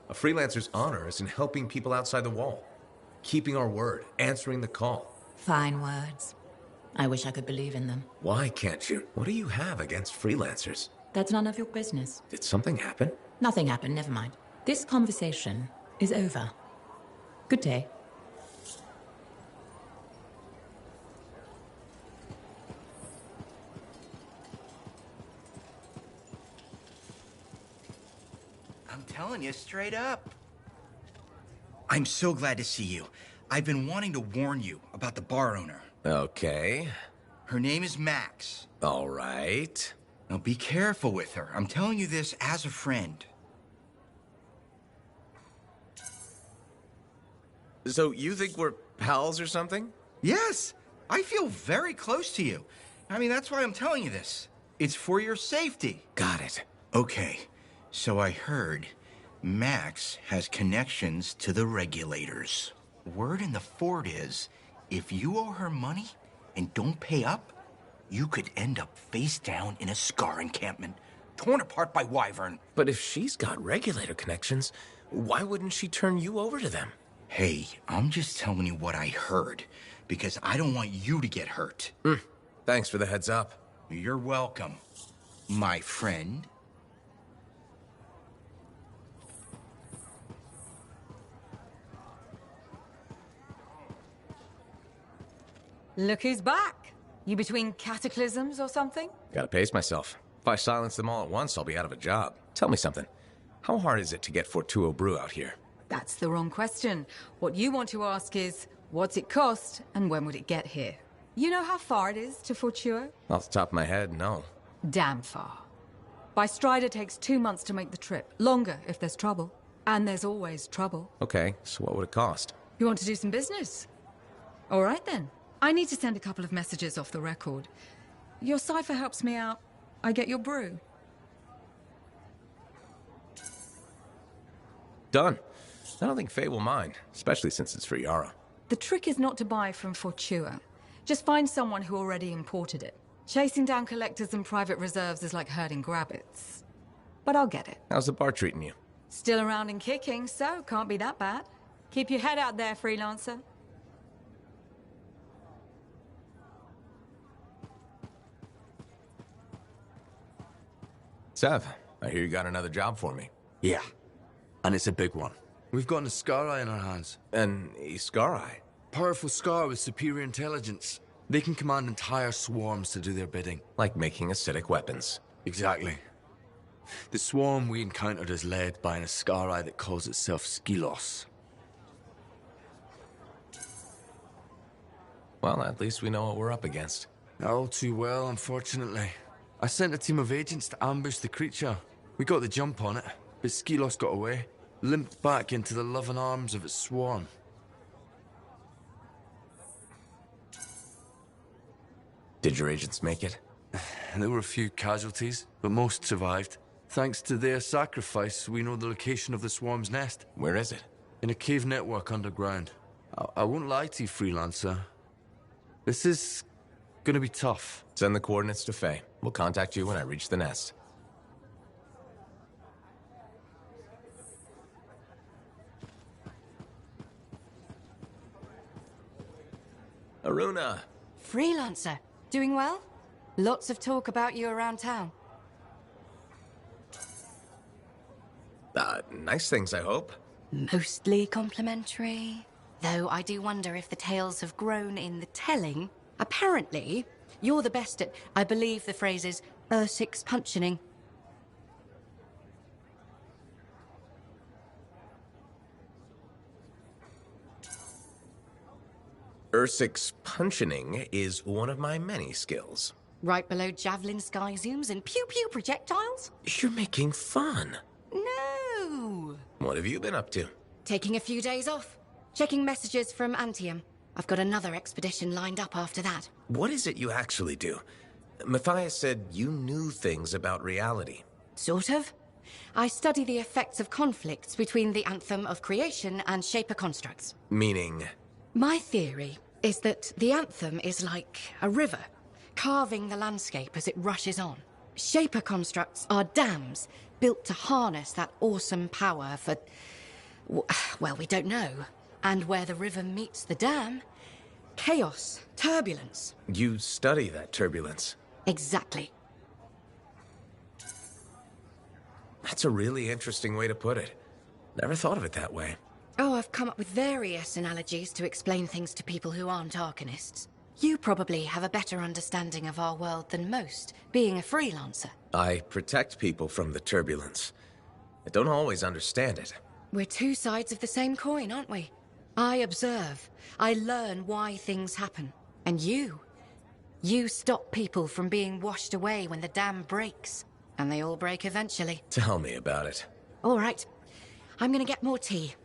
A freelancer's honor is in helping people outside the wall. Keeping our word, answering the call. Fine words. I wish I could believe in them. Why can't you? What do you have against freelancers? That's none of your business. Did something happen? Nothing happened, never mind. This conversation is over. Good day. I'm telling you straight up. I'm so glad to see you. I've been wanting to warn you about the bar owner. Okay. Her name is Max. All right. Now be careful with her. I'm telling you this as a friend. So you think we're pals or something? Yes. I feel very close to you. I mean, that's why I'm telling you this. It's for your safety. Got it. Okay. So I heard Max has connections to the regulators. Word in the fort is, if you owe her money and don't pay up, you could end up face down in a Scar encampment, torn apart by Wyvern. But if she's got regulator connections, why wouldn't she turn you over to them? Hey, I'm just telling you what I heard, because I don't want you to get hurt. Thanks for the heads up. You're welcome, my friend. Look who's back. You between cataclysms or something? Gotta pace myself. If I silence them all at once, I'll be out of a job. Tell me something. How hard is it to get Fortuo Brew out here? That's the wrong question. What you want to ask is, what's it cost and when would it get here? You know how far it is to Fortuo? Off the top of my head, no. Damn far. By Strider takes 2 months to make the trip. Longer if there's trouble. And there's always trouble. Okay, so what would it cost? You want to do some business? All right then. I need to send a couple of messages off the record. Your cipher helps me out. I get your brew. Done. I don't think Faye will mind, especially since it's for Yara. The trick is not to buy from Fortua. Just find someone who already imported it. Chasing down collectors and private reserves is like herding rabbits. But I'll get it. How's the bar treating you? Still around and kicking, so can't be that bad. Keep your head out there, freelancer. Sev, I hear you got another job for me. Yeah, and it's a big one. We've got an Iskari in our hands. An Iskari? Powerful Scar with superior intelligence. They can command entire swarms to do their bidding. Like making acidic weapons. Exactly. The swarm we encountered is led by an Iskari that calls itself Skilos. Well, at least we know what we're up against. Not all too well, unfortunately. I sent a team of agents to ambush the creature. We got the jump on it, but Skilos got away, limped back into the loving arms of its swarm. Did your agents make it? There were a few casualties, but most survived. Thanks to their sacrifice, we know the location of the swarm's nest. Where is it? In a cave network underground. I won't lie to you, freelancer. This is gonna be tough. Send the coordinates to Faye. We'll contact you when I reach the nest. Aruna, Freelancer. Doing well? Lots of talk about you around town. Nice things, I hope. Mostly complimentary. Though I do wonder if the tales have grown in the telling. Apparently, you're the best at, I believe the phrase is, six punching. Ursix punching is one of my many skills. Right below javelin sky zooms and pew-pew projectiles? You're making fun. No! What have you been up to? Taking a few days off. Checking messages from Anthem. I've got another expedition lined up after that. What is it you actually do? Matthias said you knew things about reality. Sort of. I study the effects of conflicts between the Anthem of creation and Shaper constructs. Meaning? My theory is that the Anthem is like a river, carving the landscape as it rushes on. Shaper constructs are dams built to harness that awesome power for... well, we don't know. And where the river meets the dam, chaos, turbulence. You study that turbulence. Exactly. That's a really interesting way to put it. Never thought of it that way. Oh, I've come up with various analogies to explain things to people who aren't Arcanists. You probably have a better understanding of our world than most, being a freelancer. I protect people from the turbulence. I don't always understand it. We're two sides of the same coin, aren't we? I observe. I learn why things happen. And you stop people from being washed away when the dam breaks. And they all break eventually. Tell me about it. All right. I'm gonna get more tea.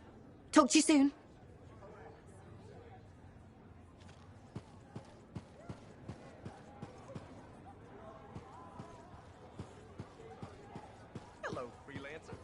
Talk to you soon. Hello, freelancer.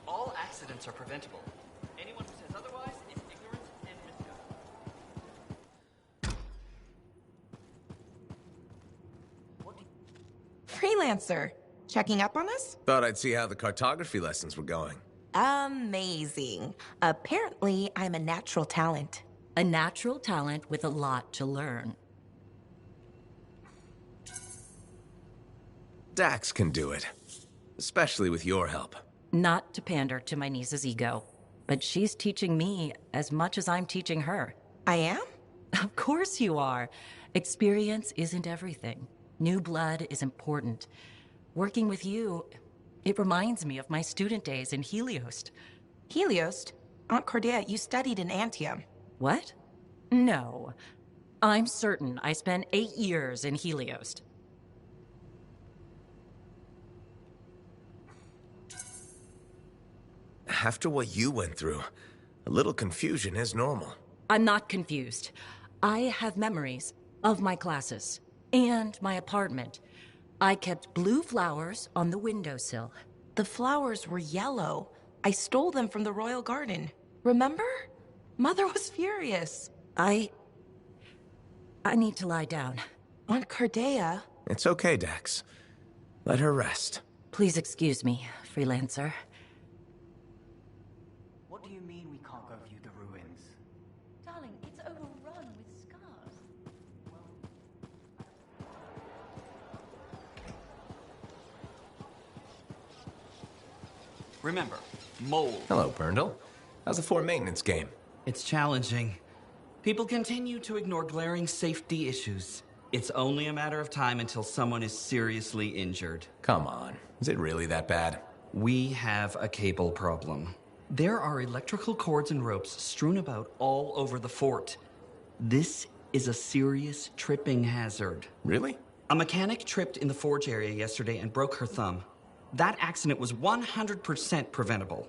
All accidents are preventable. Anyone who says otherwise is ignorant and misguided. Freelancer, checking up on us? Thought I'd see how the cartography lessons were going. Amazing. Apparently, I'm a natural talent. A natural talent with a lot to learn. Dax can do it. Especially with your help. Not to pander to my niece's ego, but she's teaching me as much as I'm teaching her. I am? Of course you are. Experience isn't everything. New blood is important. Working with you, it reminds me of my student days in Heliost. Heliost? Aunt Cordia, you studied in Anthem. What? No. I'm certain I spent 8 years in Heliost. After what you went through, a little confusion is normal. I'm not confused. I have memories of my classes and my apartment. I kept blue flowers on the windowsill. The flowers were yellow. I stole them from the royal garden. Remember? Mother was furious. I need to lie down. Aunt Cordia. It's okay, Dax. Let her rest. Please excuse me, freelancer. What do you mean we can't go view the ruins? Darling, it's overrun with scars. Remember, mold. Hello, Burndle. How's the fort maintenance game? It's challenging. People continue to ignore glaring safety issues. It's only a matter of time until someone is seriously injured. Come on. Is it really that bad? We have a cable problem. There are electrical cords and ropes strewn about all over the fort. This is a serious tripping hazard. Really? A mechanic tripped in the forge area yesterday and broke her thumb. That accident was 100% preventable.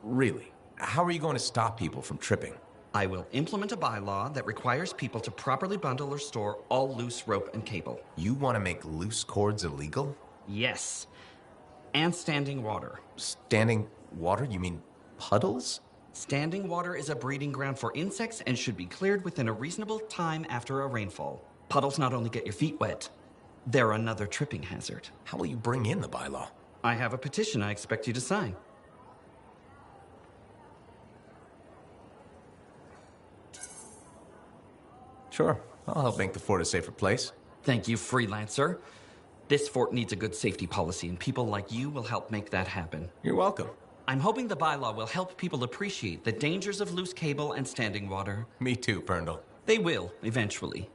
Really? How are you going to stop people from tripping? I will implement a bylaw that requires people to properly bundle or store all loose rope and cable. You want to make loose cords illegal? Yes. And standing water. Standing water? You mean puddles? Standing water is a breeding ground for insects and should be cleared within a reasonable time after a rainfall. Puddles not only get your feet wet, they're another tripping hazard. How will you bring in the bylaw? I have a petition I expect you to sign. Sure. I'll help make the fort a safer place. Thank you, freelancer. This fort needs a good safety policy, and people like you will help make that happen. You're welcome. I'm hoping the bylaw will help people appreciate the dangers of loose cable and standing water. Me too, Perndle. They will, eventually.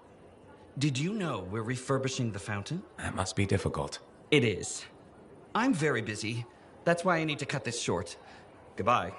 Did you know we're refurbishing the fountain? That must be difficult. It is. I'm very busy. That's why I need to cut this short. Goodbye.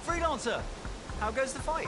Freelancer, how goes the fight?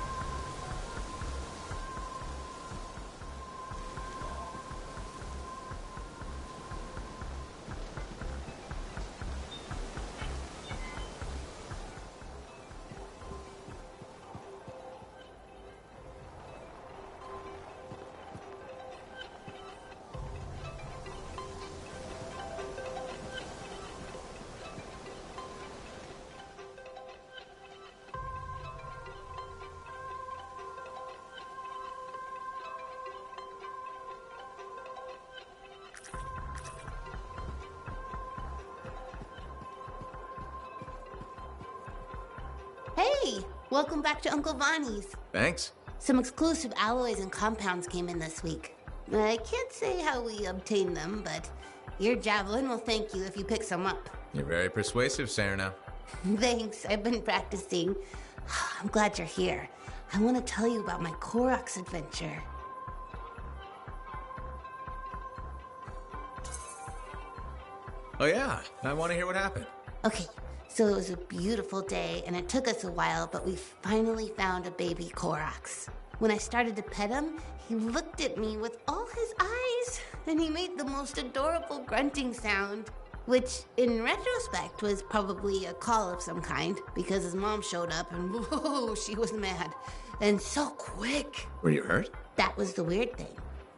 Hey, welcome back to Uncle Vonnie's. Thanks. Some exclusive alloys and compounds came in this week. I can't say how we obtained them, but your javelin will thank you if you pick some up. You're very persuasive, Serena. Thanks, I've been practicing. I'm glad you're here. I want to tell you about my Koroks adventure. Oh yeah, I want to hear what happened. Okay, so it was a beautiful day, and it took us a while, but we finally found a baby Koroks. When I started to pet him, he looked at me with all his eyes, and he made the most adorable grunting sound, which, in retrospect, was probably a call of some kind, because his mom showed up, and whoa, she was mad. And so quick. Were you hurt? That was the weird thing.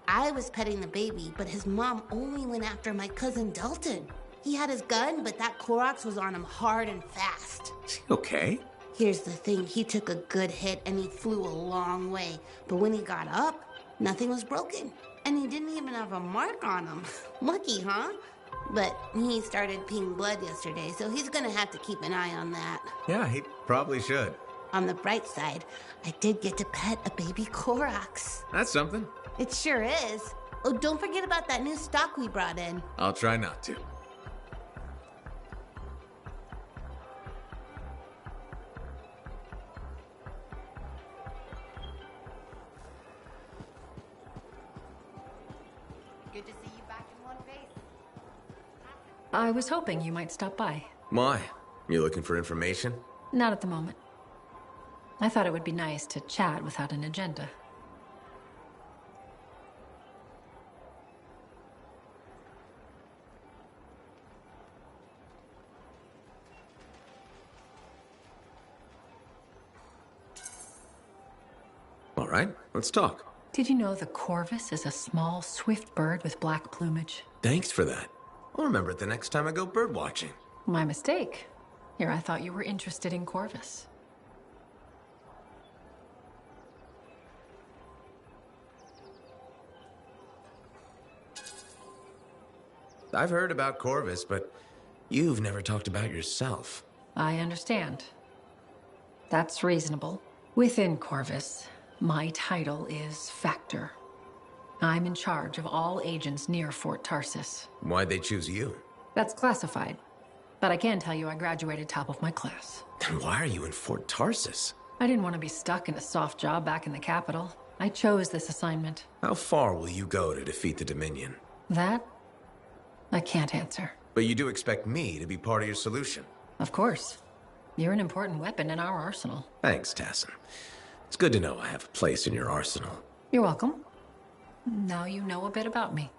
I was petting the baby, but his mom only went after my cousin Dalton. He had his gun, but that Koroks was on him hard and fast. Okay. Here's the thing, he took a good hit and he flew a long way. But when he got up, nothing was broken. And he didn't even have a mark on him. Lucky, huh? But he started peeing blood yesterday, so he's gonna have to keep an eye on that. Yeah, he probably should. On the bright side, I did get to pet a baby Koroks. That's something. It sure is. Oh, don't forget about that new stock we brought in. I'll try not to. Good to see you back in one face. I was hoping you might stop by. Why? You looking for information? Not at the moment. I thought it would be nice to chat without an agenda. All right, let's talk. Did you know the corvus is a small, swift bird with black plumage? Thanks for that. I'll remember it the next time I go bird watching. My mistake. Here, I thought you were interested in corvus. I've heard about Corvus, but you've never talked about yourself. I understand. That's reasonable. Within Corvus, my title is Factor. I'm in charge of all agents near Fort Tarsis. Why'd they choose you? That's classified. But I can tell you I graduated top of my class. Then why are you in Fort Tarsis? I didn't want to be stuck in a soft job back in the capital. I chose this assignment. How far will you go to defeat the Dominion? That, I can't answer. But you do expect me to be part of your solution? Of course. You're an important weapon in our arsenal. Thanks, Tassin. It's good to know I have a place in your arsenal. You're welcome. Now you know a bit about me.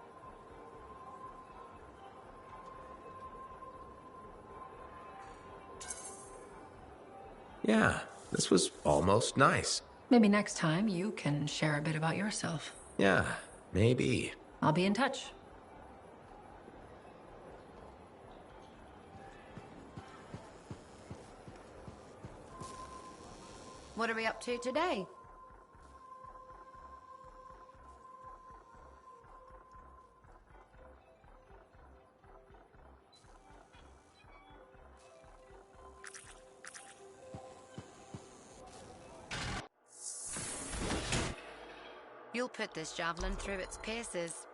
Yeah, this was almost nice. Maybe next time you can share a bit about yourself. Yeah, maybe. I'll be in touch. What are we up to today? You'll put this javelin through its paces.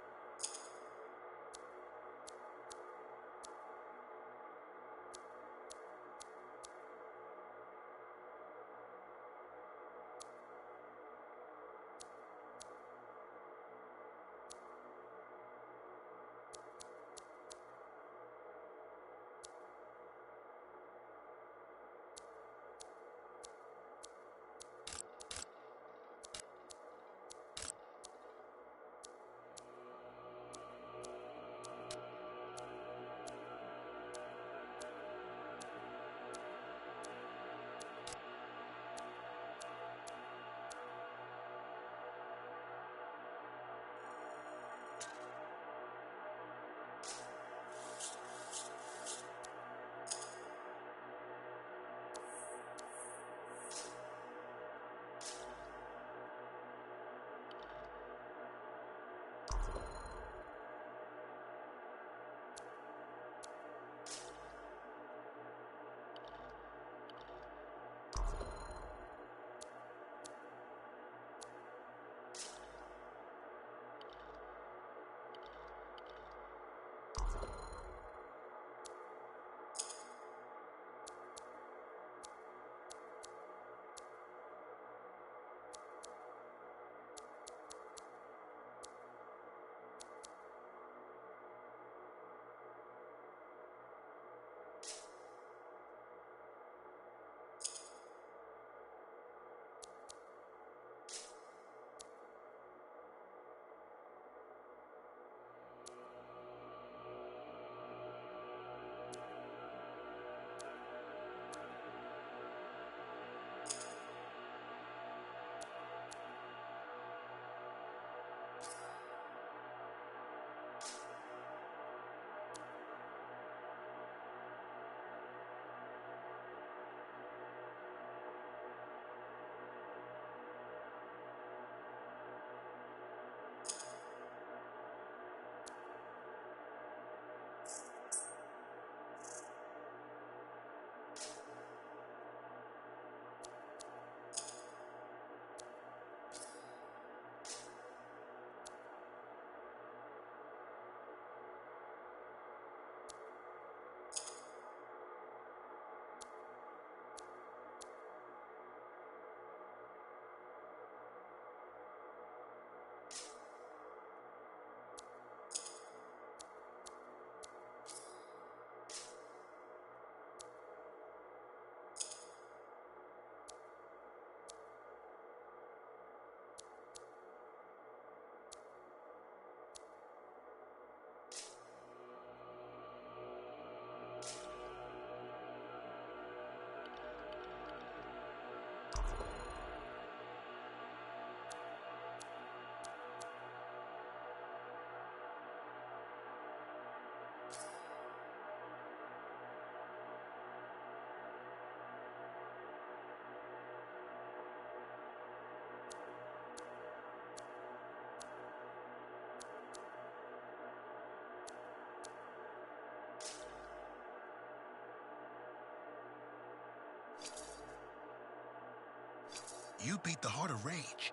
You beat the heart of rage.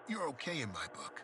You're okay in my book.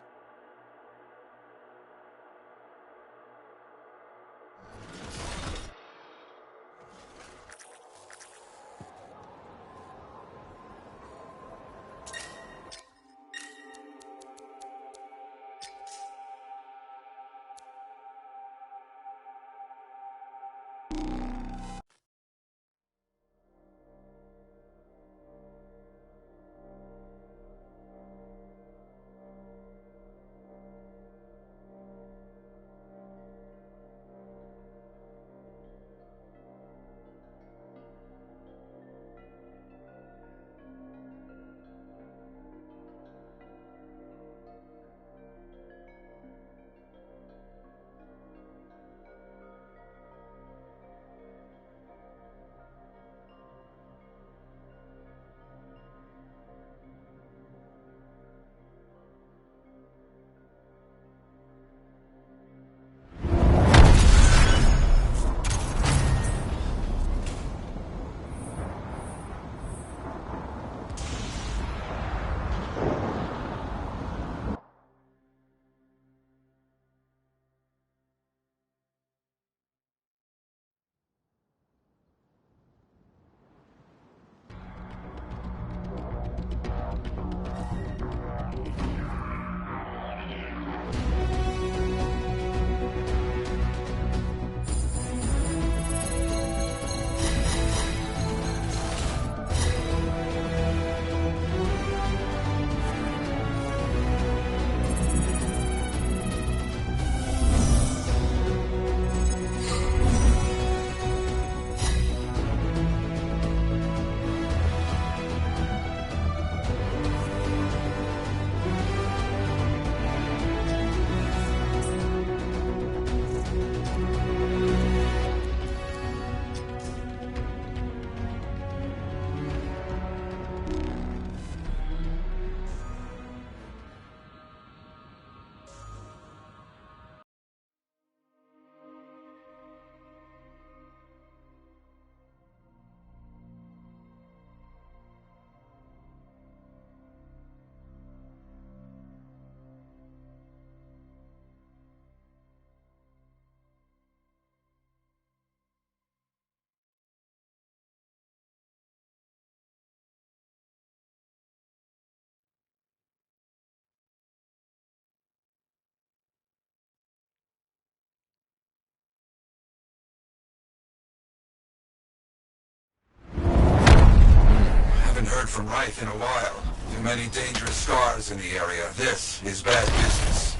Haven't heard from Reith in a while. Too many dangerous scars in the area. This is bad business.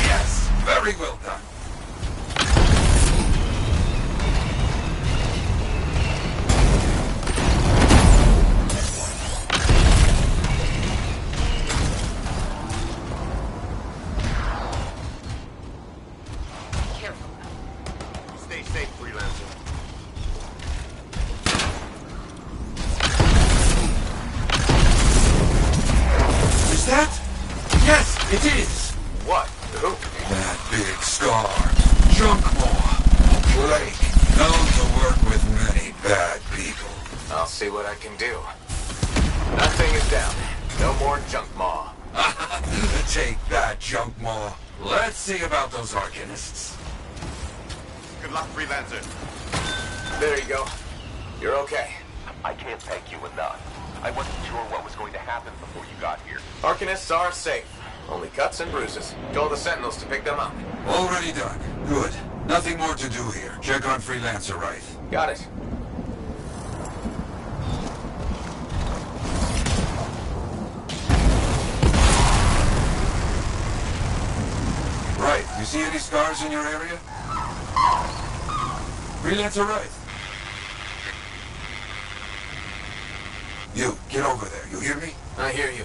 Yes, very well done. Stay safe, freelancer. Is that? Yes, it is. What? Who? That big scar. Junkmaw. Blake. Known to work with many bad people. I'll see what I can do. That thing is down. No more junk maw. Take that, Junkmaw. Let's see about those Arcanists. Good luck, freelancer. There you go. You're okay. I can't thank you enough. I wasn't sure what was going to happen before you got here. Arcanists are safe. Only cuts and bruises. Told the Sentinels to pick them up. Already done. Good. Nothing more to do here. Check on Freelancer Reith. Got it. Right. You see any scars in your area? Freelancer Reith. You, get over there. You hear me? I hear you.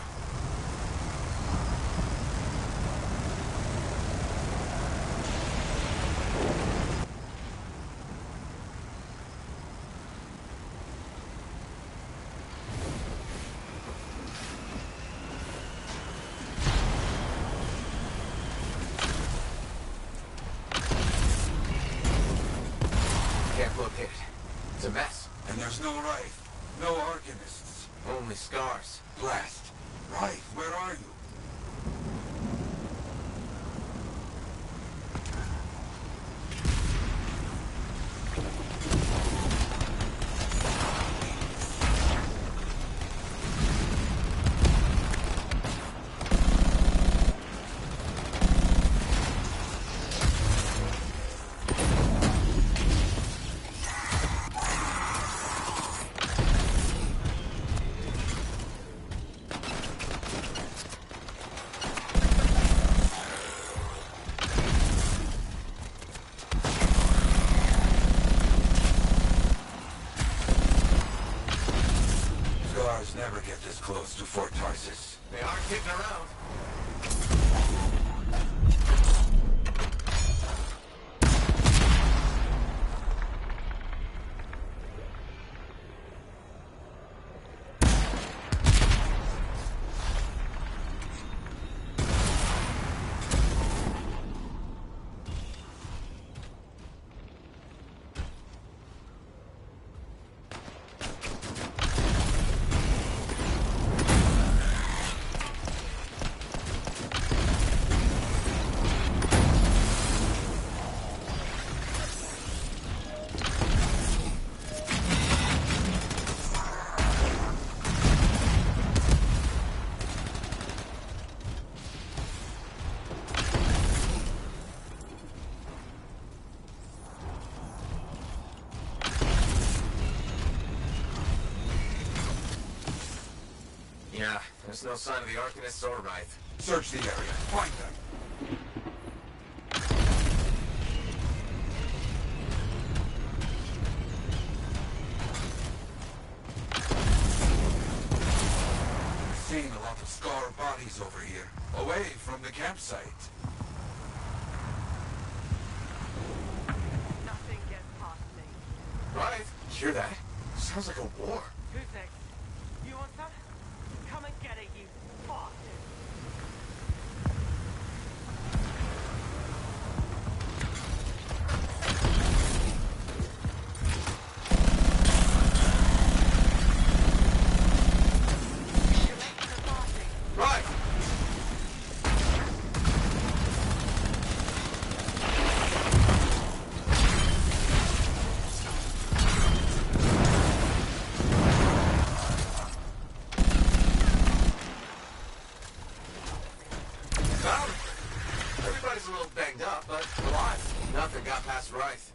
no Wraith, no Arcanists, only scars. Blast. Wraith, where are you? Never get this close to Fort Tarsis. They aren't kidding around. Yeah, there's no sign of the Arcanists or Wraith. Search the area. Find them. Seeing a lot of scar bodies over here, away from the campsite. Nothing gets past me. Wraith, hear that? Sounds like a war. Who's next? You want some? Come and get it, you bastard! Right! Everybody's a little banged up, but alive. Nothing got past Wraith.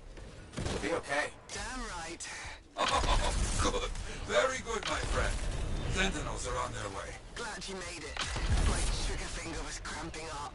We'll be okay. Damn right. Oh, good. Very good, my friend. Sentinels are on their way. Glad you made it. My trigger finger was cramping up.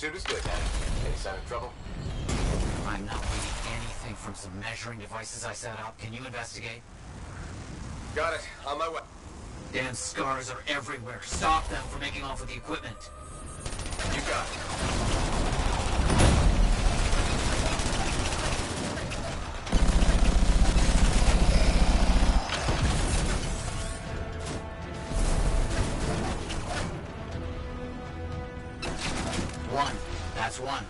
Suit is good, man. Any sign of trouble? I'm not reading anything from some measuring devices I set up. Can you investigate? Got it. On my way. Damn scars are everywhere. Stop them from making off with the equipment. You got it. One. That's one.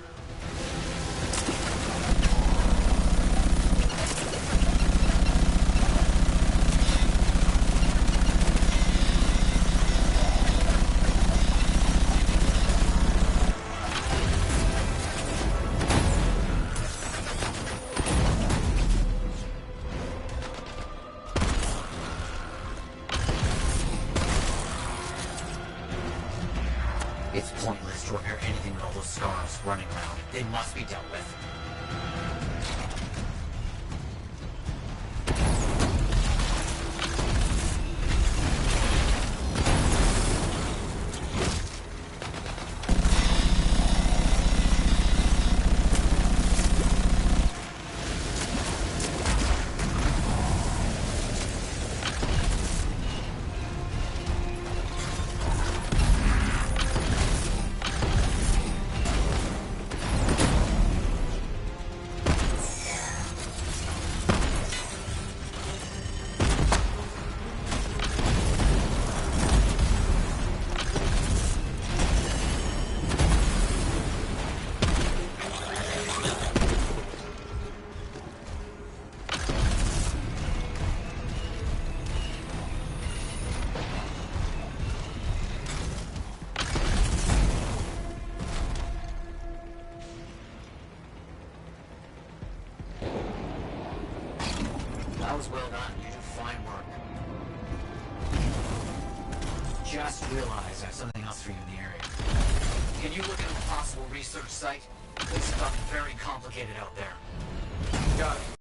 It's pointless to repair anything with all those scars running around. They must be dealt with. That was well done. You do fine work. Just realized I have something else for you in the area. Can you look at a possible research site? Things have gotten very complicated out there. Got it.